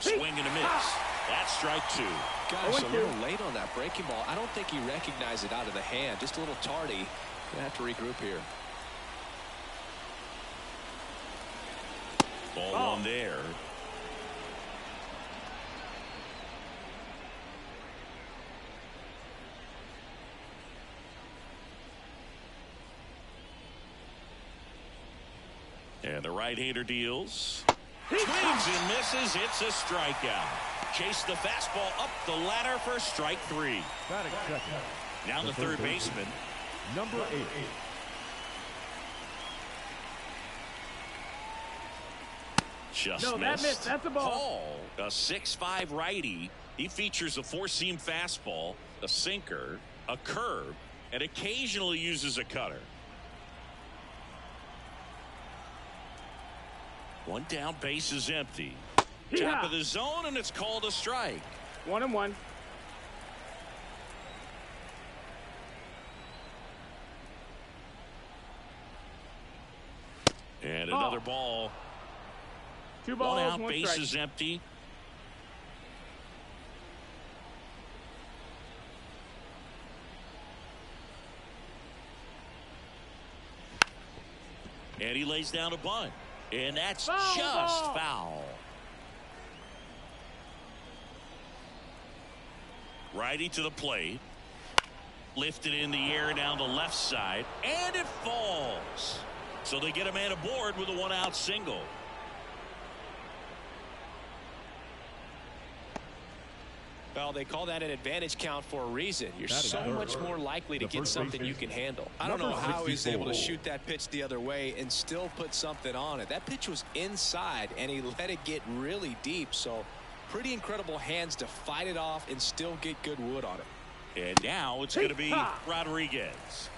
Swing and a miss. That's strike two. Gosh, a little late on that breaking ball. I don't think he recognized it out of the hand. Just a little tardy. Gonna have to regroup here. Ball on there. And the right-hander deals. Swings and misses. It's a strikeout. Chase the fastball up the ladder for strike three. Batting second. Now the third baseman. Number 8. Just No, that missed. That's a ball. Paul, a 6'5" righty. He features a four-seam fastball, a sinker, a curve, and occasionally uses a cutter. One down, base is empty. Top of the zone, and it's called a strike. 1-1. And another ball. 2 balls, One out, 1 base strike. is empty. And he lays down a bunt. And that's just foul. Righty to the plate. Lifted in the air down the left side. And it falls. So they get a man aboard with a 1-out single. Well, they call that an advantage count for a reason. You're so much more likely to get something you can handle. I don't know how he's able to shoot that pitch the other way and still put something on it. That pitch was inside, and he let it get really deep. So pretty incredible hands to fight it off and still get good wood on it. And now it's going to be Rodriguez.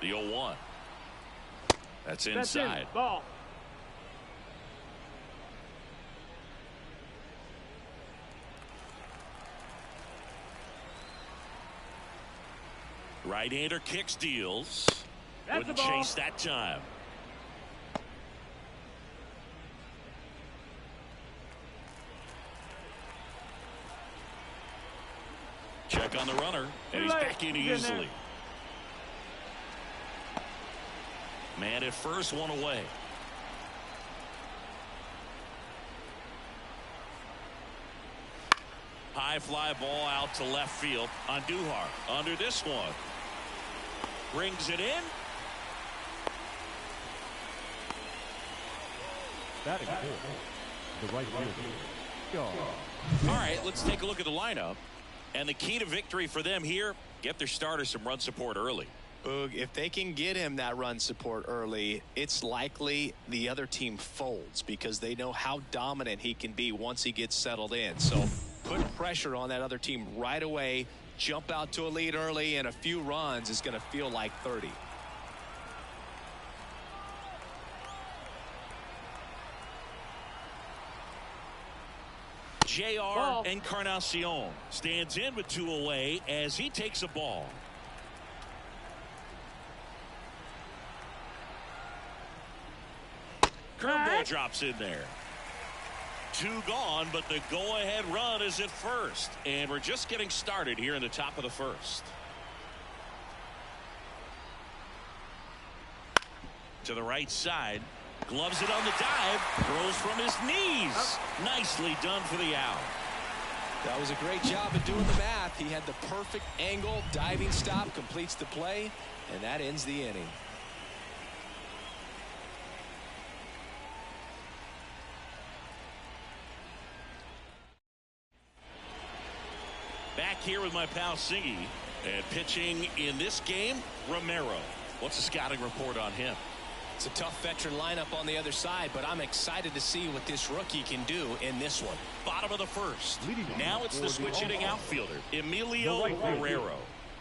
The 0-1. That's inside. Ball. Right-hander kicks, deals. That's Wouldn't the ball. chase that time. Check on the runner, and he's back in easily. Man at first, one away. High fly ball out to left field. Andujar under this one. Brings it in. Batting fourth. The right fielder. All right, let's take a look at the lineup. And the key to victory for them here, get their starter some run support early. Boog, if they can get him that run support early, it's likely the other team folds because they know how dominant he can be once he gets settled in. So put pressure on that other team right away, jump out to a lead early, and a few runs is going to feel like 30. J.R. Encarnacion stands in with 2 away as he takes a ball. Curveball drops in there. 2 gone, but the go-ahead run is at first. And we're just getting started here in the top of the first. To the right side. Gloves it on the dive. Throws from his knees. Nicely done for the out. That was a great job of doing the math. He had the perfect angle. Diving stop completes the play, and that ends the inning. Back here with my pal Siggy. And pitching in this game, Romero. What's the scouting report on him? It's a tough veteran lineup on the other side, but I'm excited to see what this rookie can do in this one. Bottom of the first. Now it's the switch hitting outfielder, Emilio right Guerrero.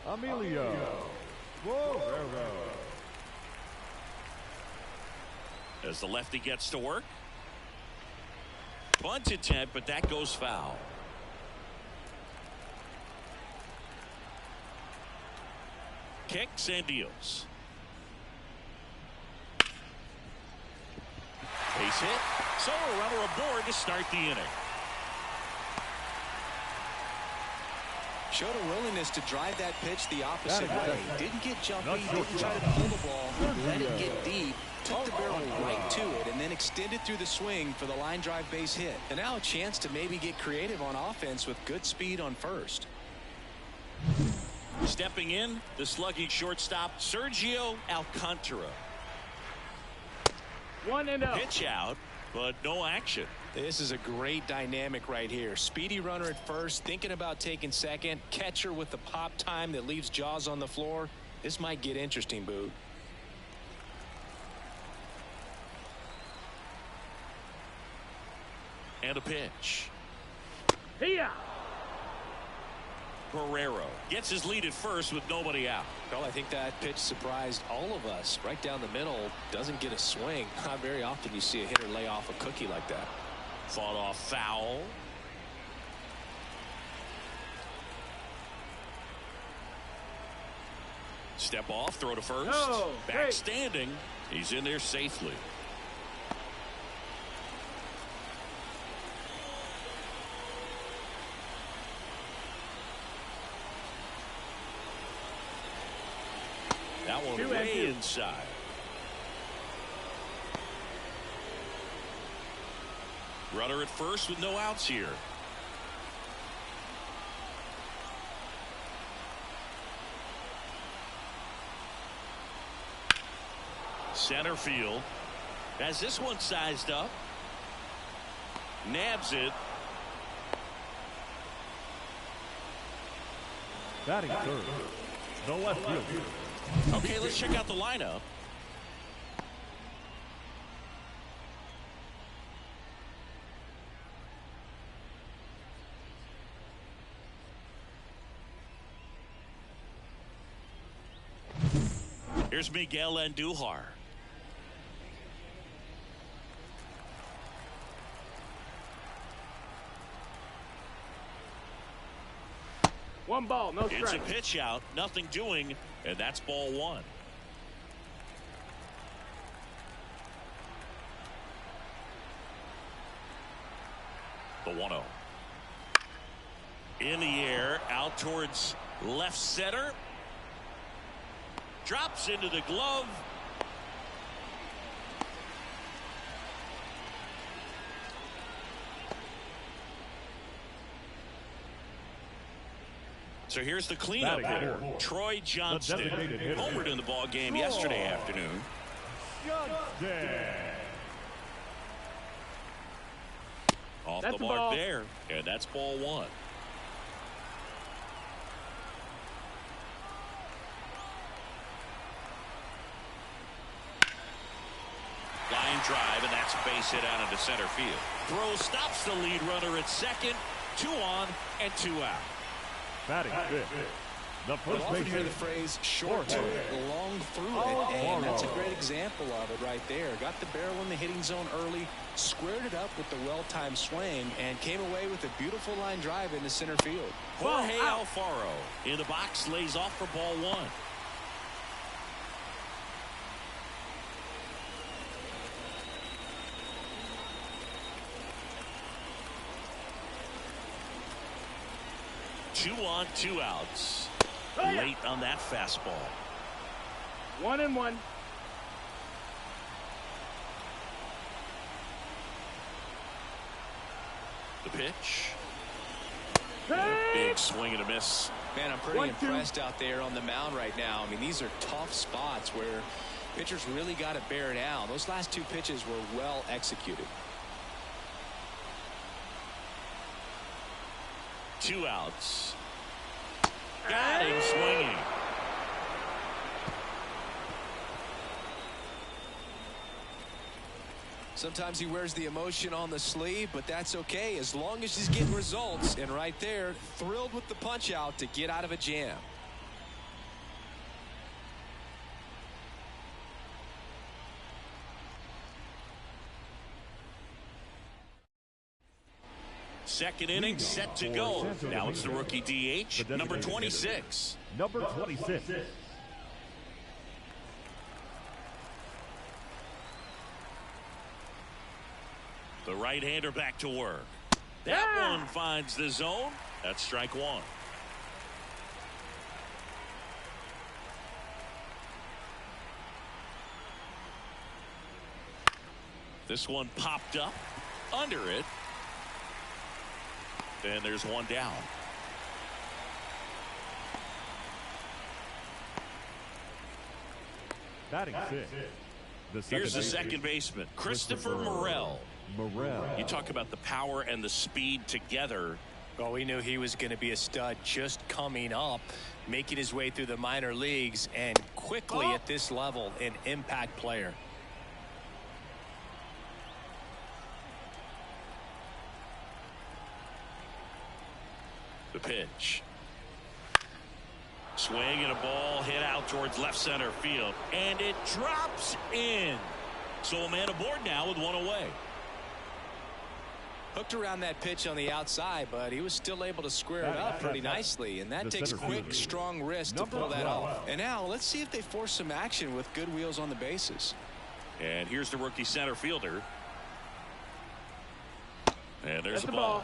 Emilio Guerrero. As the lefty gets to work. Bunt attempt, but that goes foul. Kicks and deals. Base hit. So a runner aboard to start the inning. Showed a willingness to drive that pitch the opposite way. Didn't get jumpy, didn't try to pull the ball, let it get deep, took the barrel right to it, and then extended through the swing for the line drive base hit. And now a chance to maybe get creative on offense with good speed on first. Stepping in, the sluggy shortstop, Sergio Alcantara. 1-0. Pitch out, but no action. This is a great dynamic right here. Speedy runner at first, thinking about taking second. Catcher with the pop time that leaves Jaws on the floor. This might get interesting, Boo. And a pitch. Here. Guerrero gets his lead at first with nobody out. Well, I think that pitch surprised all of us. Right down the middle, doesn't get a swing. Not very often you see a hitter lay off a cookie like that. Fought off foul. Step off, throw to first. No, Back standing. He's in there safely. That one way inside. Runner at first with no outs here. Center field has this one sized up. Nabs it. Batting third. The left fielder. Okay, let's check out the lineup. Here's Miguel Andujar. One ball, no strike. It's a pitch out, nothing doing, and that's ball one. The 1-0. In the air, out towards left center. Drops into the glove. So here's the cleanup hitter, Troy Johnston, homered in the ball game yesterday afternoon. Off the mark there, and that's ball one. Line drive, and that's a base hit out into center field. Throw stops the lead runner at second. 2 on and 2 out. Batting fifth. The first often hear the phrase short to it, long through it, and that's a great example of it right there. Got the barrel in the hitting zone early, squared it up with the well-timed swing, and came away with a beautiful line drive into center field. Jorge Alfaro in the box, lays off for ball one. Two on, 2 outs. Late on that fastball. 1-1. The pitch. Big swing and a miss. Man, I'm pretty impressed out there on the mound right now. I mean, these are tough spots where pitchers really got to bear down. Those last 2 pitches were well executed. 2 outs. Got him swinging. Sometimes he wears the emotion on the sleeve, but that's okay as long as he's getting results. And right there, thrilled with the punch out to get out of a jam. Second inning set to go. Now it's the rookie DH, number 26. Number 26. The right-hander back to work. That one finds the zone. That's strike one. This one popped up under it. And there's one down. Batting sixth. Here's the second baseman, Christopher Morel. You talk about the power and the speed together. Well, we knew he was going to be a stud just coming up, making his way through the minor leagues, and quickly at this level, an impact player. The pitch. Swing and a ball hit out towards left center field. And it drops in. So a man aboard now with one away. Hooked around that pitch on the outside, but he was still able to square it up pretty nicely. And that takes quick, strong wrist to pull that off. And now let's see if they force some action with good wheels on the bases. And here's the rookie center fielder. And there's the ball.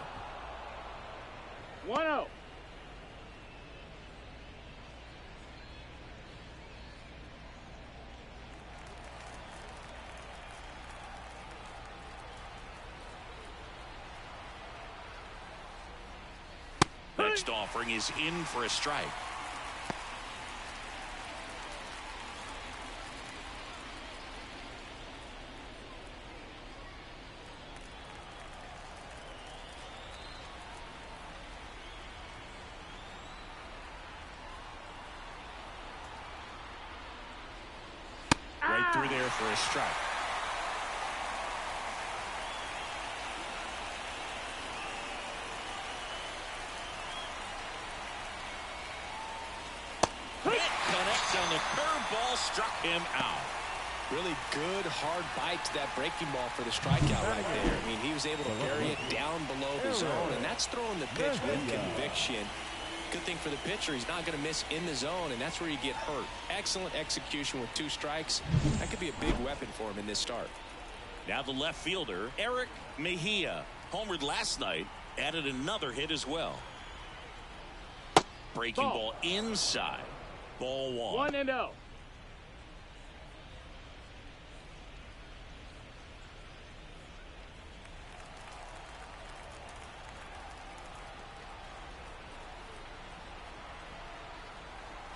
1-0. Next offering is in for a strike. Right through there for a strike. Connects on the curveball, struck him out. Really good hard bite to that breaking ball for the strikeout right there. I mean, he was able to bury it down below the zone, and that's throwing the pitch with conviction. Good thing for the pitcher, he's not going to miss in the zone, and that's where you get hurt. Excellent execution with 2 strikes. That could be a big weapon for him in this start. Now the left fielder, Eric Mejia, homered last night, added another hit as well. Breaking ball inside. Ball 1. 1-0.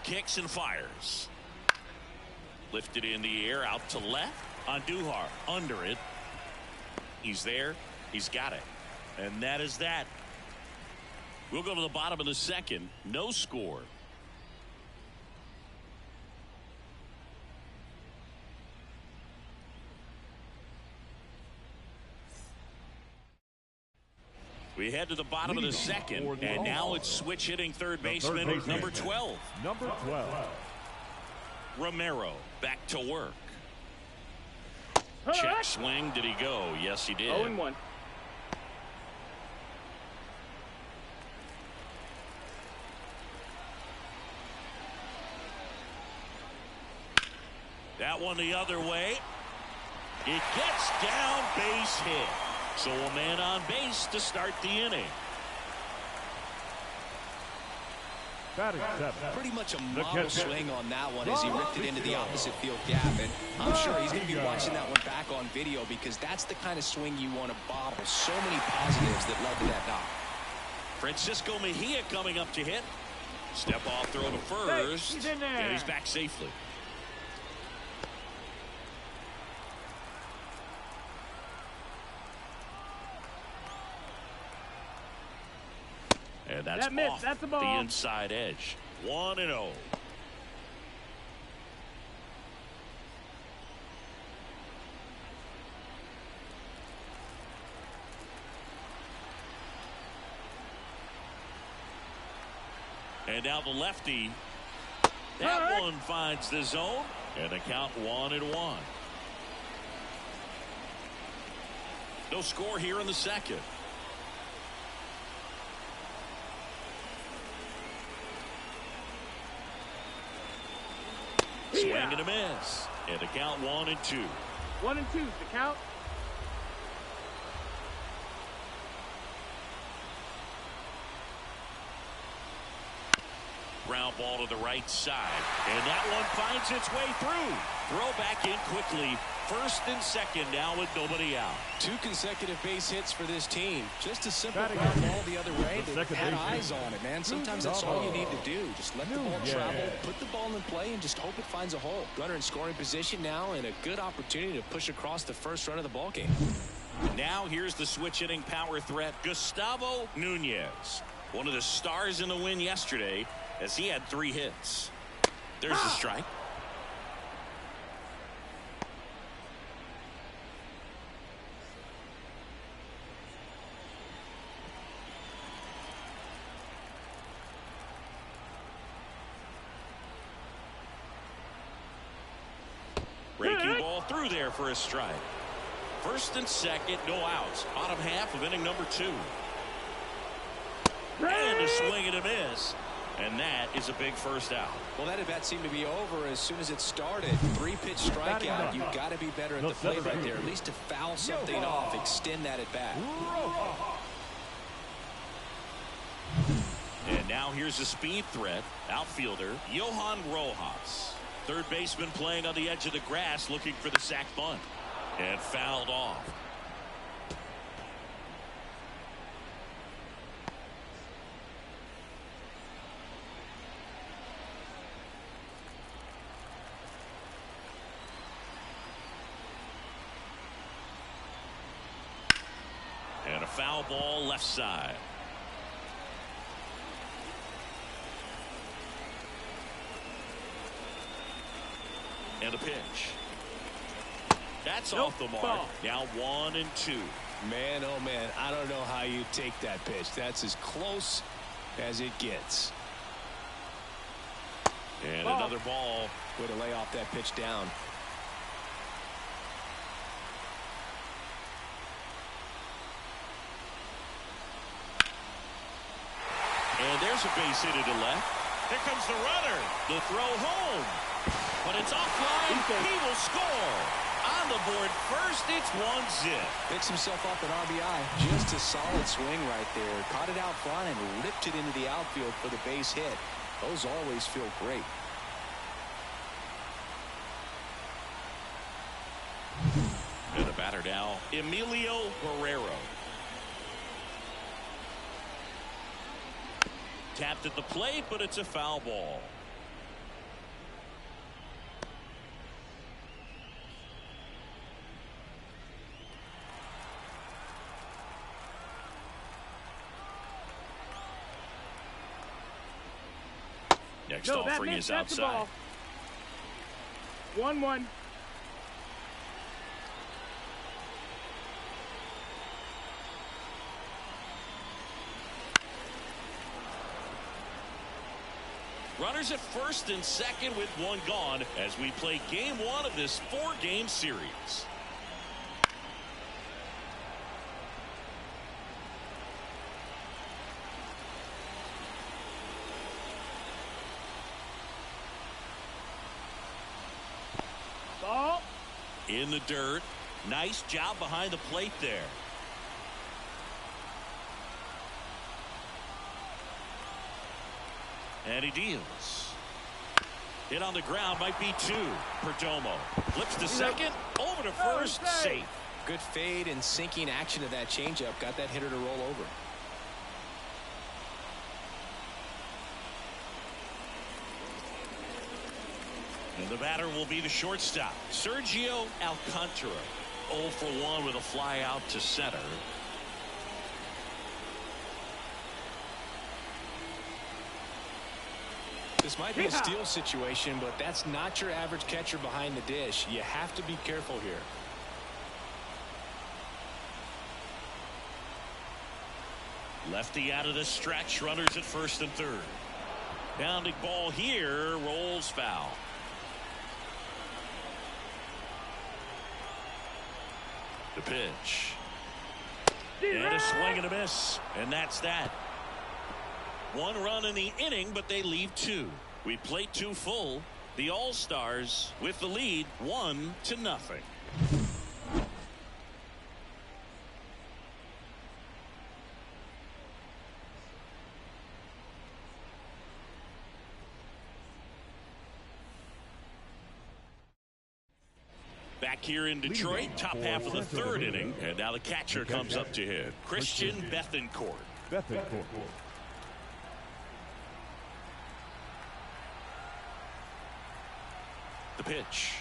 Kicks and fires. Lifted in the air out to left. Andujar under it. He's there. He's got it. And that is that. We'll go to the bottom of the second. No score. We head to the bottom of the second, and now it's switch hitting third baseman number 12. Number 12. Romero back to work. Check swing. Did he go? Yes, he did. 0-1. That one the other way. It gets down, base hit. So a man on base to start the inning. Batting 7. Pretty much a model swing on that one as he ripped it into the opposite field gap. And I'm sure he's going to be watching that one back on video because that's the kind of swing you want to bottle. So many positives that led to that knock. Francisco Mejia coming up to hit. Step off throw to first. He's in there. And he's back safely. And that's off that's a ball. the inside edge. 1-0. And now the lefty. That one finds the zone. And the count 1-1. No score here in the second. Swing and a miss. And the count 1-2. 1-2 is the count. Ground ball to the right side. And that one finds its way through. Throw back in quickly. First and second now with nobody out. 2 consecutive base hits for this team. Just a simple ground ball the other way. They've had eyes on it, man. Sometimes that's all you need to do. Just let the ball travel, put the ball in play, and just hope it finds a hole. Runner in scoring position now, and a good opportunity to push across the first run of the ball game. Now here's the switch hitting power threat, Gustavo Nunez. One of the stars in the win yesterday, as he had 3 hits. There's the strike. Breaking ball through there for a strike. First and second, no outs. Bottom half of inning number 2. And a swing and a miss. And that is a big first out. Well, that at bat seemed to be over as soon as it started. 3-pitch strikeout. You've got to be better at the plate right there. At least to foul something off, extend that at bat. And now here's a speed threat. Outfielder, Johan Rojas. Third baseman playing on the edge of the grass looking for the sac bunt. And fouled off. And a foul ball left side. And a pitch. That's off the mark. Ball. Now 1-2. Man, oh man, I don't know how you take that pitch. That's as close as it gets. And another ball. Way to lay off that pitch down. And there's a base hit to left. Here comes the runner. The throw home. But it's offline. He will score. On the board first, it's 1-0. Picks himself up an RBI. Just a solid swing right there. Caught it out front and ripped it into the outfield for the base hit. Those always feel great. And the batter now, Emilio Guerrero. Tapped at the plate, but it's a foul ball. Next offering is outside. 1-1. Runners at first and second with 1 gone as we play game 1 of this 4-game series. Ball. In the dirt. Nice job behind the plate there. And he deals. Hit on the ground, might be 2. Perdomo flips to second, over to first, safe. Good fade and sinking action of that changeup. Got that hitter to roll over. And the batter will be the shortstop, Sergio Alcantara. 0 for 1 with a fly out to center. This might be a steal situation, but that's not your average catcher behind the dish. You have to be careful here. Lefty out of the stretch. Runners at first and third. Pounding ball here, rolls foul. The pitch. And a swing and a miss. And that's that. 1 run in the inning, but they leave 2. We played 2 full. The All-Stars with the lead 1-0. Back here in Detroit, top half of the 3rd inning, and now the catcher comes up to hit. Christian Bethancourt. The pitch.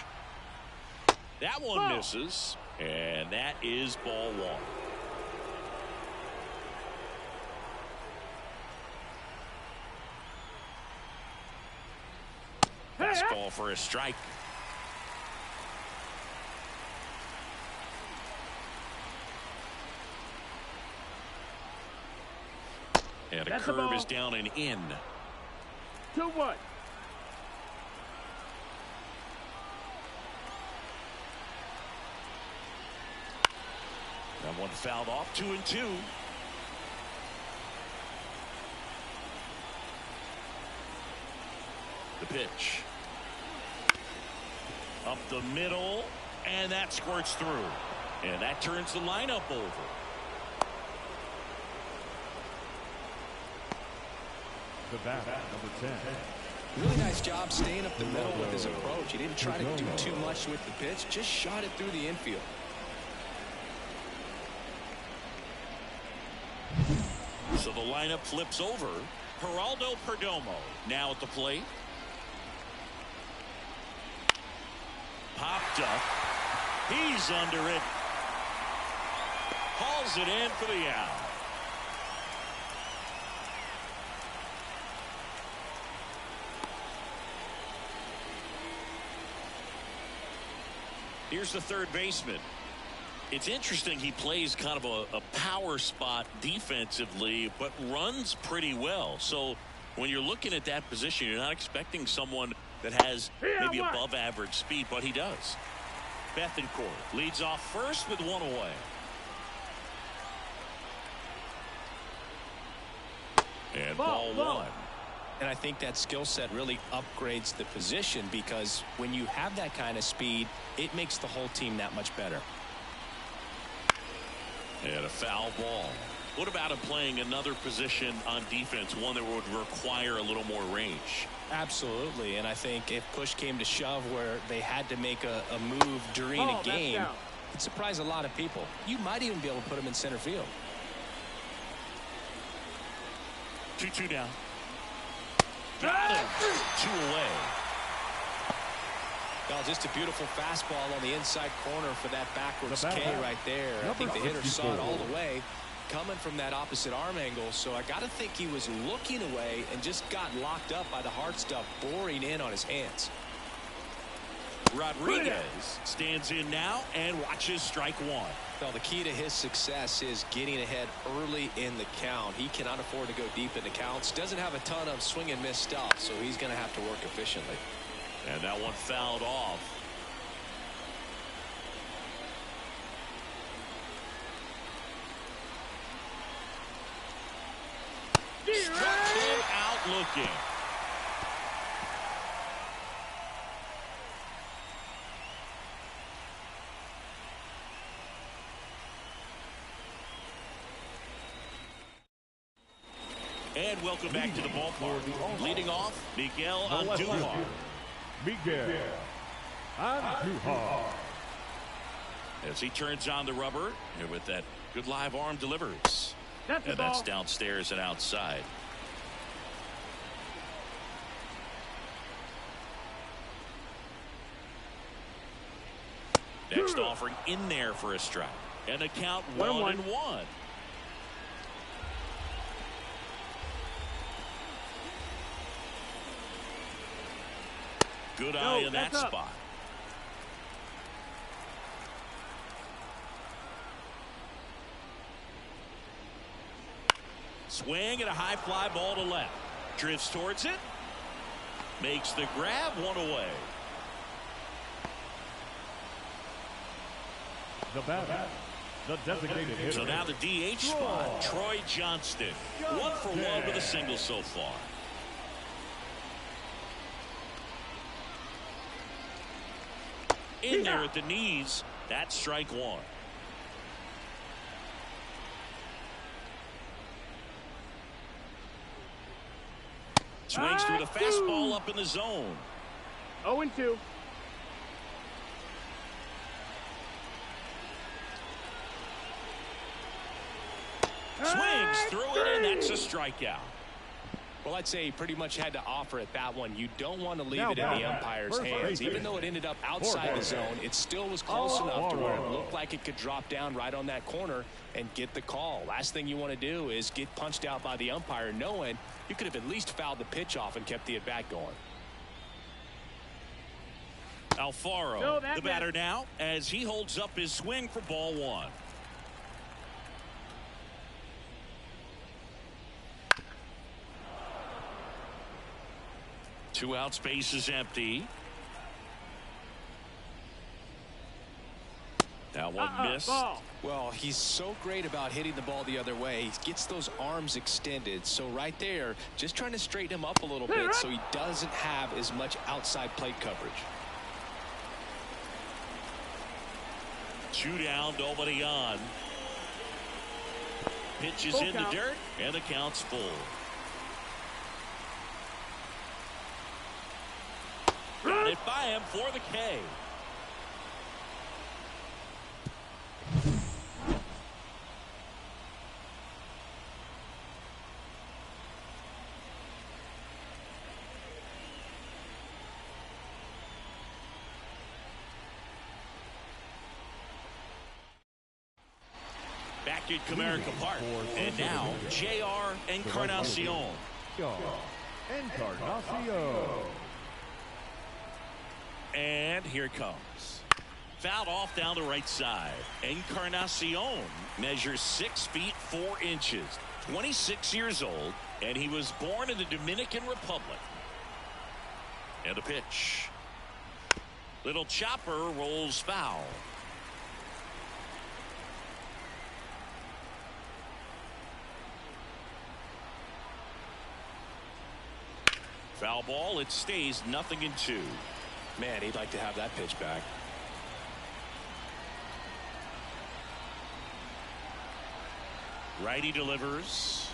That one misses, and that is ball 1. Fastball for a strike. And a curve is down and in. 2-1. That one fouled off. 2-2. The pitch. Up the middle, and that squirts through. And that turns the lineup over. The bat, number 10. Really nice job staying up the middle with his approach. He didn't try to do too much with the pitch, just shot it through the infield. So the lineup flips over. Geraldo Perdomo now at the plate. Popped up. He's under it. Hauls it in for the out. Here's the 3rd baseman. It's interesting, he plays kind of a power spot defensively, but runs pretty well. So when you're looking at that position, you're not expecting someone that has maybe above average speed, but he does. Bethancourt leads off first with 1 away. And ball 1. And I think that skill set really upgrades the position, because when you have that kind of speed, it makes the whole team that much better. And a foul ball. What about him playing another position on defense, one that would require a little more range? Absolutely. And I think if push came to shove where they had to make a move during a game, it'd surprise a lot of people. You might even be able to put him in center field. 2-2 down. Got him. 2 away. Well, just a beautiful fastball on the inside corner for that backwards K right there. I think the hitter saw it all the way coming from that opposite arm angle. So I got to think he was looking away and just got locked up by the hard stuff boring in on his hands. Rodriguez stands in now and watches strike 1. Well, the key to his success is getting ahead early in the count. He cannot afford to go deep into counts. Doesn't have a ton of swing and miss stuff, so he's going to have to work efficiently. And that one fouled off. Struck him out looking. And welcome back to the ballpark. Leading off, Miguel Andujar. Miguel Andujar. As he turns on the rubber, and with that good live arm delivers. And that's downstairs and outside. Next offering in there for a strike. And a count 1-1. Good eye in that spot. Swing and a high fly ball to left. Drifts towards it. makes the grab, one away. The batter, the designated hitter. So now the DH spot, Troy Johnston. 1 for 1 with a single so far. In there at the knees. That's strike 1. Swings through the fastball up in the zone. 0-2. Swings through it, and that's a strikeout. Well, I'd say he pretty much had to offer at that one. You don't want to leave it in the umpire's hands. Even though it ended up outside the zone, it still was close enough to where it looked like it could drop down right on that corner and get the call. Last thing you want to do is get punched out by the umpire knowing you could have at least fouled the pitch off and kept the at-bat going. Alfaro, the batter now, as he holds up his swing for ball 1. Two outs, base is empty. That one missed. Ball. Well, he's so great about hitting the ball the other way. He gets those arms extended. So right there, just trying to straighten him up a little bit so he doesn't have as much outside plate coverage. 2 down, nobody on. Pitch is in the dirt, and the count's full. Got it by him for the K. Back at Comerica Park, and now J.R. Encarnacion. Encarnacion. And here it comes. Fouled off down the right side. Encarnacion measures 6 feet 4 inches, 26 years old, and he was born in the Dominican Republic. And the pitch. Little chopper rolls foul. Foul ball, it stays 0-2. Man, he'd like to have that pitch back. Righty delivers.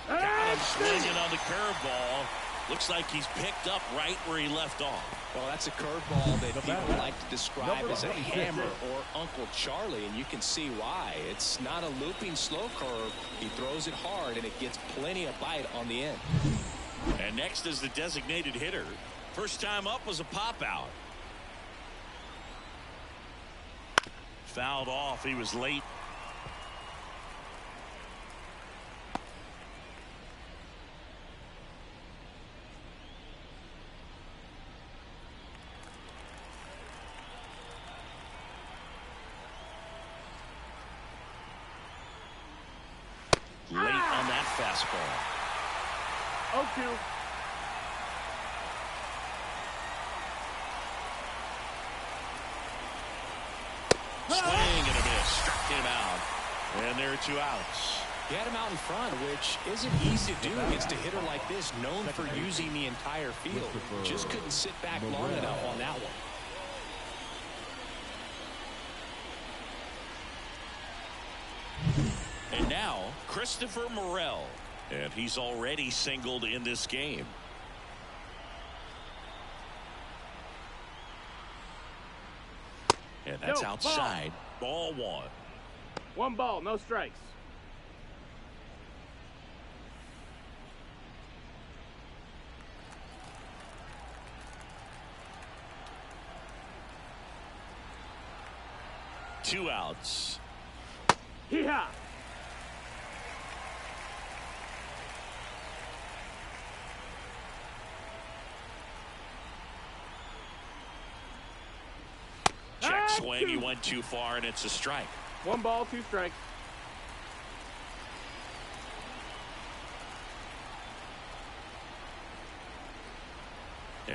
Got him swinging on the curveball. Looks like he's picked up right where he left off. Well, that's a curveball that people like to describe as a hammer or Uncle Charlie, and you can see why. It's not a looping slow curve. He throws it hard, and it gets plenty of bite on the end. And next is the designated hitter. First time up was a pop out. Fouled off. He was late. Late on that fastball. 0-2. Swing and a miss. Struck him out. And there are 2 outs. He had him out in front, which isn't easy to do against a hitter like this, known for using the entire field. Just couldn't sit back long enough on that one. And now, Christopher Morel. And he's already singled in this game. And that's outside. Ball 1. 1 ball, no strikes. Two outs. Hee-haw! Check swing. He went too far, and it's a strike. 1 ball, 2 strikes.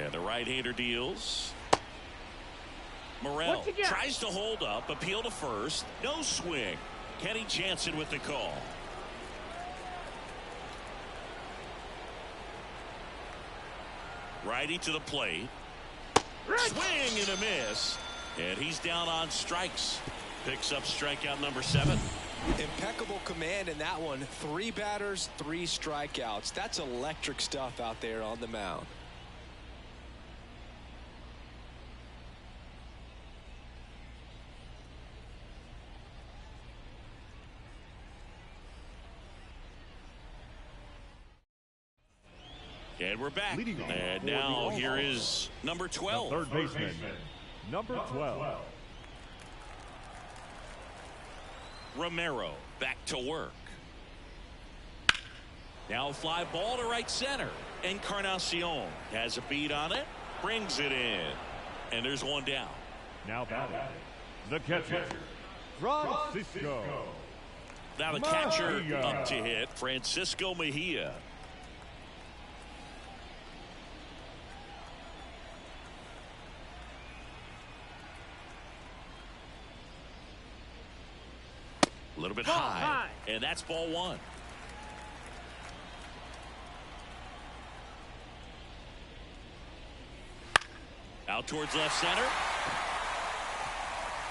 And the right-hander deals. Morel tries to hold up, appeal to first. No swing. Kenny Jansen with the call. Righty to the plate. Swing and a miss. And he's down on strikes. Picks up strikeout number 7. Impeccable command in that one. 3 batters, 3 strikeouts. That's electric stuff out there on the mound. And we're back. And now here is number 12. The third baseman, number 12. Romero back to work. Now a fly ball to right center. Encarnacion has a beat on it. Brings it in. And there's one down. Now batting, the catcher, Francisco. Now the catcher up to hit, Francisco Mejia. A little bit high, and that's ball 1. Out towards left center.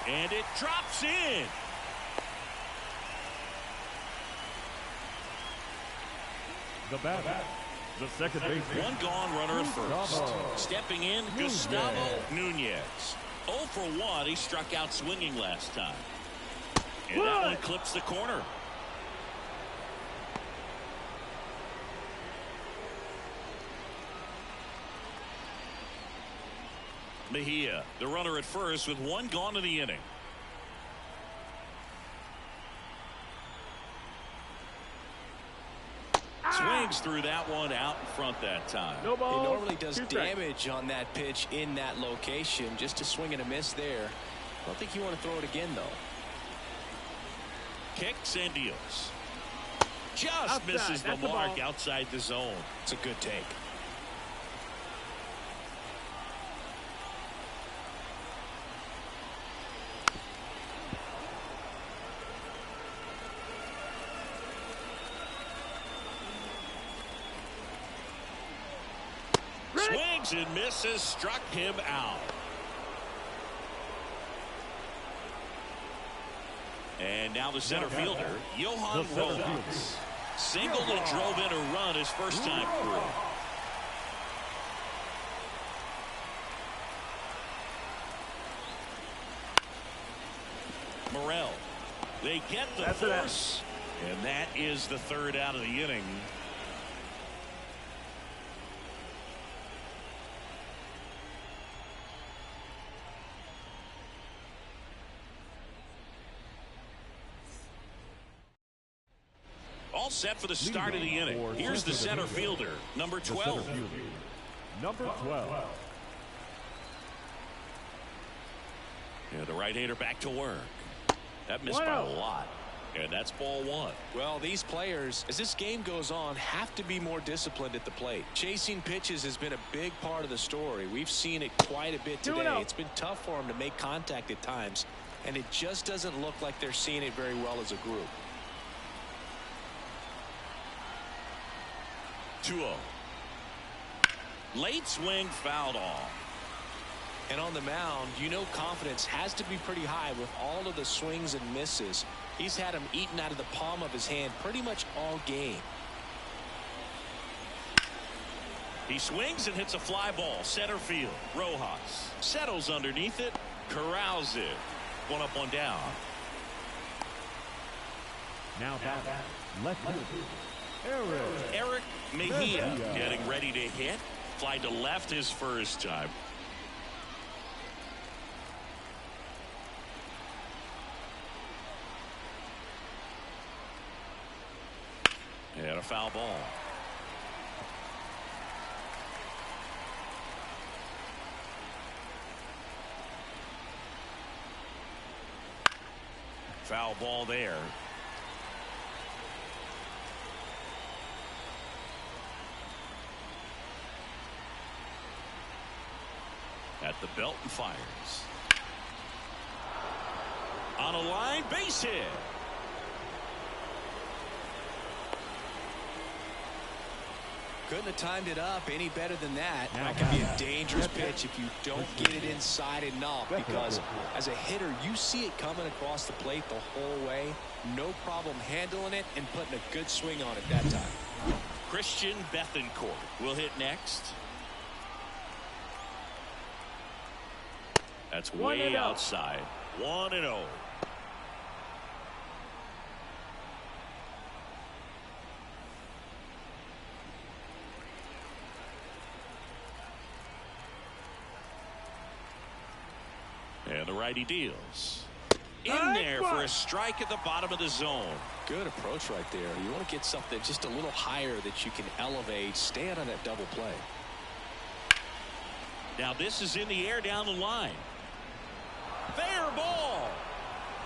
And it drops in. The batter, the second baseman. One gone, runner at first. Stepping in, Gustavo Nunez. 0 for 1. He struck out swinging last time. And that one clips the corner. Mejia, the runner at first with 1 gone in the inning. Swings through that one out in front that time. No ball. He normally does damage on that pitch in that location. Just a swing and a miss there. I don't think you want to throw it again, though. Kicks and deals. Just misses the mark outside the zone. It's a good take. Swings and misses. Struck him out. And now the center fielder, Johan Rojas. Singled and drove in a run his first time through. Morel. They get the force. And that is the 3rd out of the inning. All set for the start of the inning. Here's the center fielder, number 12. Number 12. Yeah, the right-hander back to work. That missed by a lot. And that's ball 1. Well, these players, as this game goes on, have to be more disciplined at the plate. Chasing pitches has been a big part of the story. We've seen it quite a bit today. It's been tough for them to make contact at times, and it just doesn't look like they're seeing it very well as a group. 2-0. Late swing fouled off. And on the mound, you know confidence has to be pretty high with all of the swings and misses. He's had them eaten out of the palm of his hand pretty much all game. He swings and hits a fly ball. Center field. Rojas settles underneath it. Corrals it. 1 up, 1 down. Now back. Left field. Eric Mejia getting ready to hit. Fly to left his first time. And a foul ball. Foul ball there. At the belt and fires. On a line, base hit. Couldn't have timed it up any better than that. That could be a dangerous pitch if you don't get it inside enough, because as a hitter, you see it coming across the plate the whole way. No problem handling it and putting a good swing on it that time. Christian Bethancourt will hit next. That's way outside. 1-0. And the righty deals. In there for a strike at the bottom of the zone. Good approach right there. You want to get something just a little higher that you can elevate. Stand on that double play. Now this is in the air down the line. Fair ball.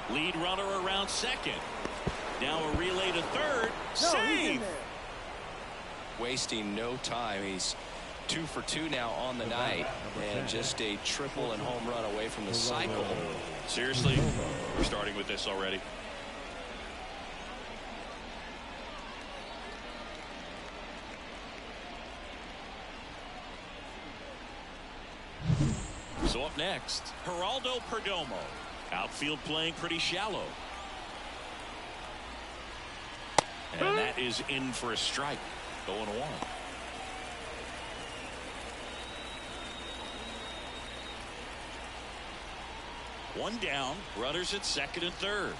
Lead runner around second. Now a relay to third. Save. Wasting no time. He's 2 for 2 now on the night, and just a triple and home run away from the cycle. Seriously, we're starting with this already. So up next, Geraldo Perdomo. Outfield playing pretty shallow. And that is in for a strike. 0-1. One down, runners at second and third.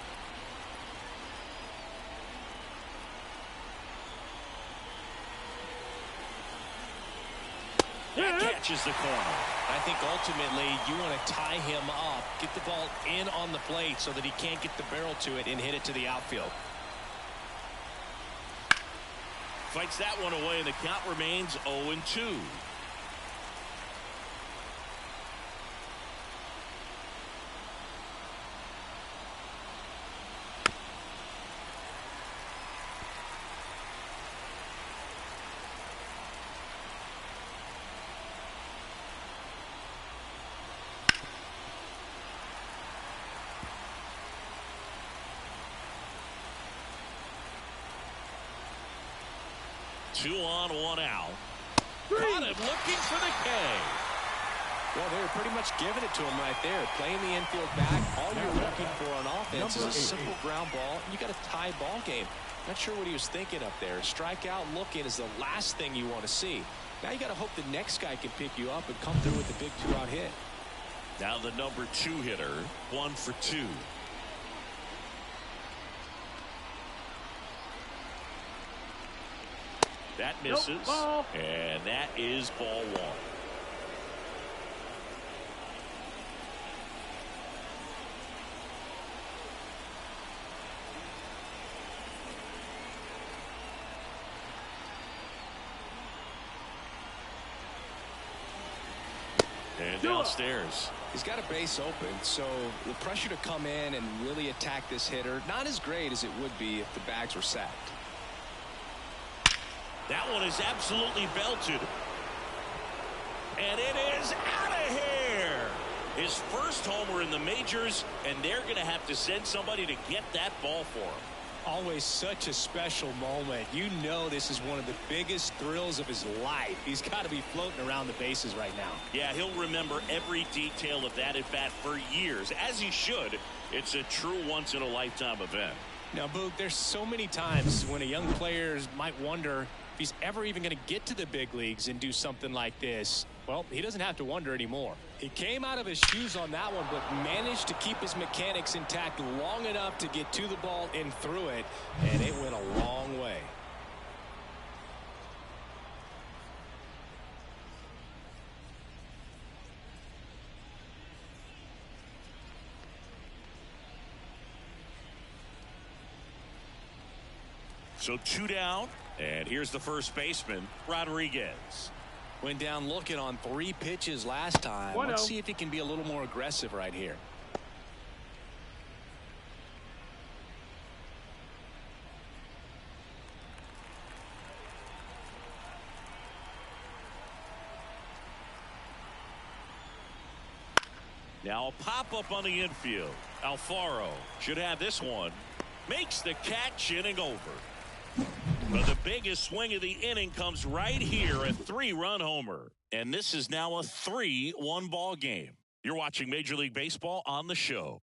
That catches the corner. I think ultimately you want to tie him up, get the ball in on the plate so that he can't get the barrel to it and hit it to the outfield. Fights that one away, and the count remains 0-2. Two on, one out. Caught him looking for the K. Well, they were pretty much giving it to him right there. Playing the infield back. All you're looking for on offense is a simple ground ball. You got a tie ball game. Not sure what he was thinking up there. Strikeout looking is the last thing you want to see. Now you got to hope the next guy can pick you up and come through with a big 2-out hit. Now the number 2 hitter, 1 for 2. That misses, and that is ball 1. And downstairs. He's got a base open, so the pressure to come in and really attack this hitter, not as great as it would be if the bags were sacked. That one is absolutely belted. And it is out of here. His first homer in the majors, and they're going to have to send somebody to get that ball for him. Always such a special moment. You know this is one of the biggest thrills of his life. He's got to be floating around the bases right now. Yeah, he'll remember every detail of that at bat for years, as he should. It's a true once-in-a-lifetime event. Now, Boog, there's so many times when a young player might wonder if he's ever even going to get to the big leagues and do something like this. Well, he doesn't have to wonder anymore. He came out of his shoes on that one, but managed to keep his mechanics intact long enough to get to the ball and through it, and it went a long way. So 2 down, and here's the first baseman, Rodriguez. Went down looking on 3 pitches last time. Let's see if he can be a little more aggressive right here. Now a pop-up on the infield. Alfaro should have this one. Makes the catch, inning over. But the biggest swing of the inning comes right here, a 3-run homer. And this is now a 3-1 ball game. You're watching Major League Baseball on the show.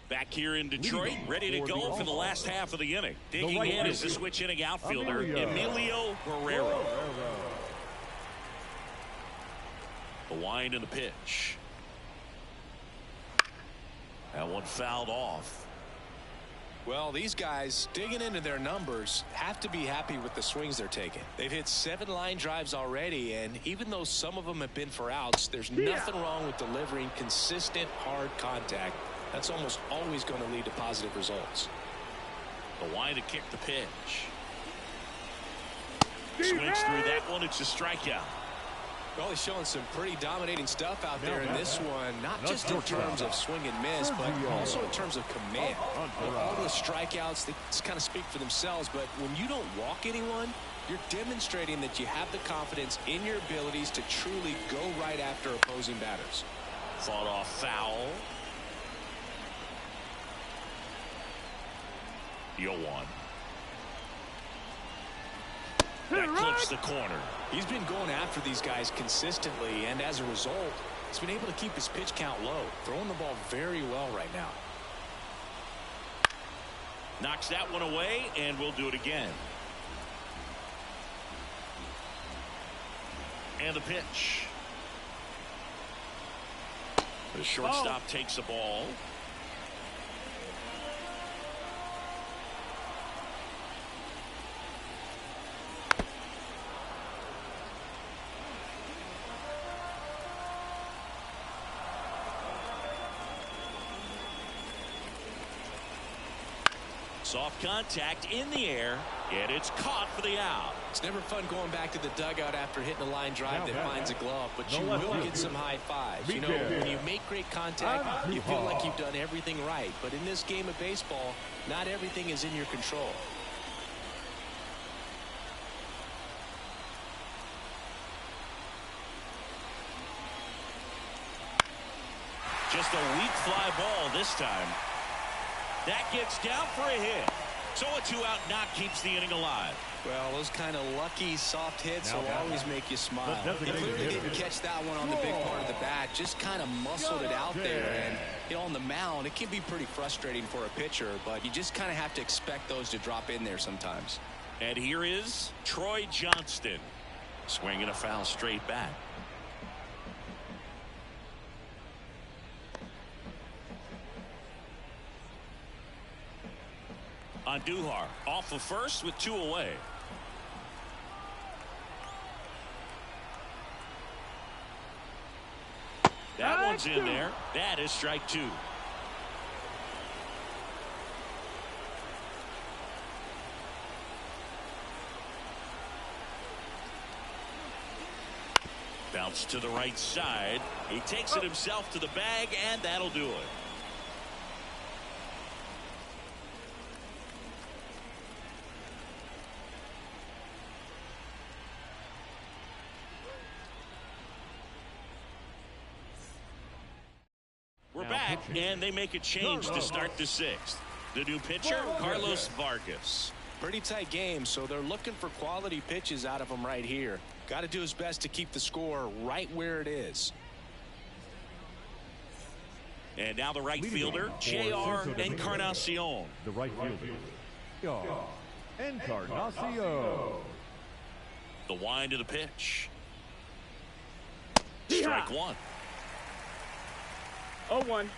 Back here in Detroit, ready to go for the last half of the inning. Digging in is the switch inning outfielder, Emilio Guerrero. The wind and the pitch. That one fouled off. Well, these guys digging into their numbers have to be happy with the swings they're taking. They've hit 7 line drives already, and even though some of them have been for outs, there's nothing wrong with delivering consistent, hard contact. That's almost always going to lead to positive results. The wind to kick the pitch. Swings through that one. It's a strikeout. Well, he's showing some pretty dominating stuff out there in this one, not just in terms of swing and miss, but also in terms of command. All the strikeouts, they just kind of speak for themselves, but when you don't walk anyone, you're demonstrating that you have the confidence in your abilities to truly go right after opposing batters. Fought off foul. 0-1. That clips the corner. He's been going after these guys consistently, and as a result, he's been able to keep his pitch count low, throwing the ball very well right now. Knocks that one away, and we'll do it again. And the pitch. The shortstop takes the ball. Soft contact in the air, and it's caught for the out. It's never fun going back to the dugout after hitting a line drive that finds a glove, but you will get some high fives. You know, when you make great contact, you feel like you've done everything right. But in this game of baseball, not everything is in your control. Just a weak fly ball this time. That gets down for a hit. So a 2-out knock keeps the inning alive. Well, those kind of lucky soft hits will always make you smile. He clearly didn't catch that one on the big part of the bat. Just kind of muscled it out there. And, you know, on the mound, it can be pretty frustrating for a pitcher, but you just kind of have to expect those to drop in there sometimes. And here is Troy Johnston. Swinging a foul straight back. Andujar off of first with 2 away. That one's in there. That is strike 2. Bounce to the right side. He takes it himself to the bag, and that'll do it. We're back, and they make a change to start the 6th. The new pitcher, Carlos Vargas. Pretty tight game, so they're looking for quality pitches out of him right here. Got to do his best to keep the score right where it is. And now the right fielder, J.R. Encarnacion. The right fielder, Encarnacion. The wind of the pitch. Strike 1. 0-1.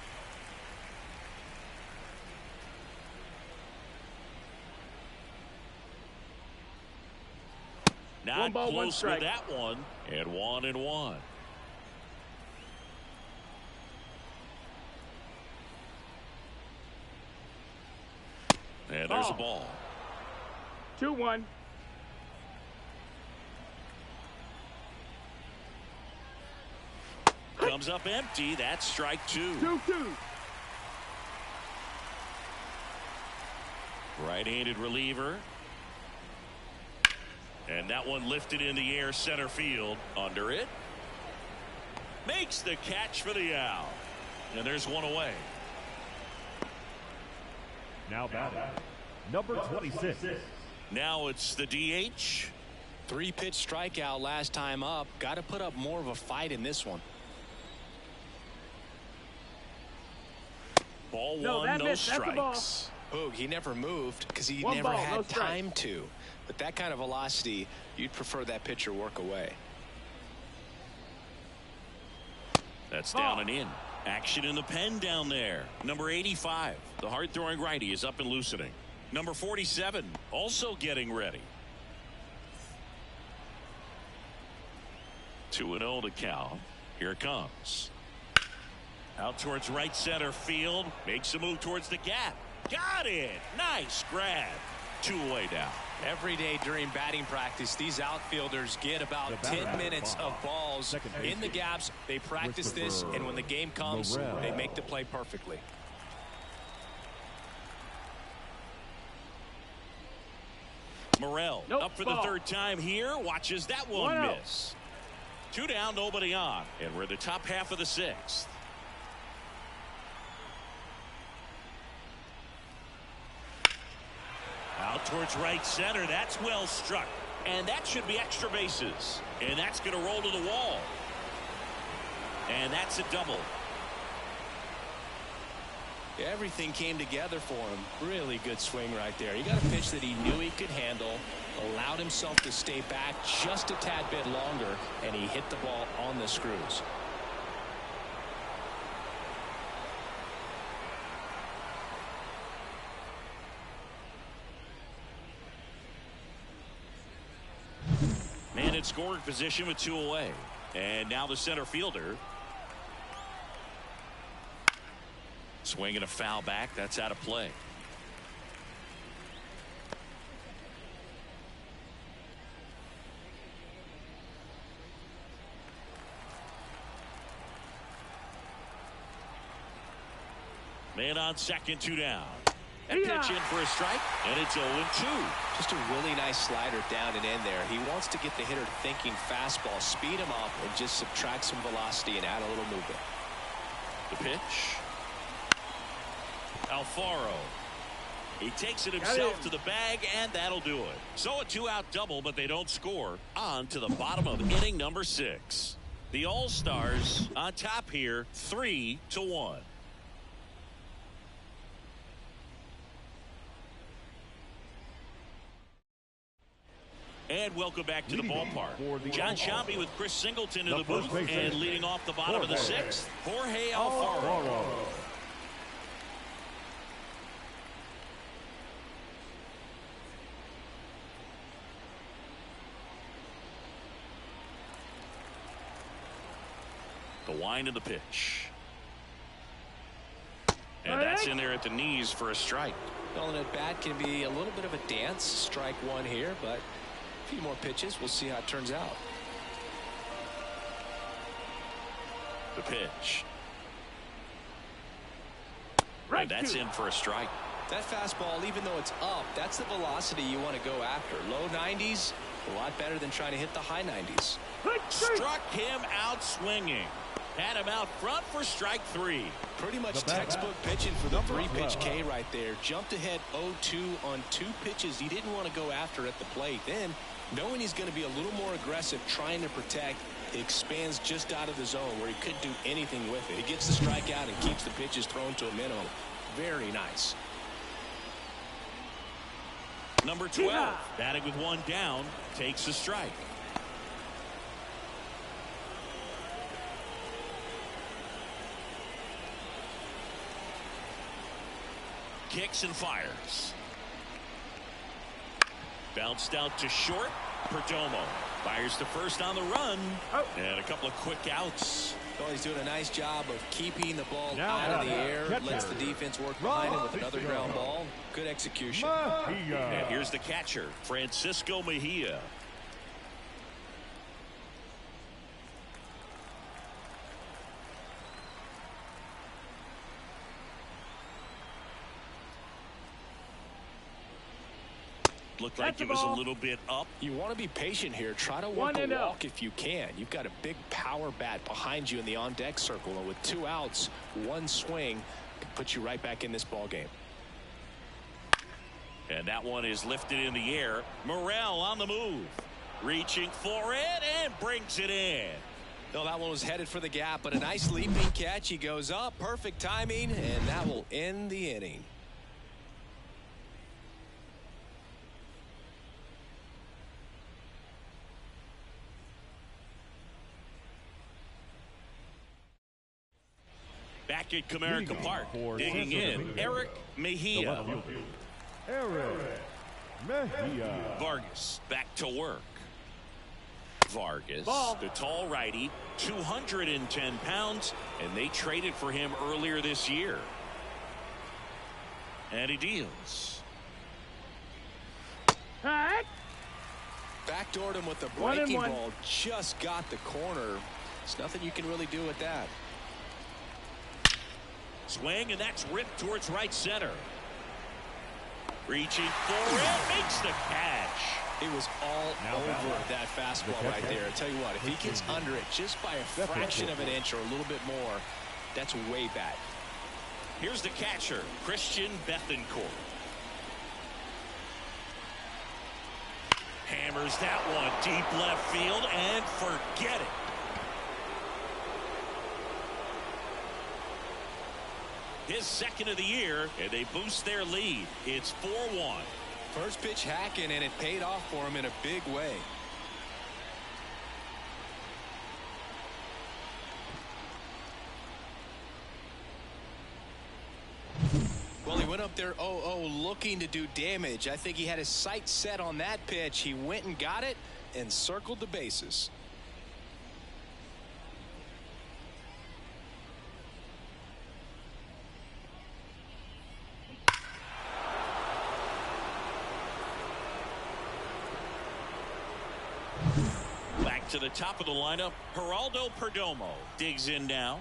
Not close with that one. And 1-1. And there's a ball. 2-1. Comes up empty. That's strike 2. 2-2. Right-handed reliever. And that one lifted in the air center field. Under it. Makes the catch for the out. And there's one away. Now batting, number 26. Now it's the DH. 3-pitch strikeout last time up. Got to put up more of a fight in this one. Ball No, one, that no missed. That's the ball. strikes. Boog, he never moved because he One never ball, had no strike. time to. With that kind of velocity, you'd prefer that pitcher work away. That's down and in. Action in the pen down there. Number 85, the hard-throwing righty, is up and loosening. Number 47, also getting ready. 2-0 to Cal. Here it comes. Out towards right center field. Makes a move towards the gap. Got it. Nice grab. 2-away down. Every day during batting practice, these outfielders get about 10 minutes of balls in the gaps. They practice this, and when the game comes, they make the play perfectly. Morel up for the third time here. Watches that one miss. 2 down, nobody on. And we're in the top half of the 6th. Out towards right center. That's well struck. And that should be extra bases. And that's going to roll to the wall. And that's a double. Everything came together for him. Really good swing right there. He got a pitch that he knew he could handle, allowed himself to stay back just a tad bit longer, and he hit the ball on the screws. Man in scoring position with 2 away. And now the center fielder. Swinging a foul back. That's out of play. Man on second, 2 down. And pitch in for a strike, and it's 0-2. Just a really nice slider down and in there. He wants to get the hitter thinking fastball, speed him up, and just subtract some velocity and add a little movement. The pitch. Alfaro. He takes it himself to the bag, and that'll do it. So a 2-out double, but they don't score. On to the bottom of inning number 6. The All-Stars on top here, 3-1. And welcome back to the ballpark. John Shambi with Chris Singleton in the booth, and leading off the bottom of the 6th, Jorge Alfaro. The wind of the pitch. And that's in there at the knees for a strike. Well, an at bat can be a little bit of a dance. Strike one here, but a few more pitches. We'll see how it turns out. The pitch. And that's in for a strike. That fastball, even though it's up, that's the velocity you want to go after. Low 90s, a lot better than trying to hit the high 90s. Struck him out swinging. Had him out front for strike 3. Pretty much textbook pitching for the 3-pitch K right there. Jumped ahead 0-2 on 2 pitches he didn't want to go after at the plate. Then, knowing he's going to be a little more aggressive trying to protect, he expands just out of the zone where he couldn't do anything with it. He gets the strikeout and keeps the pitches thrown to a minimum. Very nice. Number 12, batting with 1 down, takes a strike. Kicks and fires. Bounced out to short. Perdomo fires to first on the run. And a couple of quick outs. Well, he's doing a nice job of keeping the ball out of the air. Lets the defense work behind him with another ground ball. Good execution. And here's the catcher, Francisco Mejia. Looked like it was a little bit up. You want to be patient here. Try to work a walk if you can. You've got a big power bat behind you in the on-deck circle. And with 2 outs, 1 swing can put you right back in this ball game. And that one is lifted in the air. Morel on the move. Reaching for it and brings it in. No, that one was headed for the gap, but a nice leaping catch. He goes up. Perfect timing, and that will end the inning. Back at Comerica Park, digging in, Eric Mejia. Eric Mejia. Vargas back to work. Vargas, the tall righty, 210 pounds, and they traded for him earlier this year. And he deals. Backdoored him with the breaking ball. Just got the corner. There's nothing you can really do with that. Swing, and that's ripped towards right center. Reaching for it, makes the catch. It was all over that fastball right there. I tell you what, if he gets under it just by a fraction of an inch or a little bit more, that's way back. Here's the catcher, Christian Bethencourt. Hammers that one deep left field and forget it. His second of the year, and they boost their lead. It's 4-1. First pitch hacking, and it paid off for him in a big way. Well, he went up there 0-0 looking to do damage. I think he had his sights set on that pitch. He went and got it and circled the bases. Back to the top of the lineup, Geraldo Perdomo digs in now.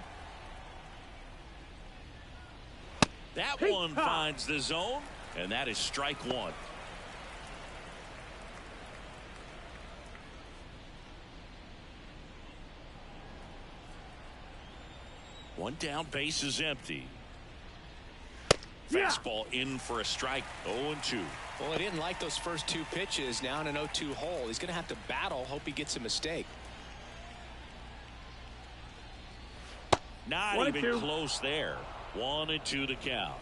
That one finds the zone, and that is strike one. One down, base is empty. Fastball in for a strike, 0-2. Well, he didn't like those first 2 pitches. Now in an 0-2 hole. He's going to have to battle. Hope he gets a mistake. Not even close there. 1-2 the count.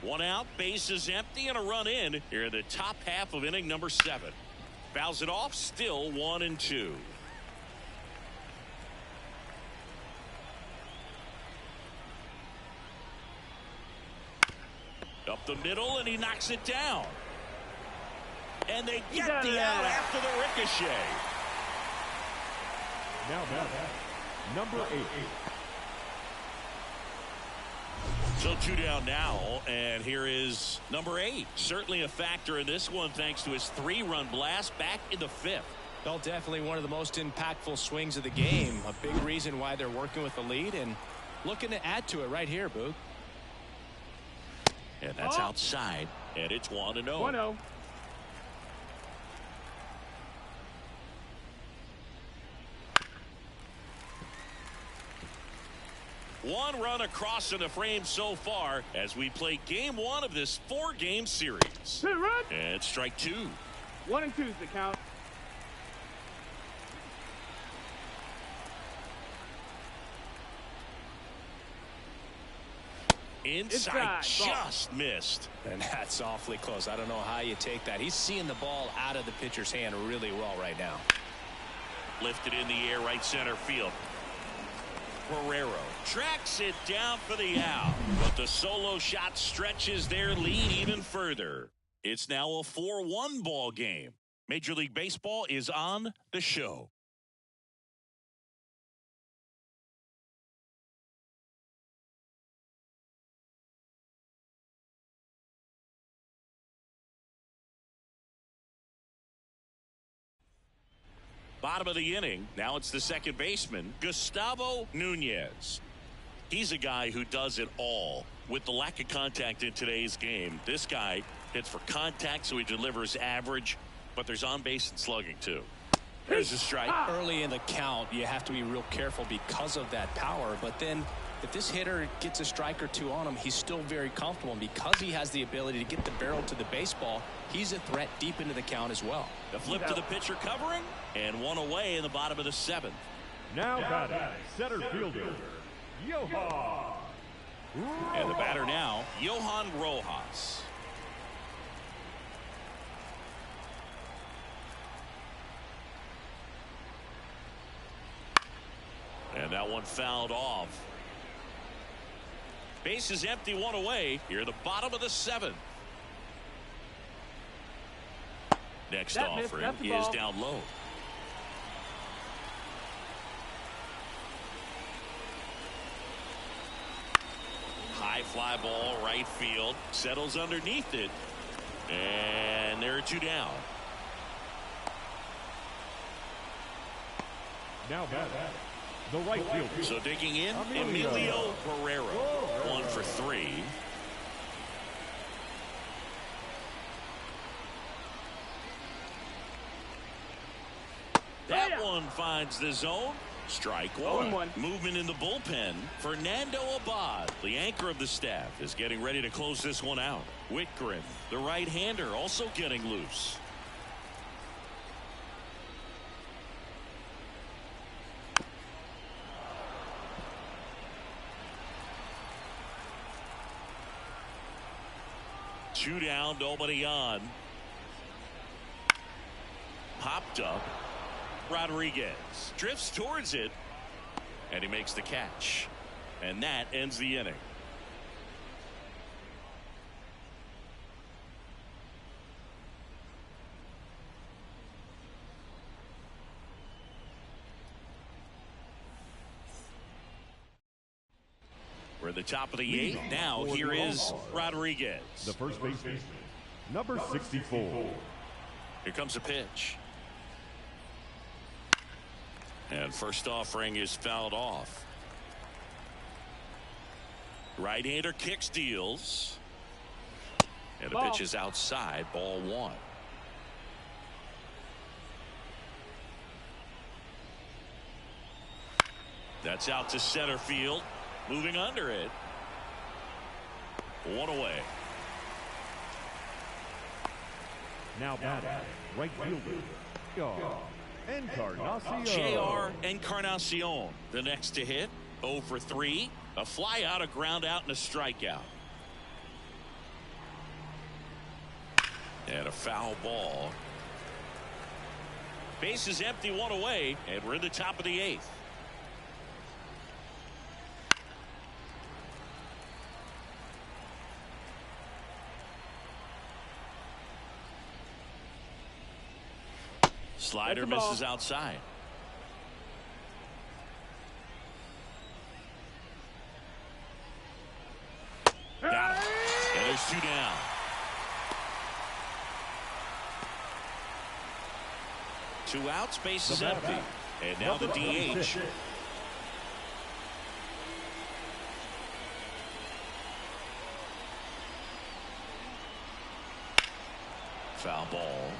1 out, base is empty, and a run in here in the top half of inning number 7. Fouls it off, still 1-2. Up the middle, and he knocks it down. And they get the out after the ricochet. Now back, number 8. So 2 down now, and here is number 8. Certainly a factor in this one thanks to his 3-run blast back in the 5th. Well, definitely one of the most impactful swings of the game. A big reason why they're working with the lead and looking to add to it right here, Boog. And that's outside, and it's 1-0. 1-0. One run across in the frame so far as we play game 1 of this 4-game series. And strike 2. 1-2 is the count. Inside, just missed. And that's awfully close. I don't know how you take that. He's seeing the ball out of the pitcher's hand really well right now. Lifted in the air, right center field. Pereiro tracks it down for the out, but the solo shot stretches their lead even further. It's now a 4-1 ball game. Major League Baseball is on the show. Bottom of the inning. Now it's the second baseman, Gustavo Nunez. He's a guy who does it all. With the lack of contact in today's game, this guy Hits for contact, so he delivers average, but there's on base and slugging too. There's a strike. Early in the count, you have to be real careful because of that power. But then if this hitter gets a strike or two on him, he's still very comfortable. And because he has the ability to get the barrel to the baseball, he's a threat deep into the count as well. The flip to the pitcher covering, and one away in the bottom of the 7th. Now batting, center fielder, Johan. And the batter now, Johan Rojas. And that one fouled off. Base is empty, one away. Here at the bottom of the 7th. Next offering is down low. High fly ball, right field. Settles underneath it. And there are 2 down. Now batting, the right fielder. So digging in, Emilio Guerrero. 1 for 3. That one finds the zone. Strike one. Movement in the bullpen. Fernando Abad, the anchor of the staff, is getting ready to close this one out. Whitgren, the right-hander, also getting loose. Two down, nobody on. Popped up. Rodriguez drifts towards it, and he makes the catch, and that ends the inning. We're at the top of the 8th. Now here is Rodriguez, The first baseman, number 64. Here comes a pitch. And first offering is fouled off. Right-hander kicks, deals. And the pitch is outside, ball 1. That's out to center field. Moving under it. 1 away. Now batting, right fielder, Encarnacion. J.R. Encarnacion, the next to hit. 0 for 3. A fly out, a ground out, and a strikeout. And a foul ball. Base is empty, 1 away, and we're in the top of the 8th. Slider misses outside. Got him. And there's 2 down. Two outs, base is empty. And now the DH. Foul ball.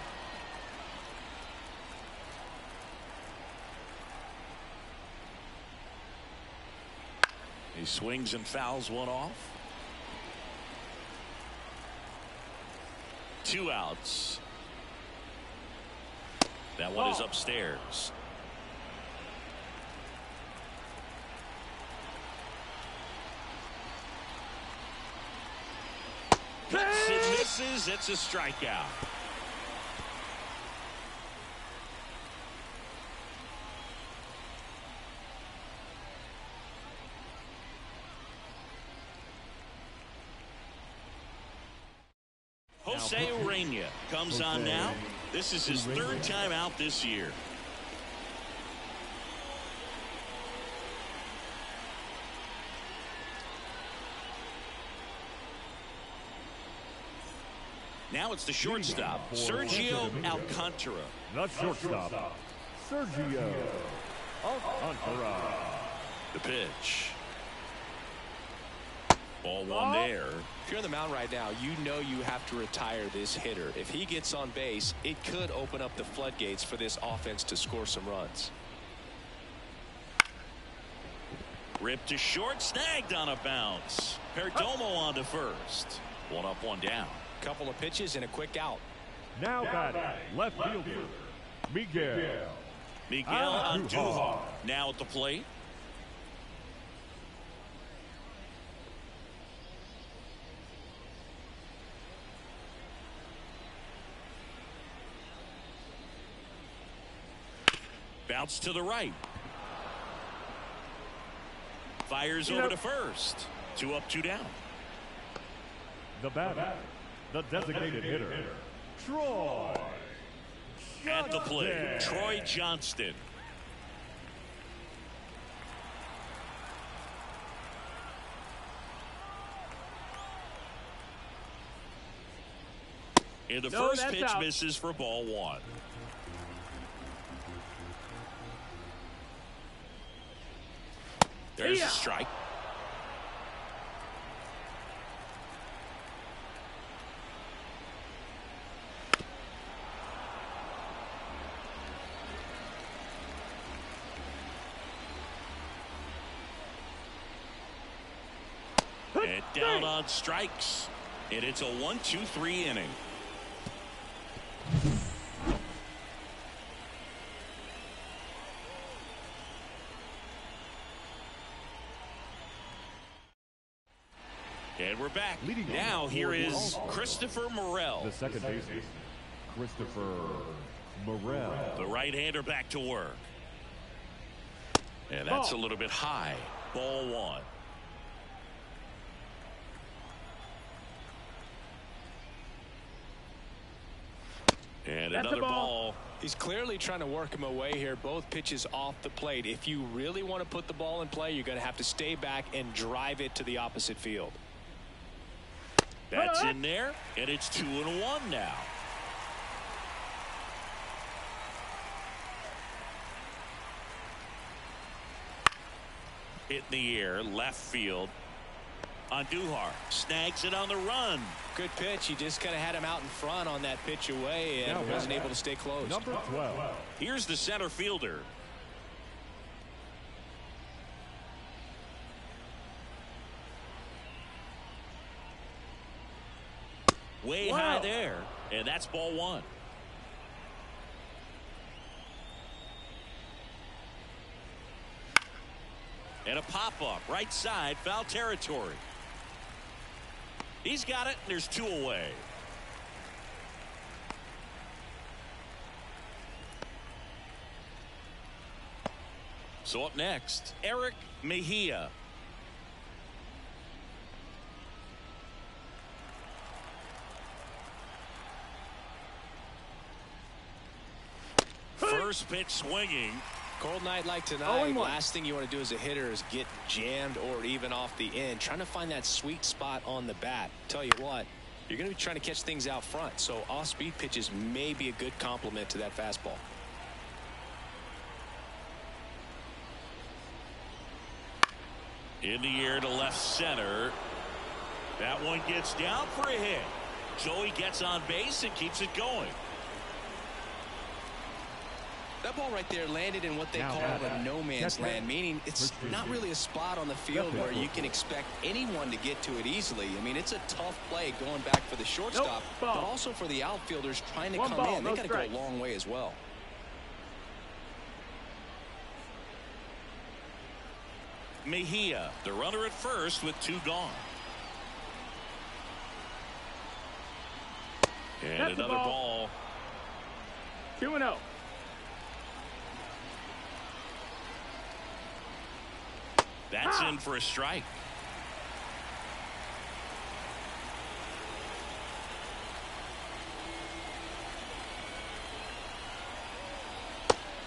He swings and fouls one off. 2 outs. That one is upstairs. Cuts and misses. It's a strikeout. Jose Urena comes on now. This is his 3rd time out this year. Now it's the shortstop, Sergio Alcantara. The shortstop, Sergio Alcantara. The pitch. Ball one there. If you're on the mound right now, you know you have to retire this hitter. If he gets on base, it could open up the floodgates for this offense to score some runs. Ripped to short, snagged on a bounce. Perdomo on to first. One up, one down. Couple of pitches and a quick out. Now batting, left fielder, Miguel Andujar now at the plate. Bounce to the right. Fires over to first. 2 up, 2 down. The batter, the designated hitter, Troy. At the plate, Troy Johnston. And the first pitch misses for ball one. There's a strike. And down on strikes. And it's a 1-2-3 inning. And we're back. Now here is Christopher Morel. The second baseman, Christopher Morel. The right-hander back to work. And that's a little bit high. Ball one. And another ball. He's clearly trying to work him away here. Both pitches off the plate. If you really want to put the ball in play, you're going to have to stay back and drive it to the opposite field. That's in there, and it's 2-1 now. Hit in the air, left field. Andujar snags it on the run. Good pitch. He just kind of had him out in front on that pitch away and wasn't able to stay close. Number 12. Here's the center fielder. Way high there, and that's ball one. And a pop-up, right side, foul territory. He's got it, and there's 2 away. So up next, Eric Mejia. First pitch swinging. Cold night like tonight, last thing you want to do as a hitter is get jammed or even off the end. Trying to find that sweet spot on the bat. Tell you what, you're going to be trying to catch things out front, so off-speed pitches may be a good complement to that fastball. In the air to left center. That one gets down for a hit. Joey gets on base and keeps it going. That ball right there landed in what they call a no man's land, meaning it's not really a spot on the field where you can expect anyone to get to it easily. I mean, it's a tough play going back for the shortstop, but also for the outfielders trying to come in. They got to go a long way as well. Mejia, the runner at first with 2 gone. And another ball. 2-0. That's in for a strike.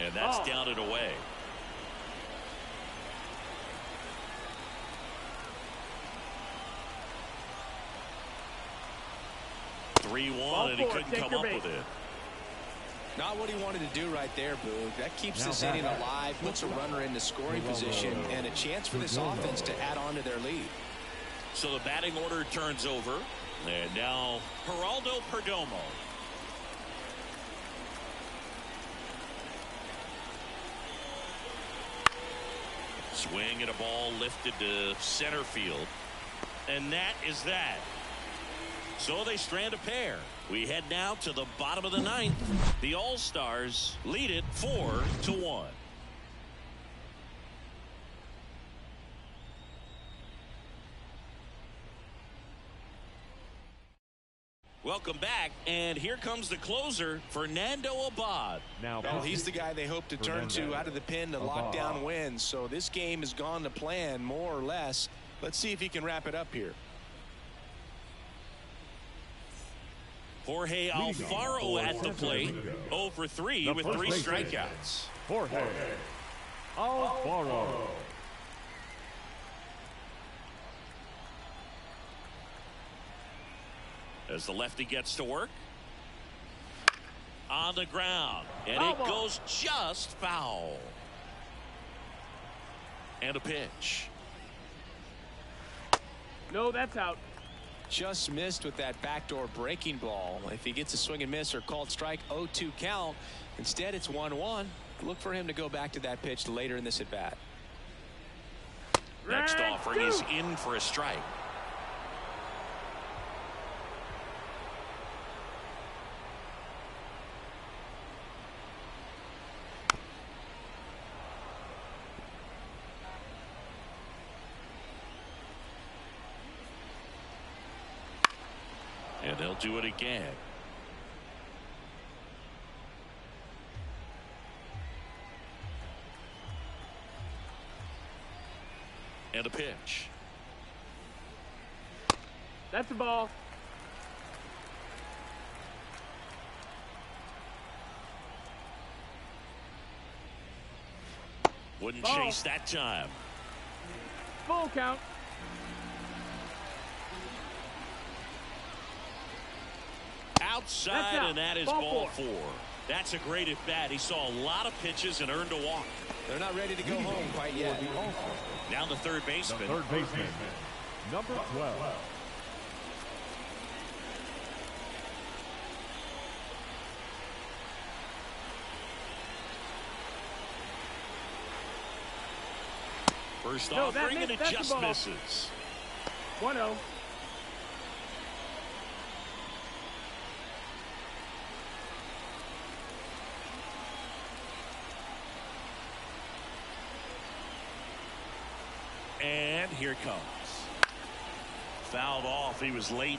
And that's down and away. (3-1) and he couldn't come up with it. Not what he wanted to do right there, Boog. That keeps this inning alive, puts a runner into scoring position, and a chance for this offense to add on to their lead. So the batting order turns over. And now Geraldo Perdomo. Swing and a ball lifted to center field. And that is that. So they strand a pair. We head now to the bottom of the ninth. The All-Stars lead it 4-1. Welcome back, and here comes the closer, Fernando Abad. Now, well, he's the guy they hope to turn to out of the pen to lock down wins. So this game has gone to plan, more or less. Let's see if he can wrap it up here. Jorge Alfaro at the plate, 0 for 3 with 3 strikeouts. Jorge Alfaro. As the lefty gets to work. On the ground. And it goes just foul. And a pitch. No, that's out. Just missed with that backdoor breaking ball. If he gets a swing and miss or called strike, 0-2 count. Instead, it's 1-1. Look for him to go back to that pitch later in this at bat. Next offering is in for a strike. And they'll do it again. And a pitch. That's the ball. Wouldn't chase that time. Full count. Outside, and that is ball 4. That's a great at bat. He saw a lot of pitches and earned a walk. They're not ready to go home quite yet. Now the third baseman. Number 12. First offering, and it just misses. 1-0. And here it comes. Fouled off. He was late.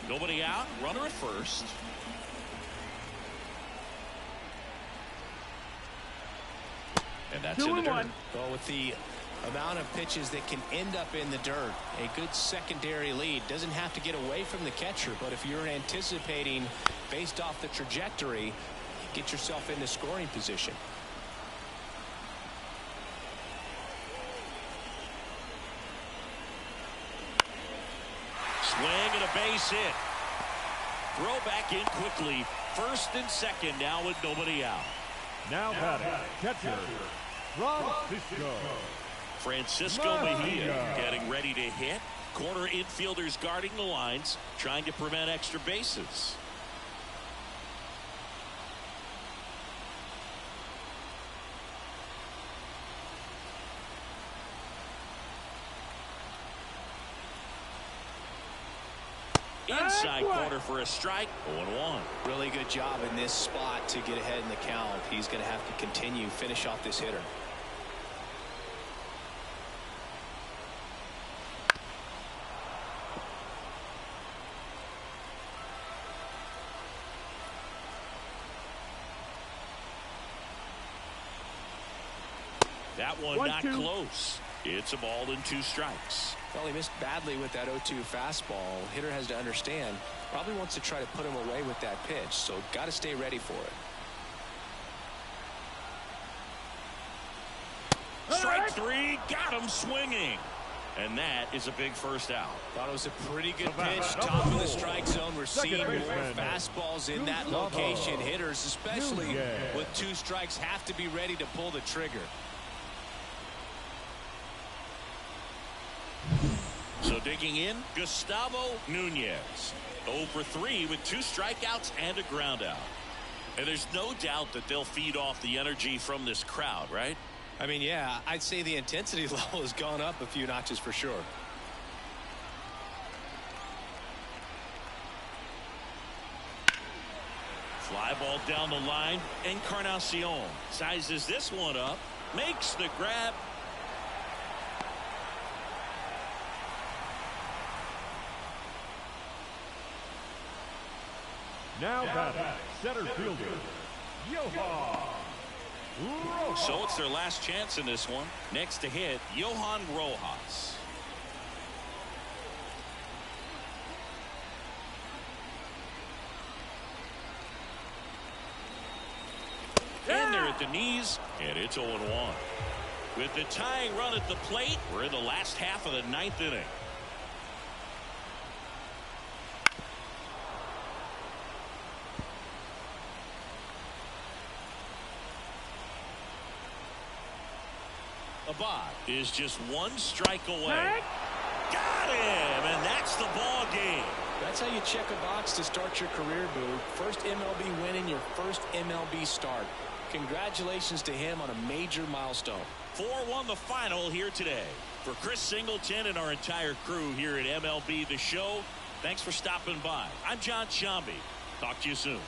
Nobody out. Runner at first. And that's in the dirt. Well, with the amount of pitches that can end up in the dirt, a good secondary lead. Doesn't have to get away from the catcher, but if you're anticipating based off the trajectory, get yourself into scoring position. Swing and a base hit. Throw back in quickly. First and second now with nobody out. Now batting, catcher, Francisco Mejia getting ready to hit. Corner infielders guarding the lines, trying to prevent extra bases. Inside corner for a strike. 0-1. Really good job in this spot to get ahead in the count. He's going to have to continue finish off this hitter. That one not close. It's a ball and 2 strikes. Well, he missed badly with that 0-2 fastball. Hitter has to understand, probably wants to try to put him away with that pitch, so got to stay ready for it. Strike 3, got him swinging. And that is a big first out. Thought it was a pretty good pitch. Top of the strike zone. We're seeing more fastballs in that location. Hitters, especially with 2 strikes, have to be ready to pull the trigger. So digging in, Gustavo Nunez. 0 for 3 with 2 strikeouts and a ground out. And there's no doubt that they'll feed off the energy from this crowd, right? I mean, yeah, I'd say the intensity level has gone up a few notches for sure. Fly ball down the line. Encarnacion sizes this one up. Makes the grab. Now batting, center fielder, Johan Rojas. So it's their last chance in this one. Next to hit, Johan Rojas. In there at the knees, and it's 0-1. With the tying run at the plate, we're in the last half of the 9th inning. Abad is just 1 strike away. Got him, and that's the ball game. That's how you check a box to start your career, Boo. First MLB win in your first MLB start. Congratulations to him on a major milestone. 4-1 the final here today. For Chris Singleton and our entire crew here at MLB The Show, thanks for stopping by. I'm John Shambi. Talk to you soon.